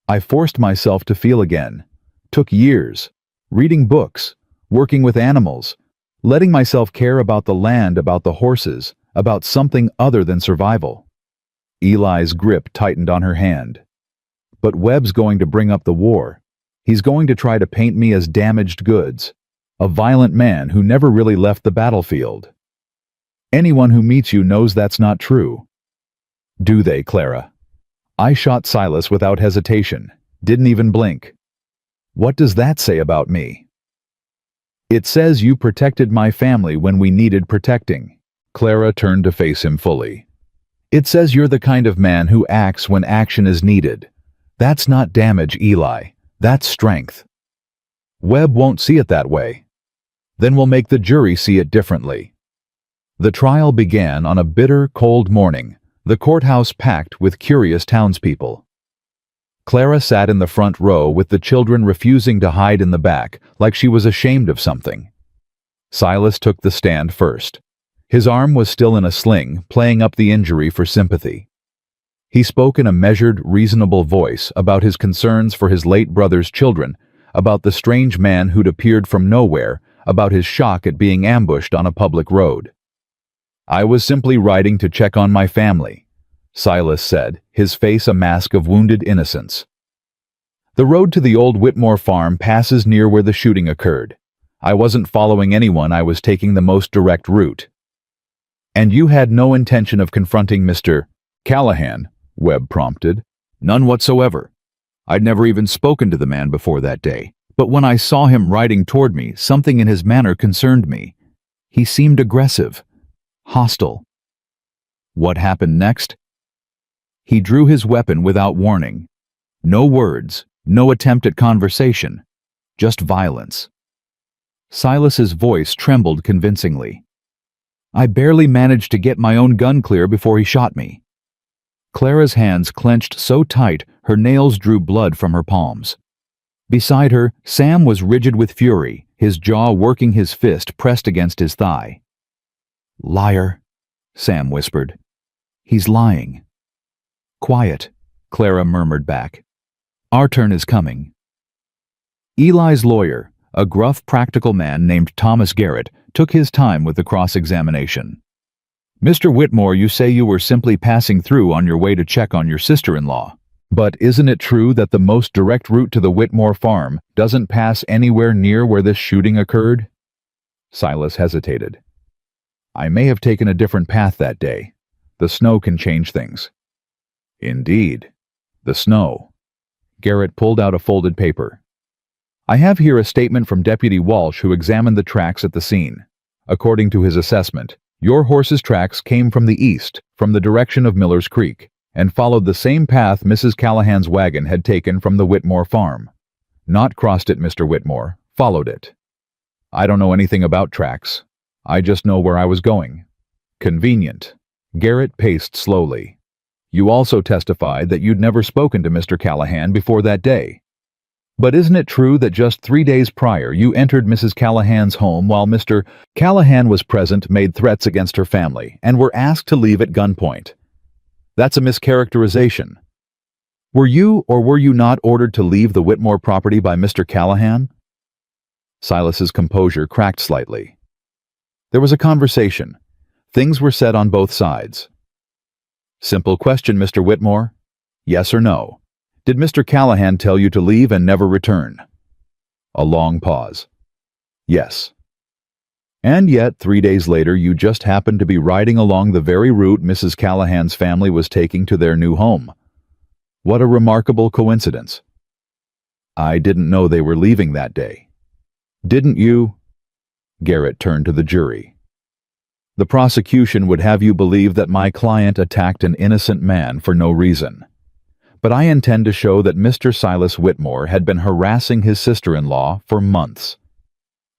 I forced myself to feel again. Took years. Reading books, working with animals, letting myself care about the land, about the horses, about something other than survival." Eli's grip tightened on her hand. "But Webb's going to bring up the war. He's going to try to paint me as damaged goods. A violent man who never really left the battlefield. Anyone who meets you knows that's not true." "Do they, Clara? I shot Silas without hesitation, didn't even blink. What does that say about me?" "It says you protected my family when we needed protecting." Clara turned to face him fully. "It says you're the kind of man who acts when action is needed. That's not damage, Eli. That's strength. Webb won't see it that way. Then we'll make the jury see it differently." The trial began on a bitter, cold morning, the courthouse packed with curious townspeople. Clara sat in the front row with the children refusing to hide in the back, like she was ashamed of something. Silas took the stand first. His arm was still in a sling, playing up the injury for sympathy. He spoke in a measured, reasonable voice about his concerns for his late brother's children, about the strange man who'd appeared from nowhere, about his shock at being ambushed on a public road. "I was simply riding to check on my family," Silas said, his face a mask of wounded innocence. "The road to the old Whitmore farm passes near where the shooting occurred. I wasn't following anyone, I was taking the most direct route." "And you had no intention of confronting Mr. Callahan?" Webb prompted. "None whatsoever. I'd never even spoken to the man before that day, but when I saw him riding toward me, something in his manner concerned me. He seemed aggressive, hostile." "What happened next?" "He drew his weapon without warning. No words, no attempt at conversation, just violence." Silas's voice trembled convincingly. "I barely managed to get my own gun clear before he shot me." Clara's hands clenched so tight her nails drew blood from her palms. Beside her, Sam was rigid with fury, his jaw working, his fist pressed against his thigh. "Liar," Sam whispered. "He's lying." "Quiet," Clara murmured back. "Our turn is coming." Eli's lawyer, a gruff, practical man named Thomas Garrett, took his time with the cross-examination. "Mr. Whitmore, you say you were simply passing through on your way to check on your sister-in-law. But isn't it true that the most direct route to the Whitmore farm doesn't pass anywhere near where this shooting occurred?" Silas hesitated. "I may have taken a different path that day. The snow can change things." "Indeed. The snow." Garrett pulled out a folded paper. "I have here a statement from Deputy Walsh, who examined the tracks at the scene. According to his assessment, your horse's tracks came from the east, from the direction of Miller's Creek, and followed the same path Mrs. Callahan's wagon had taken from the Whitmore farm. Not crossed it, Mr. Whitmore, followed it. I don't know anything about tracks. I just know where I was going. Convenient. Garrett paced slowly. You also testified that you'd never spoken to Mr. Callahan before that day. But isn't it true that just 3 days prior you entered Mrs. Callahan's home while Mr. Callahan was present, made threats against her family, and were asked to leave at gunpoint? That's a mischaracterization. Were you or were you not ordered to leave the Whitmore property by Mr. Callahan? Silas's composure cracked slightly. There was a conversation. Things were said on both sides. Simple question, Mr. Whitmore. Yes or no? Did Mr. Callahan tell you to leave and never return? A long pause. Yes. And yet, 3 days later, you just happened to be riding along the very route Mrs. Callahan's family was taking to their new home. What a remarkable coincidence. I didn't know they were leaving that day. Didn't you? Garrett turned to the jury. The prosecution would have you believe that my client attacked an innocent man for no reason. But I intend to show that Mr. Silas Whitmore had been harassing his sister-in-law for months.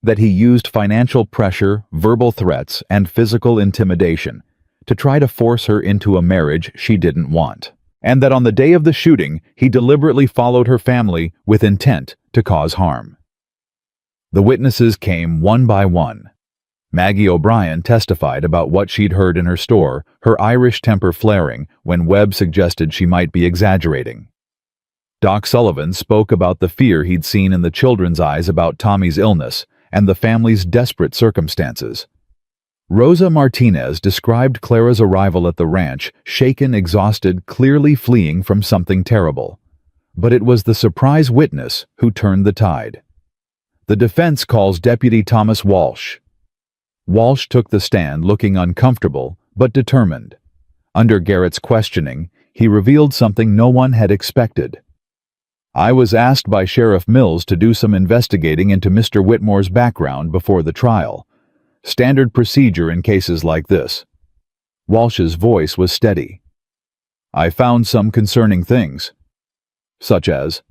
That he used financial pressure, verbal threats, and physical intimidation to try to force her into a marriage she didn't want. And that on the day of the shooting, he deliberately followed her family with intent to cause harm. The witnesses came one by one. Maggie O'Brien testified about what she'd heard in her store, her Irish temper flaring when Webb suggested she might be exaggerating. Doc Sullivan spoke about the fear he'd seen in the children's eyes about Tommy's illness and the family's desperate circumstances. Rosa Martinez described Clara's arrival at the ranch, shaken, exhausted, clearly fleeing from something terrible. But it was the surprise witness who turned the tide. The defense calls Deputy Thomas Walsh. Walsh took the stand looking uncomfortable but determined. Under Garrett's questioning, he revealed something no one had expected. I was asked by Sheriff Mills to do some investigating into Mr. Whitmore's background before the trial. Standard procedure in cases like this. Walsh's voice was steady. I found some concerning things. Such as,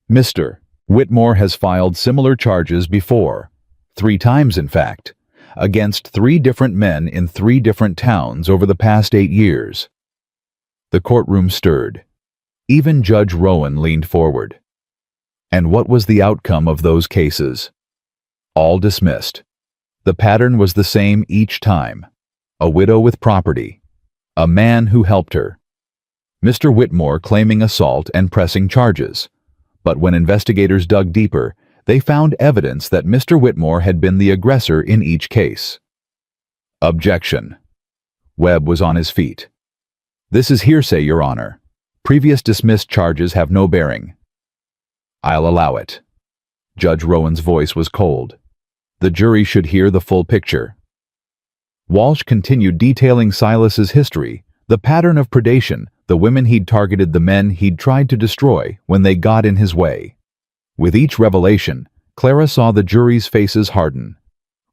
Mr. Whitmore has filed similar charges before, 3 times in fact, against 3 different men in 3 different towns over the past 8 years. The courtroom stirred. Even Judge Rowan leaned forward. And what was the outcome of those cases? All dismissed. The pattern was the same each time. A widow with property. A man who helped her. Mr. Whitmore claiming assault and pressing charges. But when investigators dug deeper, they found evidence that Mr. Whitmore had been the aggressor in each case. Objection. Webb was on his feet. This is hearsay, Your Honor. Previous dismissed charges have no bearing. I'll allow it. Judge Rowan's voice was cold. The jury should hear the full picture. Walsh continued detailing Silas's history, the pattern of predation, the women he'd targeted, the men he'd tried to destroy when they got in his way. With each revelation, Clara saw the jury's faces harden.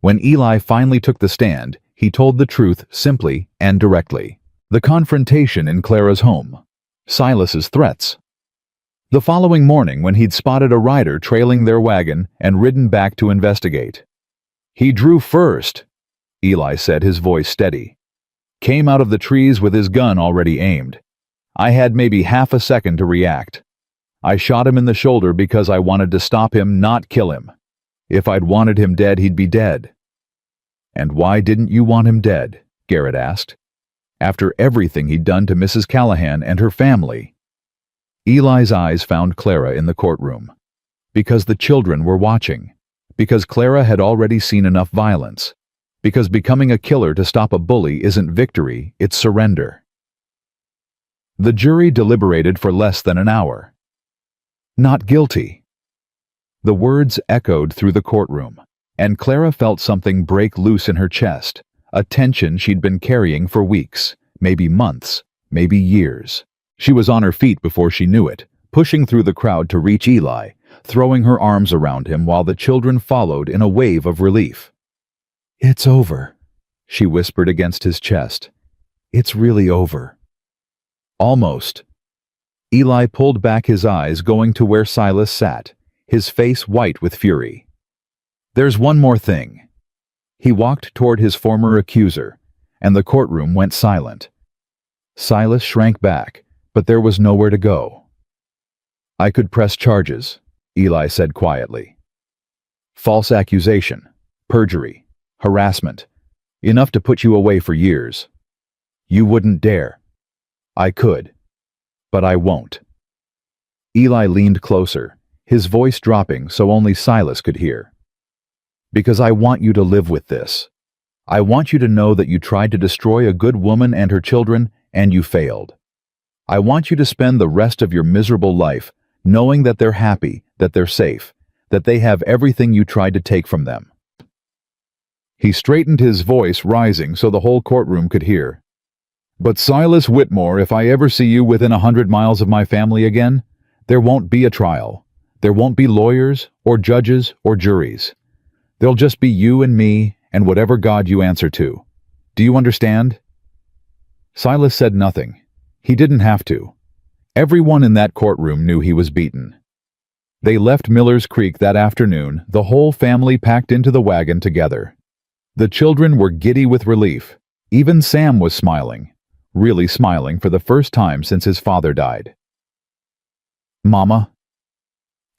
When Eli finally took the stand, he told the truth simply and directly. The confrontation in Clara's home. Silas's threats. The following morning when he'd spotted a rider trailing their wagon and ridden back to investigate. He drew first, Eli said, his voice steady. Came out of the trees with his gun already aimed. I had maybe half a second to react. I shot him in the shoulder because I wanted to stop him, not kill him. If I'd wanted him dead, he'd be dead. And why didn't you want him dead? Garrett asked. After everything he'd done to Mrs. Callahan and her family. Eli's eyes found Clara in the courtroom. Because the children were watching. Because Clara had already seen enough violence. Because becoming a killer to stop a bully isn't victory, it's surrender. The jury deliberated for less than an hour. Not guilty. The words echoed through the courtroom, and Clara felt something break loose in her chest, a tension she'd been carrying for weeks, maybe months, maybe years. She was on her feet before she knew it, pushing through the crowd to reach Eli, throwing her arms around him while the children followed in a wave of relief. It's over, she whispered against his chest. It's really over. Almost. Eli pulled back his eyes, going to where Silas sat, his face white with fury. There's one more thing. He walked toward his former accuser, and the courtroom went silent. Silas shrank back, but there was nowhere to go. "I could press charges," Eli said quietly. "False accusation, perjury, harassment, enough to put you away for years. You wouldn't dare." "I could, but I won't." Eli leaned closer, his voice dropping so only Silas could hear. "Because I want you to live with this. I want you to know that you tried to destroy a good woman and her children, and you failed. I want you to spend the rest of your miserable life knowing that they're happy, that they're safe, that they have everything you tried to take from them." He straightened, his voice rising so the whole courtroom could hear. "But Silas Whitmore, if I ever see you within 100 miles of my family again, there won't be a trial. There won't be lawyers, or judges, or juries. There'll just be you and me and whatever God you answer to. Do you understand?" Silas said nothing. He didn't have to. Everyone in that courtroom knew he was beaten. They left Miller's Creek that afternoon, the whole family packed into the wagon together. The children were giddy with relief. Even Sam was smiling, really smiling for the first time since his father died. "Mama?"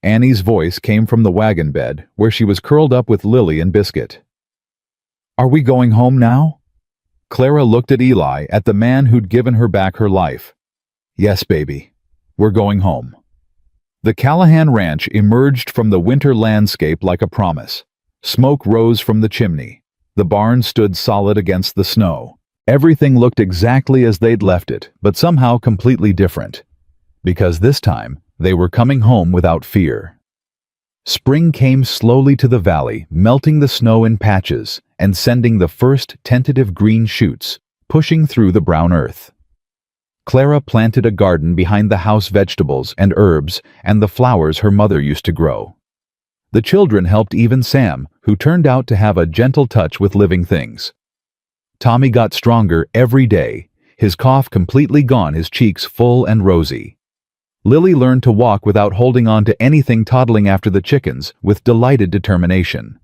Annie's voice came from the wagon bed, where she was curled up with Lily and Biscuit. "Are we going home now?" Clara looked at Eli, at the man who'd given her back her life. "Yes, baby. We're going home." The Callahan Ranch emerged from the winter landscape like a promise. Smoke rose from the chimney. The barn stood solid against the snow. Everything looked exactly as they'd left it, but somehow completely different. Because this time, they were coming home without fear. Spring came slowly to the valley, melting the snow in patches and sending the first tentative green shoots, pushing through the brown earth. Clara planted a garden behind the house, vegetables and herbs and the flowers her mother used to grow. The children helped, even Sam, who turned out to have a gentle touch with living things. Tommy got stronger every day, his cough completely gone, his cheeks full and rosy. Lily learned to walk without holding on to anything, toddling after the chickens with delighted determination.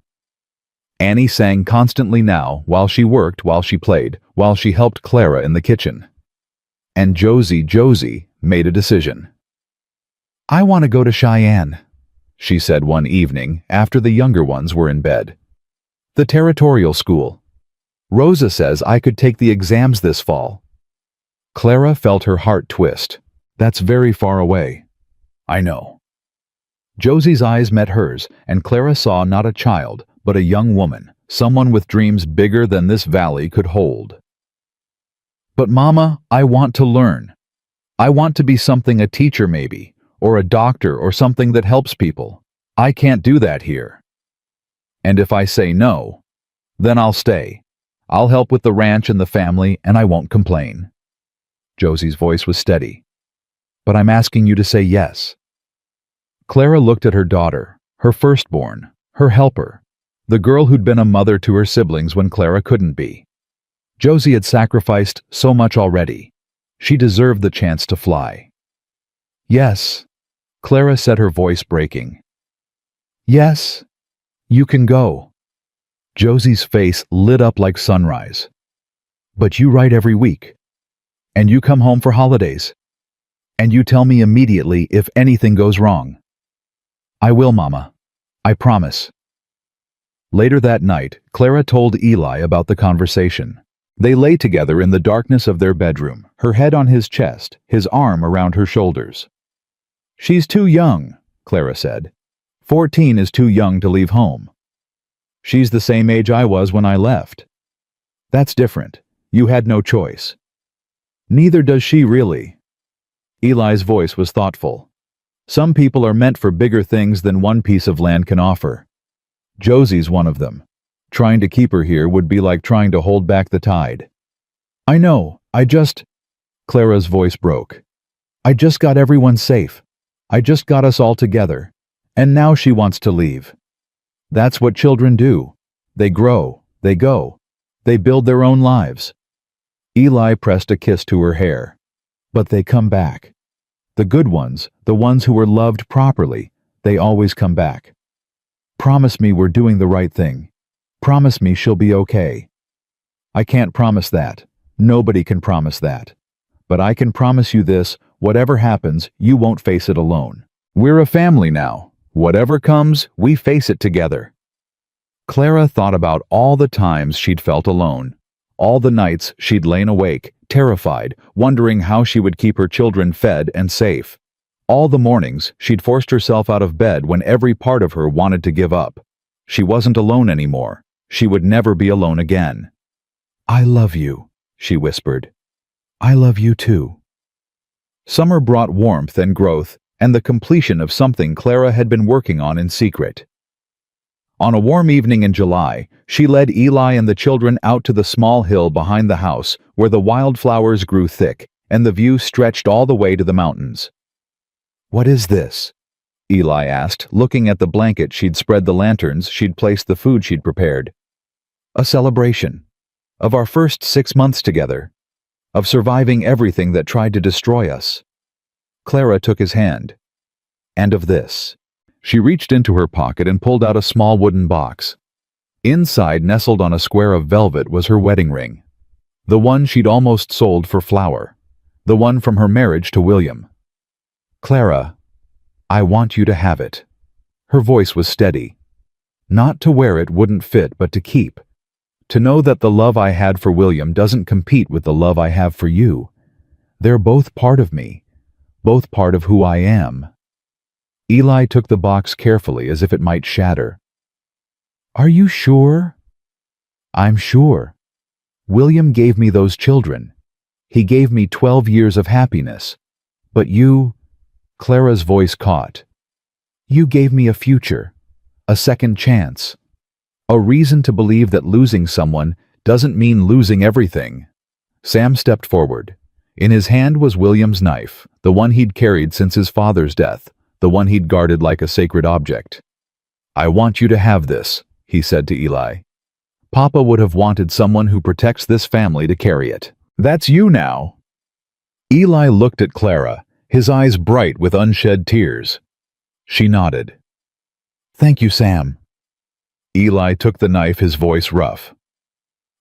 Annie sang constantly now, while she worked, while she played, while she helped Clara in the kitchen. And Josie made a decision. "I want to go to Cheyenne," she said one evening after the younger ones were in bed. "The territorial school. Rosa says I could take the exams this fall." Clara felt her heart twist. "That's very far away." "I know." Josie's eyes met hers, and Clara saw not a child, but a young woman, someone with dreams bigger than this valley could hold. "But Mama, I want to learn. I want to be something, a teacher maybe, or a doctor or something that helps people. I can't do that here. And if I say no, then I'll stay. I'll help with the ranch and the family, and I won't complain." Josie's voice was steady. "But I'm asking you to say yes." Clara looked at her daughter, her firstborn, her helper, the girl who'd been a mother to her siblings when Clara couldn't be. Josie had sacrificed so much already. She deserved the chance to fly. "Yes," Clara said, her voice breaking. "Yes, you can go." Josie's face lit up like sunrise. "But you write every week. And you come home for holidays. And you tell me immediately if anything goes wrong." "I will, Mama. I promise." Later that night, Clara told Eli about the conversation. They lay together in the darkness of their bedroom, her head on his chest, his arm around her shoulders. "She's too young," Clara said. 14 is too young to leave home. She's the same age I was when I left." "That's different. You had no choice." "Neither does she, really." Eli's voice was thoughtful. "Some people are meant for bigger things than one piece of land can offer. Josie's one of them. Trying to keep her here would be like trying to hold back the tide." "I know, Clara's voice broke. "I just got everyone safe. I just got us all together. And now she wants to leave. That's what children do. They grow, they go, they build their own lives." Eli pressed a kiss to her hair. "But they come back. The good ones, the ones who were loved properly, they always come back. Promise me we're doing the right thing. Promise me she'll be okay." "I can't promise that. Nobody can promise that. But I can promise you this, whatever happens, you won't face it alone. We're a family now. Whatever comes, we face it together." Clara thought about all the times she'd felt alone, all the nights she'd lain awake, terrified, wondering how she would keep her children fed and safe. All the mornings she'd forced herself out of bed when every part of her wanted to give up. She wasn't alone anymore. She would never be alone again. "I love you," she whispered. "I love you too." Summer brought warmth and growth and the completion of something Clara had been working on in secret. On a warm evening in July, she led Eli and the children out to the small hill behind the house where the wildflowers grew thick and the view stretched all the way to the mountains. "What is this?" Eli asked, looking at the blanket she'd spread, the lanterns she'd placed, the food she'd prepared. "A celebration. Of our first 6 months together. Of surviving everything that tried to destroy us." Clara took his hand. "And of this." She reached into her pocket and pulled out a small wooden box. Inside, nestled on a square of velvet, was her wedding ring. The one she'd almost sold for flour. The one from her marriage to William. "Clara, I want you to have it." Her voice was steady. "Not to wear it wouldn't fit, but to keep. To know that the love I had for William doesn't compete with the love I have for you. They're both part of me, both part of who I am." Eli took the box carefully as if it might shatter. "Are you sure?" "I'm sure. William gave me those children. He gave me 12 years of happiness. But you—" Clara's voice caught. "You gave me a future, a second chance, a reason to believe that losing someone doesn't mean losing everything." Sam stepped forward. In his hand was William's knife, the one he'd carried since his father's death, the one he'd guarded like a sacred object. "I want you to have this," he said to Eli. "Papa would have wanted someone who protects this family to carry it. That's you now." Eli looked at Clara, his eyes bright with unshed tears. She nodded. "Thank you, Sam." Eli took the knife, his voice rough.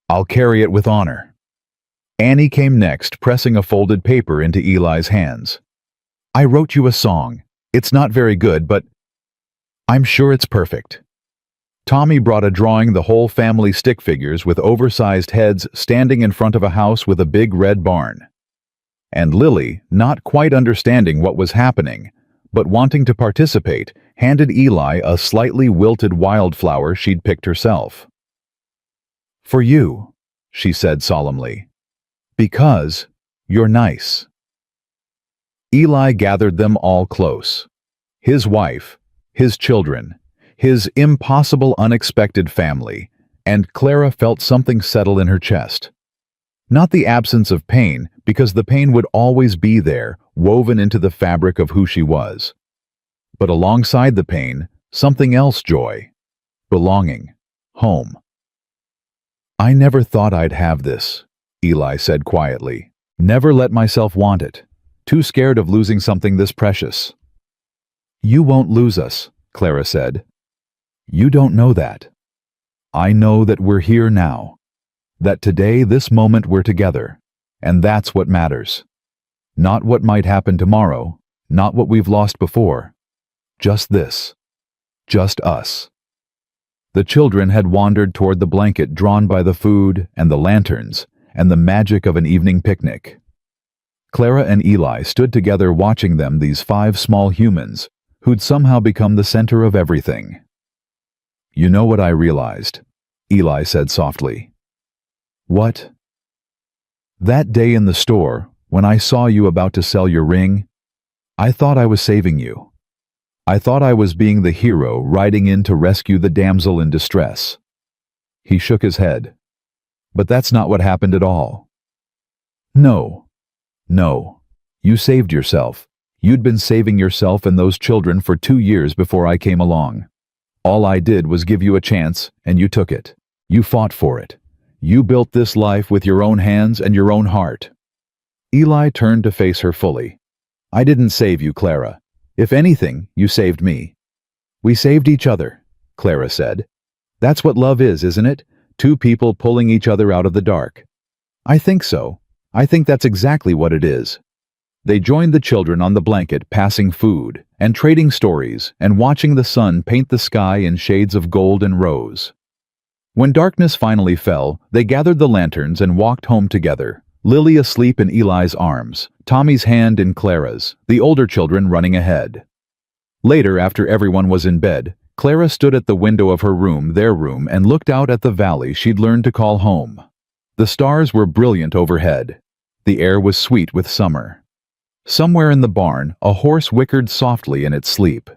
"I'll carry it with honor." Annie came next, pressing a folded paper into Eli's hands. "I wrote you a song. It's not very good, but I'm sure it's perfect." Tommy brought a drawing, the whole family stick figures with oversized heads standing in front of a house with a big red barn. And Lily, not quite understanding what was happening, but wanting to participate, handed Eli a slightly wilted wildflower she'd picked herself. "For you," she said solemnly, "because you're nice." Eli gathered them all close. His wife, his children, his impossible, unexpected family, and Clara felt something settle in her chest. Not the absence of pain, because the pain would always be there, woven into the fabric of who she was. But alongside the pain, something else: joy, belonging, home. "I never thought I'd have this," Eli said quietly. "Never let myself want it. Too scared of losing something this precious." "You won't lose us," Clara said. "You don't know that. I know that we're here now. That today, this moment, we're together. And that's what matters. Not what might happen tomorrow, not what we've lost before. Just this. Just us." The children had wandered toward the blanket drawn by the food and the lanterns and the magic of an evening picnic. Clara and Eli stood together watching them, these 5 small humans who'd somehow become the center of everything. "You know what I realized?" Eli said softly. "What?" "That day in the store, when I saw you about to sell your ring, I thought I was saving you. I thought I was being the hero riding in to rescue the damsel in distress." He shook his head. "But that's not what happened at all. No. No. You saved yourself. You'd been saving yourself and those children for 2 years before I came along. All I did was give you a chance, and you took it. You fought for it. You built this life with your own hands and your own heart." Eli turned to face her fully. "I didn't save you, Clara. If anything, you saved me." "We saved each other," Clara said. That's what love is, isn't it? Two people pulling each other out of the dark. I think so. I think that's exactly what it is. They joined the children on the blanket, passing food, and trading stories, and watching the sun paint the sky in shades of gold and rose. When darkness finally fell, they gathered the lanterns and walked home together, Lily asleep in Eli's arms, Tommy's hand in Clara's, the older children running ahead. Later, after everyone was in bed, Clara stood at the window of her room, their room, and looked out at the valley she'd learned to call home. The stars were brilliant overhead. The air was sweet with summer. Somewhere in the barn, a horse whickered softly in its sleep.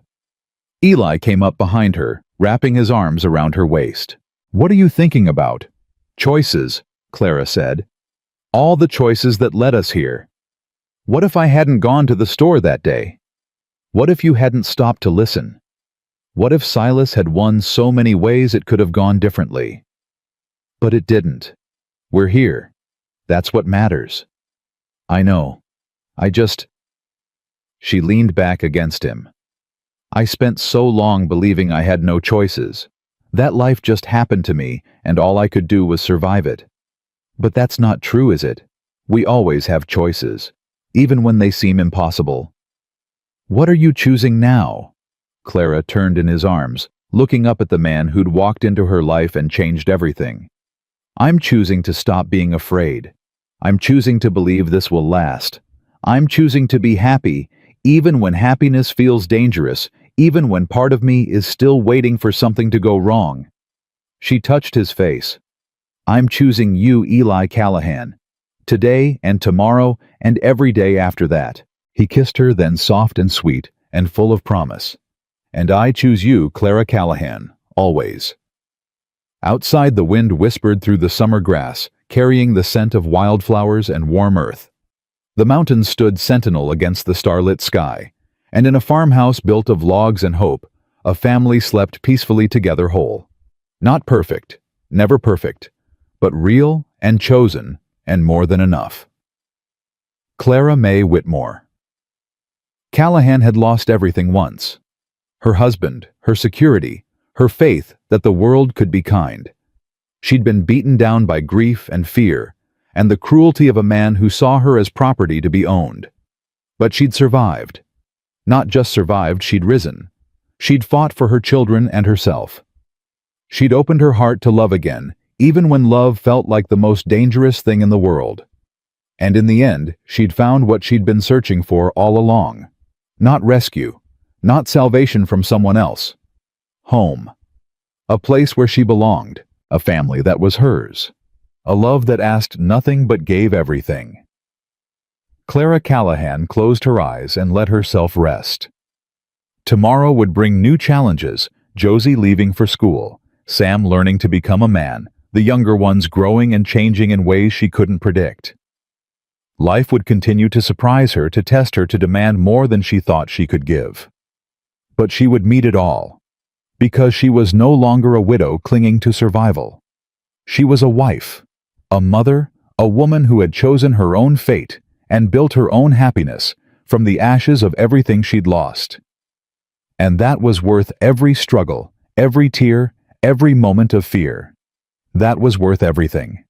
Eli came up behind her, wrapping his arms around her waist. "What are you thinking about?" "Choices," Clara said. "All the choices that led us here. What if I hadn't gone to the store that day? What if you hadn't stopped to listen? What if Silas had won so many ways it could have gone differently? But it didn't. We're here. That's what matters. I know. She leaned back against him. I spent so long believing I had no choices. That life just happened to me, and all I could do was survive it. But that's not true, is it? We always have choices, even when they seem impossible. What are you choosing now?" Clara turned in his arms, looking up at the man who'd walked into her life and changed everything. "I'm choosing to stop being afraid. I'm choosing to believe this will last. I'm choosing to be happy, even when happiness feels dangerous, even when part of me is still waiting for something to go wrong." She touched his face. "I'm choosing you, Eli Callahan. Today and tomorrow and every day after that." He kissed her, then soft and sweet and full of promise. "And I choose you, Clara Callahan, always." Outside, the wind whispered through the summer grass, carrying the scent of wildflowers and warm earth. The mountains stood sentinel against the starlit sky, and in a farmhouse built of logs and hope, a family slept peacefully together whole. Not perfect, never perfect, but real and chosen and more than enough. Clara May Whitmore. Callahan had lost everything once. Her husband, her security, her faith that the world could be kind. She'd been beaten down by grief and fear, and the cruelty of a man who saw her as property to be owned. But she'd survived. Not just survived, she'd risen. She'd fought for her children and herself. She'd opened her heart to love again, even when love felt like the most dangerous thing in the world. And in the end, she'd found what she'd been searching for all along. Not rescue, not salvation from someone else. Home. A place where she belonged, a family that was hers. A love that asked nothing but gave everything. Clara Callahan closed her eyes and let herself rest. Tomorrow would bring new challenges, Josie leaving for school, Sam learning to become a man, the younger ones growing and changing in ways she couldn't predict. Life would continue to surprise her, to test her, to demand more than she thought she could give. But she would meet it all, because she was no longer a widow clinging to survival. She was a wife, a mother, a woman who had chosen her own fate and built her own happiness from the ashes of everything she'd lost. And that was worth every struggle, every tear, every moment of fear. That was worth everything.